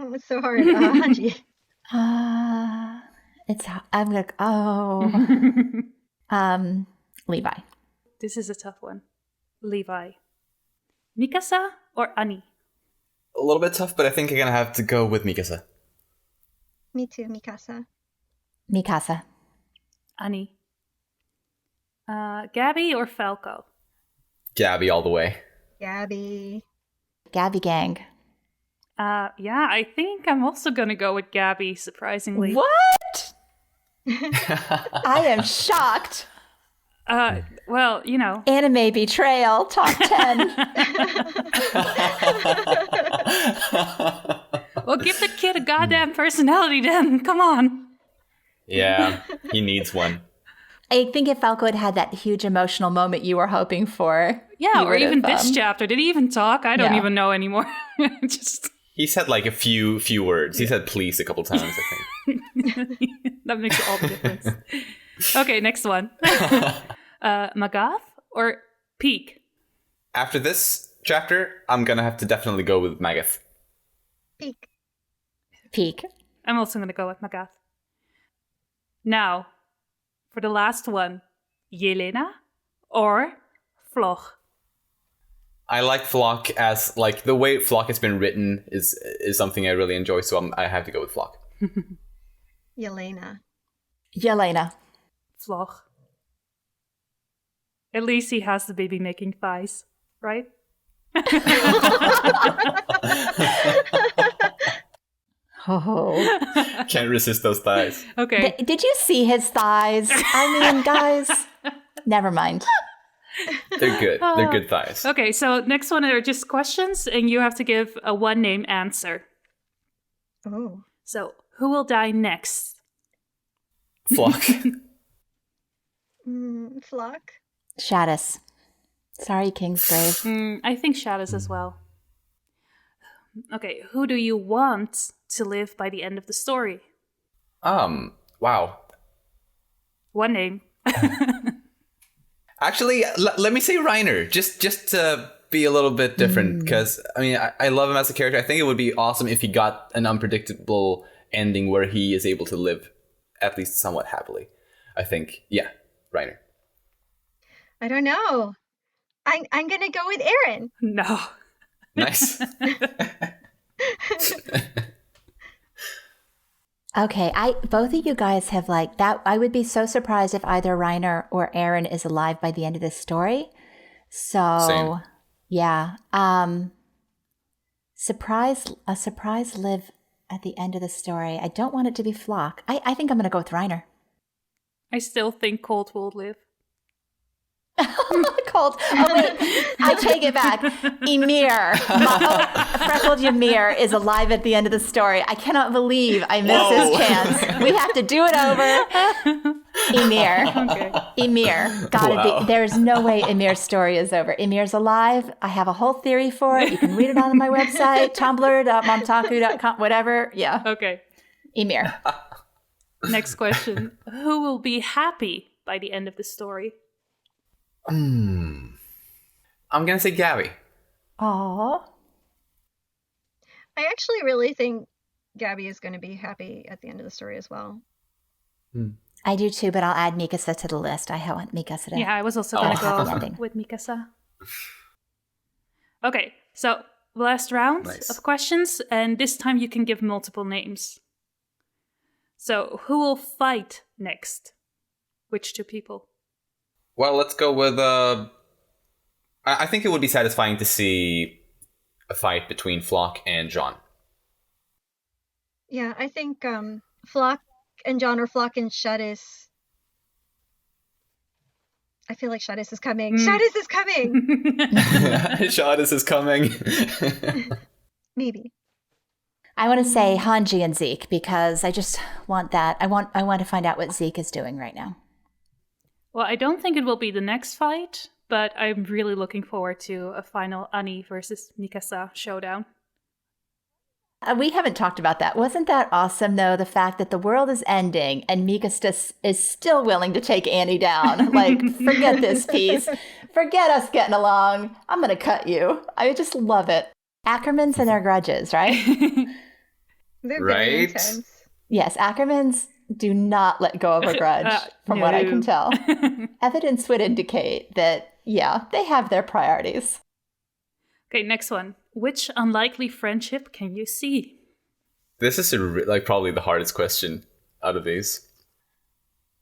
Oh, it's so hard. Hanji. I'm like, Levi. This is a tough one. Levi. Mikasa or Annie? A little bit tough, but I think I'm going to have to go with Mikasa. Me too, Mikasa. Mikasa. Annie. Gabi or Falco? Gabi all the way. Gabi. Gabi gang. Yeah, I think I'm also gonna go with Gabi, surprisingly. What? I am shocked. Well, you know. Anime betrayal, top 10. Well, give the kid a goddamn personality then. Come on. Yeah, he needs one. I think if Falco had had that huge emotional moment you were hoping for. Yeah, or even this chapter. Did he even talk? I don't even know anymore. Just... He said like a few words. He said please a couple times, I think. That makes all the difference. Okay, next one. Magath or Peak? After this chapter, I'm going to have to definitely go with Magath. Peak. I'm also going to go with Magath. Now, for the last one, Yelena or Floch? I like Floch as, like, the way Floch has been written is something I really enjoy, so I have to go with Floch. Yelena. Floch. At least he has the baby making thighs, right? Oh. Can't resist those thighs. Okay. Did you see his thighs? I mean, guys, never mind. They're good. They're good thighs. Okay, so next one are just questions, and you have to give a one-name answer. Oh. So, who will die next? Floch. Floch. Shadis. Sorry, Kingsgrave. I think Shadows as well. Okay, who do you want to live by the end of the story? Wow. One name. Actually, let me say Reiner, just to be a little bit different, because I mean, I love him as a character. I think it would be awesome if he got an unpredictable ending where he is able to live at least somewhat happily. I think, yeah, Reiner. I don't know. I'm gonna go with Eren. No. Nice. Okay, both of you guys have like that. I would be so surprised if either Reiner or Eren is alive by the end of this story. So, Same. yeah, surprise live at the end of the story. I don't want it to be Floch. I think I'm going to go with Reiner. I still think Colt will live. Cold. Oh wait, I take it back. Ymir, freckled Ymir is alive at the end of the story. I cannot believe I missed this chance. We have to do it over. Ymir. Okay. Ymir. Gotta be. There's no way Ymir's story is over. Ymir's alive. I have a whole theory for it. You can read it on my website, tumblr.momtaku.com, whatever. Yeah. Okay. Ymir. Next question. Who will be happy by the end of the story? I'm gonna say Gabi. Aww. I actually really think Gabi is going to be happy at the end of the story as well. I do too, but I'll add Mikasa to the list. I want Mikasa to. Yeah, I was also going to happy go ending. with Mikasa. Okay, so last round of questions, and this time you can give multiple names. So, who will fight next? Which two people? Well, let's go with... I think it would be satisfying to see a fight between Floch and Jean. Yeah, I think Floch and Jean, or Floch and Shadis. I feel like Shadis is coming. Shadis is coming! Shadis is coming. Maybe. I want to say Hange and Zeke because I just want that. I want to find out what Zeke is doing right now. Well, I don't think it will be the next fight, but I'm really looking forward to a final Annie versus Mikasa showdown. We haven't talked about that. Wasn't that awesome, though, the fact that the world is ending and Mikasa is still willing to take Annie down? Like, forget this piece. Forget us getting along. I'm going to cut you. I just love it. Ackermans and their grudges, right? They're very intense. Yes, Ackermans do not let go of a grudge, from what I can tell. Evidence would indicate that, yeah, they have their priorities. Okay, next one. Which unlikely friendship can you see? This is probably the hardest question out of these.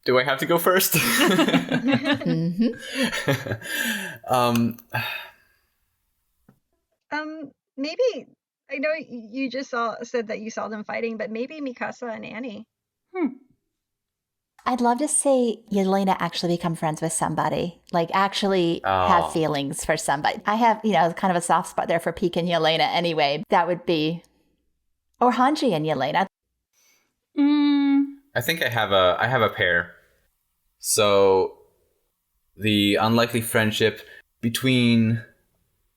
Do I have to go first? Maybe, I know you just said that you saw them fighting, but maybe Mikasa and Annie. I'd love to see Yelena actually become friends with somebody, like actually have feelings for somebody. I have, kind of a soft spot there for Peek and Yelena anyway. That would be, or Hanji and Yelena. I think I have a pair. So the unlikely friendship between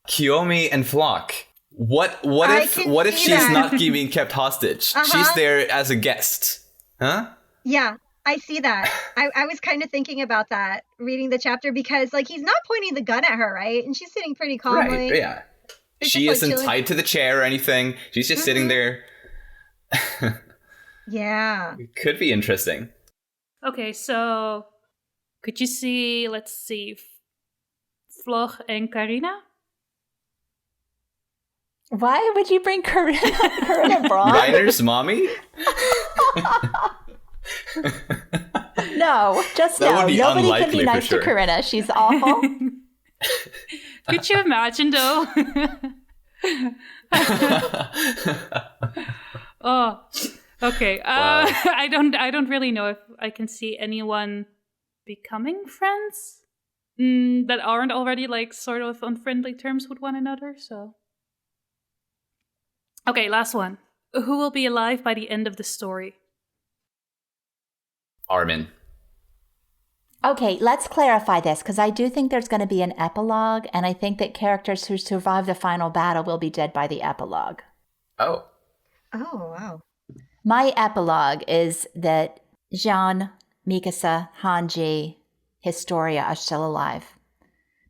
Kiyomi and Floch. What if she's not being kept hostage? She's there as a guest. Huh? Yeah. I see that. I was kind of thinking about that reading the chapter because he's not pointing the gun at her, right? And she's sitting pretty calmly. Right, yeah. She isn't tied to the chair or anything. She's just sitting there. Yeah. It could be interesting. Okay, so could you see, let's see, Floch and Karina? Why would you bring Karina Braun? Reiner's mommy? No, just that no. Would be Nobody can be nice to Karina. She's awful. Could you imagine, though? Oh, okay. Wow. I don't really know if I can see anyone becoming friends that aren't already like sort of on friendly terms with one another. So, okay, last one. Who will be alive by the end of the story? Armin. Okay, let's clarify this, because I do think there's going to be an epilogue, and I think that characters who survive the final battle will be dead by the epilogue. Oh. Oh, wow. My epilogue is that Jean, Mikasa, Hanji, Historia are still alive.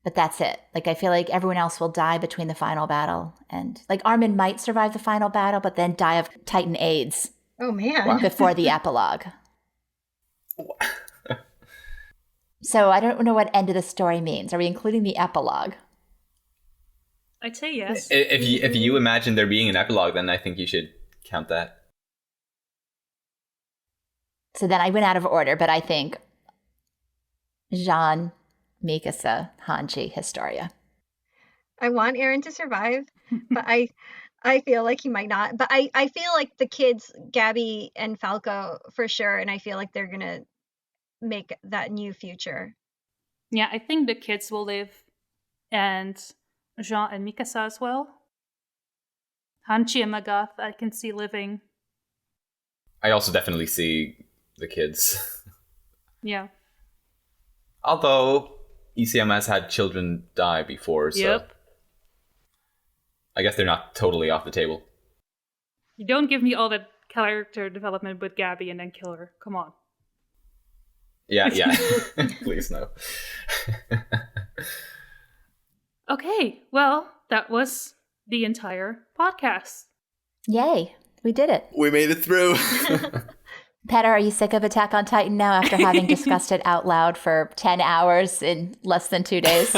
But that's it. Like, I feel like everyone else will die between the final battle. And, like, Armin might survive the final battle, but then die of Titan AIDS Oh, man. before the epilogue. So I don't know what end of the story means. Are we including the epilogue? I'd say yes. If you imagine there being an epilogue, then I think you should count that. So then I went out of order, but I think Jean, Mikasa, Hanji, Historia. I want Eren to survive, but I feel like he might not. But I feel like the kids, Gabi and Falco, for sure, and I feel like they're going to make that new future. Yeah, I think the kids will live, and Jean and Mikasa as well. Hanchi and Magath I can see living. I also definitely see the kids. Yeah. Although Isayama has had children die before, so Yep. I guess they're not totally off the table. You don't give me all that character development with Gabi and then kill her. Come on. Yeah. Please, no. Okay, well, that was the entire podcast. Yay, we did it. We made it through. Petter, are you sick of Attack on Titan now after having discussed it out loud for 10 hours in less than 2 days?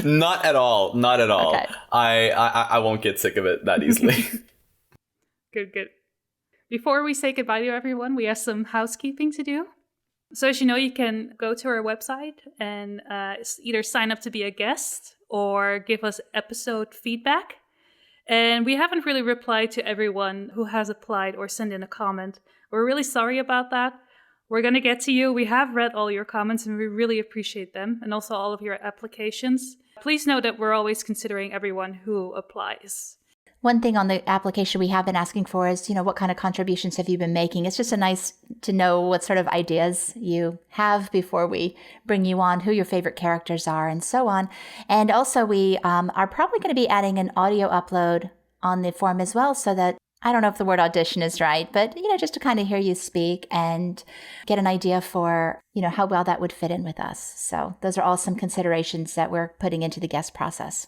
Not at all. Not at all. Okay. I won't get sick of it that easily. Good. Before we say goodbye to everyone, we have some housekeeping to do. So as you know, you can go to our website and either sign up to be a guest or give us episode feedback. And we haven't really replied to everyone who has applied or sent in a comment. We're really sorry about that. We're going to get to you. We have read all your comments and we really appreciate them, and also all of your applications. Please know that we're always considering everyone who applies. One thing on the application we have been asking for is, what kind of contributions have you been making? It's just nice to know what sort of ideas you have before we bring you on, who your favorite characters are, and so on. And also, we are probably going to be adding an audio upload on the form as well, so that, I don't know if the word audition is right, but, just to kind of hear you speak and get an idea for, how well that would fit in with us. So those are all some considerations that we're putting into the guest process.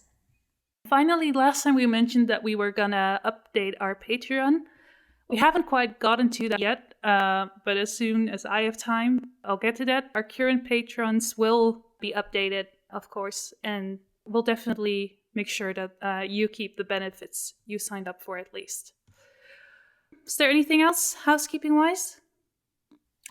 Finally, last time we mentioned that we were gonna update our Patreon. We haven't quite gotten to that yet, but as soon as I have time, I'll get to that. Our current patrons will be updated, of course, and we'll definitely make sure that you keep the benefits you signed up for at least. Is there anything else, housekeeping-wise?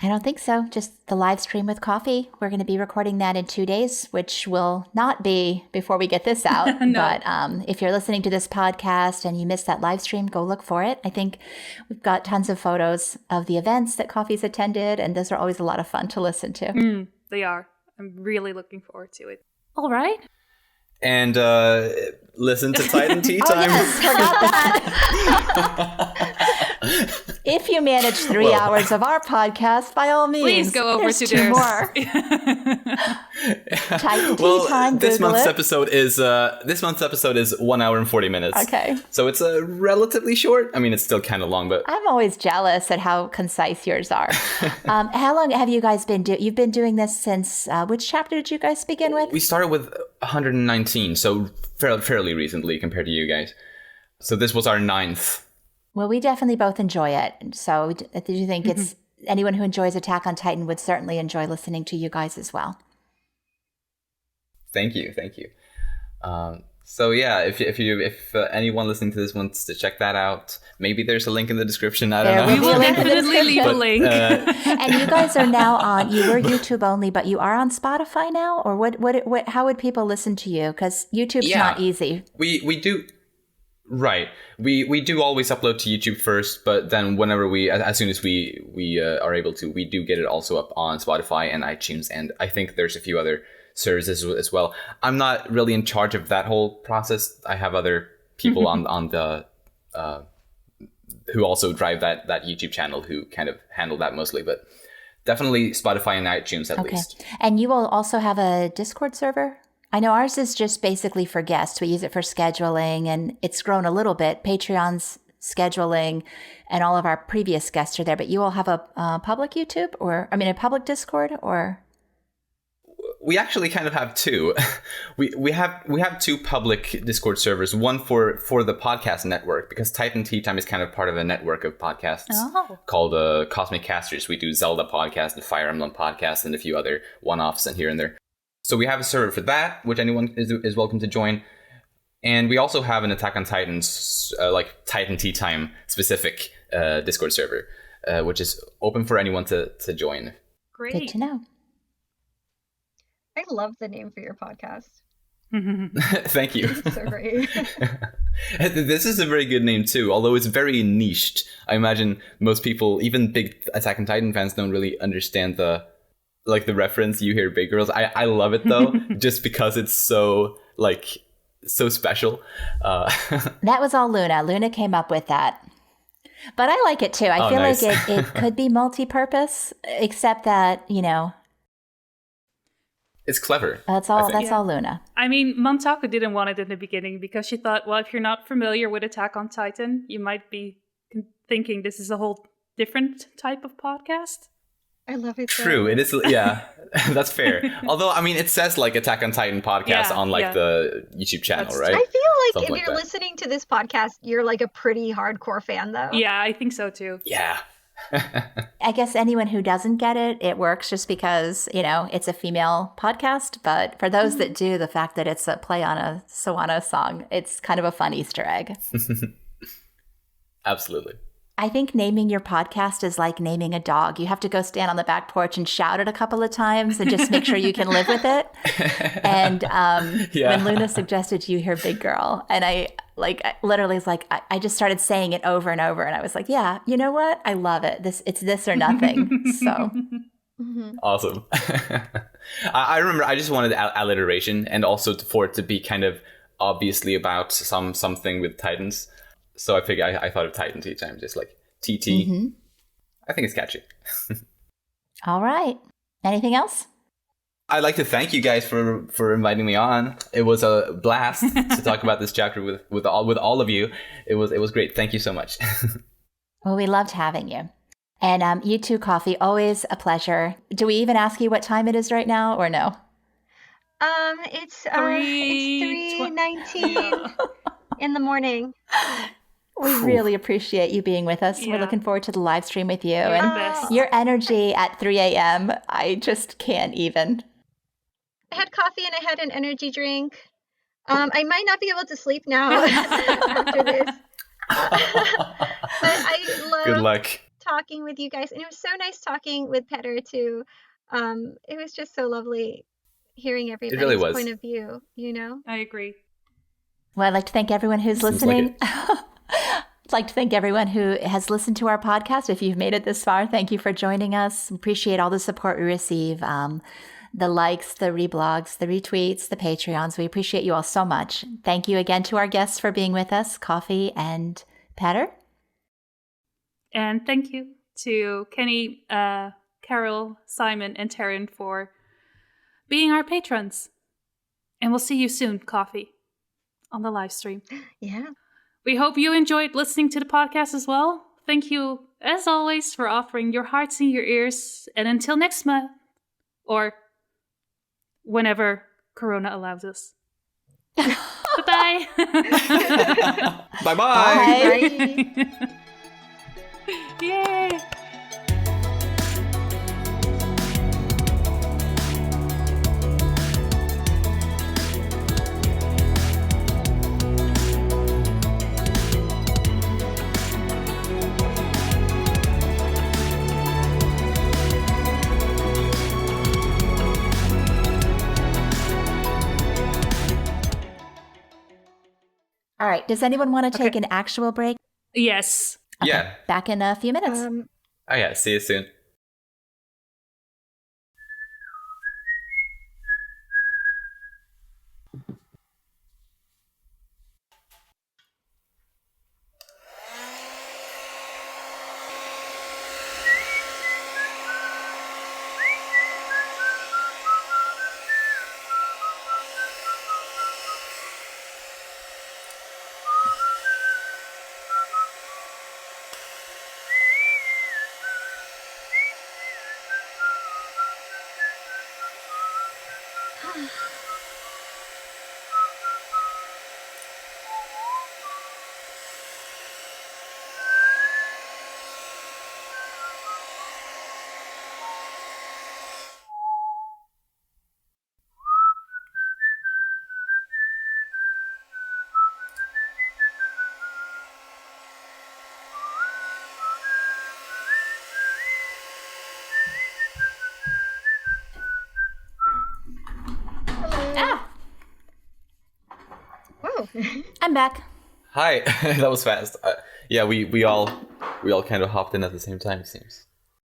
I don't think so. Just the live stream with coffee. We're going to be recording that in 2 days, which will not be before we get this out. No. But if you're listening to this podcast and you missed that live stream, go look for it. I think we've got tons of photos of the events that Coffee's attended, and those are always a lot of fun to listen to. They are. I'm really looking forward to it. All right. And listen to Titan Teatime. Oh, yes, forgot that. If you manage 3 hours of our podcast, by all means, please go over to 2 theirs. more. Titan Teatime. This Google month's it. episode is 1 hour and 40 minutes. Okay. So it's relatively short. I mean, it's still kind of long, but I'm always jealous at how concise yours are. How long have you guys been you've been doing this since, which chapter did you guys begin with? we started with 119, so fairly recently compared to you guys. So this was our 9th. Well, we definitely both enjoy it. So do you think it's anyone who enjoys Attack on Titan would certainly enjoy listening to you guys as well? Thank you. So yeah, if anyone listening to this wants to check that out, maybe there's a link in the description. I don't know. We will definitely leave a link. And you guys are now on. You were YouTube only, but you are on Spotify now, or what? How would people listen to you? Because YouTube's not easy. We do. Right. We do always upload to YouTube first, but then whenever as soon as we are able to, we do get it also up on Spotify and iTunes, and I think there's a few other servers as well. I'm not really in charge of that whole process. I have other people on the who also drive that YouTube channel who kind of handle that mostly, but definitely Spotify and iTunes at least. And you will also have a Discord server? I know ours is just basically for guests. We use it for scheduling, and it's grown a little bit. Patreon's scheduling, and all of our previous guests are there. But you all have a public YouTube, a public Discord, or? We actually kind of have two. we have two public Discord servers. One for the podcast network, because Titan Teatime is kind of part of a network of podcasts called Cosmic Casters. We do Zelda podcast, the Fire Emblem podcast, and a few other one-offs and here and there. So we have a server for that, which anyone is welcome to join. And we also have an Attack on Titans, like Titan Teatime specific Discord server, which is open for anyone to join. Great. Good to know. I love the name for your podcast. Thank you. It's so great. This is a very good name too, although it's very niched. I imagine most people, even big Attack on Titan fans, don't really understand the reference. You hear big girls. I love it though, just because it's so special. That was all Luna. Luna came up with that. But I like it too. I feel nice. like it could be multi-purpose, except that, It's clever. That's all Luna. I mean, Montaka didn't want it in the beginning because she thought, well, if you're not familiar with Attack on Titan, you might be thinking this is a whole different type of podcast. I love it. True. It is. Yeah, that's fair. Although, I mean, it says Attack on Titan podcast on the YouTube channel, right? I feel like Something if you're listening to this podcast, you're a pretty hardcore fan, though. Yeah, I think so too. Yeah. I guess anyone who doesn't get it, it works just because, it's a female podcast. But for those that do, the fact that it's a play on a Sawana song, it's kind of a fun Easter egg. Absolutely. I think naming your podcast is like naming a dog. You have to go stand on the back porch and shout it a couple of times and just make sure you can live with it. And when Luna suggested you hear Big Girl, and I literally was like, I just started saying it over and over. And I was like, yeah, you know what? I love it. It's this or nothing. So. Awesome. I remember I just wanted alliteration, and also for it to be kind of obviously about something with Titans. So I figured I thought of Titan Teatime, just like TT. Mm-hmm. I think it's catchy. All right. Anything else? I'd like to thank you guys for inviting me on. It was a blast to talk about this chapter with all of you. It was great. Thank you so much. Well, we loved having you. And you too, Coffee. Always a pleasure. Do we even ask you what time it is right now, or no? It's 3:19 in the morning. We really appreciate you being with us. Yeah. We're looking forward to the live stream with you. And your energy at 3 a.m., I just can't even. I had coffee and I had an energy drink. I might not be able to sleep now after this. But I love Good luck. Talking with you guys. And it was so nice talking with Petter, too. It was just so lovely hearing everybody's point of view, I agree. Well, I'd like to thank everyone who's listening. I'd like to thank everyone who has listened to our podcast. If you've made it this far, thank you for joining us. Appreciate all the support we receive. The likes, the reblogs, the retweets, the Patreons. We appreciate you all so much. Thank you again to our guests for being with us, Coffee and Petter. And thank you to Kenny, Carol, Simon, and Taryn for being our patrons. And we'll see you soon, Coffee, on the live stream. Yeah. We hope you enjoyed listening to the podcast as well. Thank you, as always, for offering your hearts and your ears. And until next month, or whenever Corona allows us. Bye-bye. Bye-bye. Bye. Yay. All right. Does anyone want to take an actual break? Yes. Okay. Yeah. Back in a few minutes. Oh yeah. See you soon. Whoa. I'm back. Hi, that was fast. Yeah, we all kind of hopped in at the same time, it seems.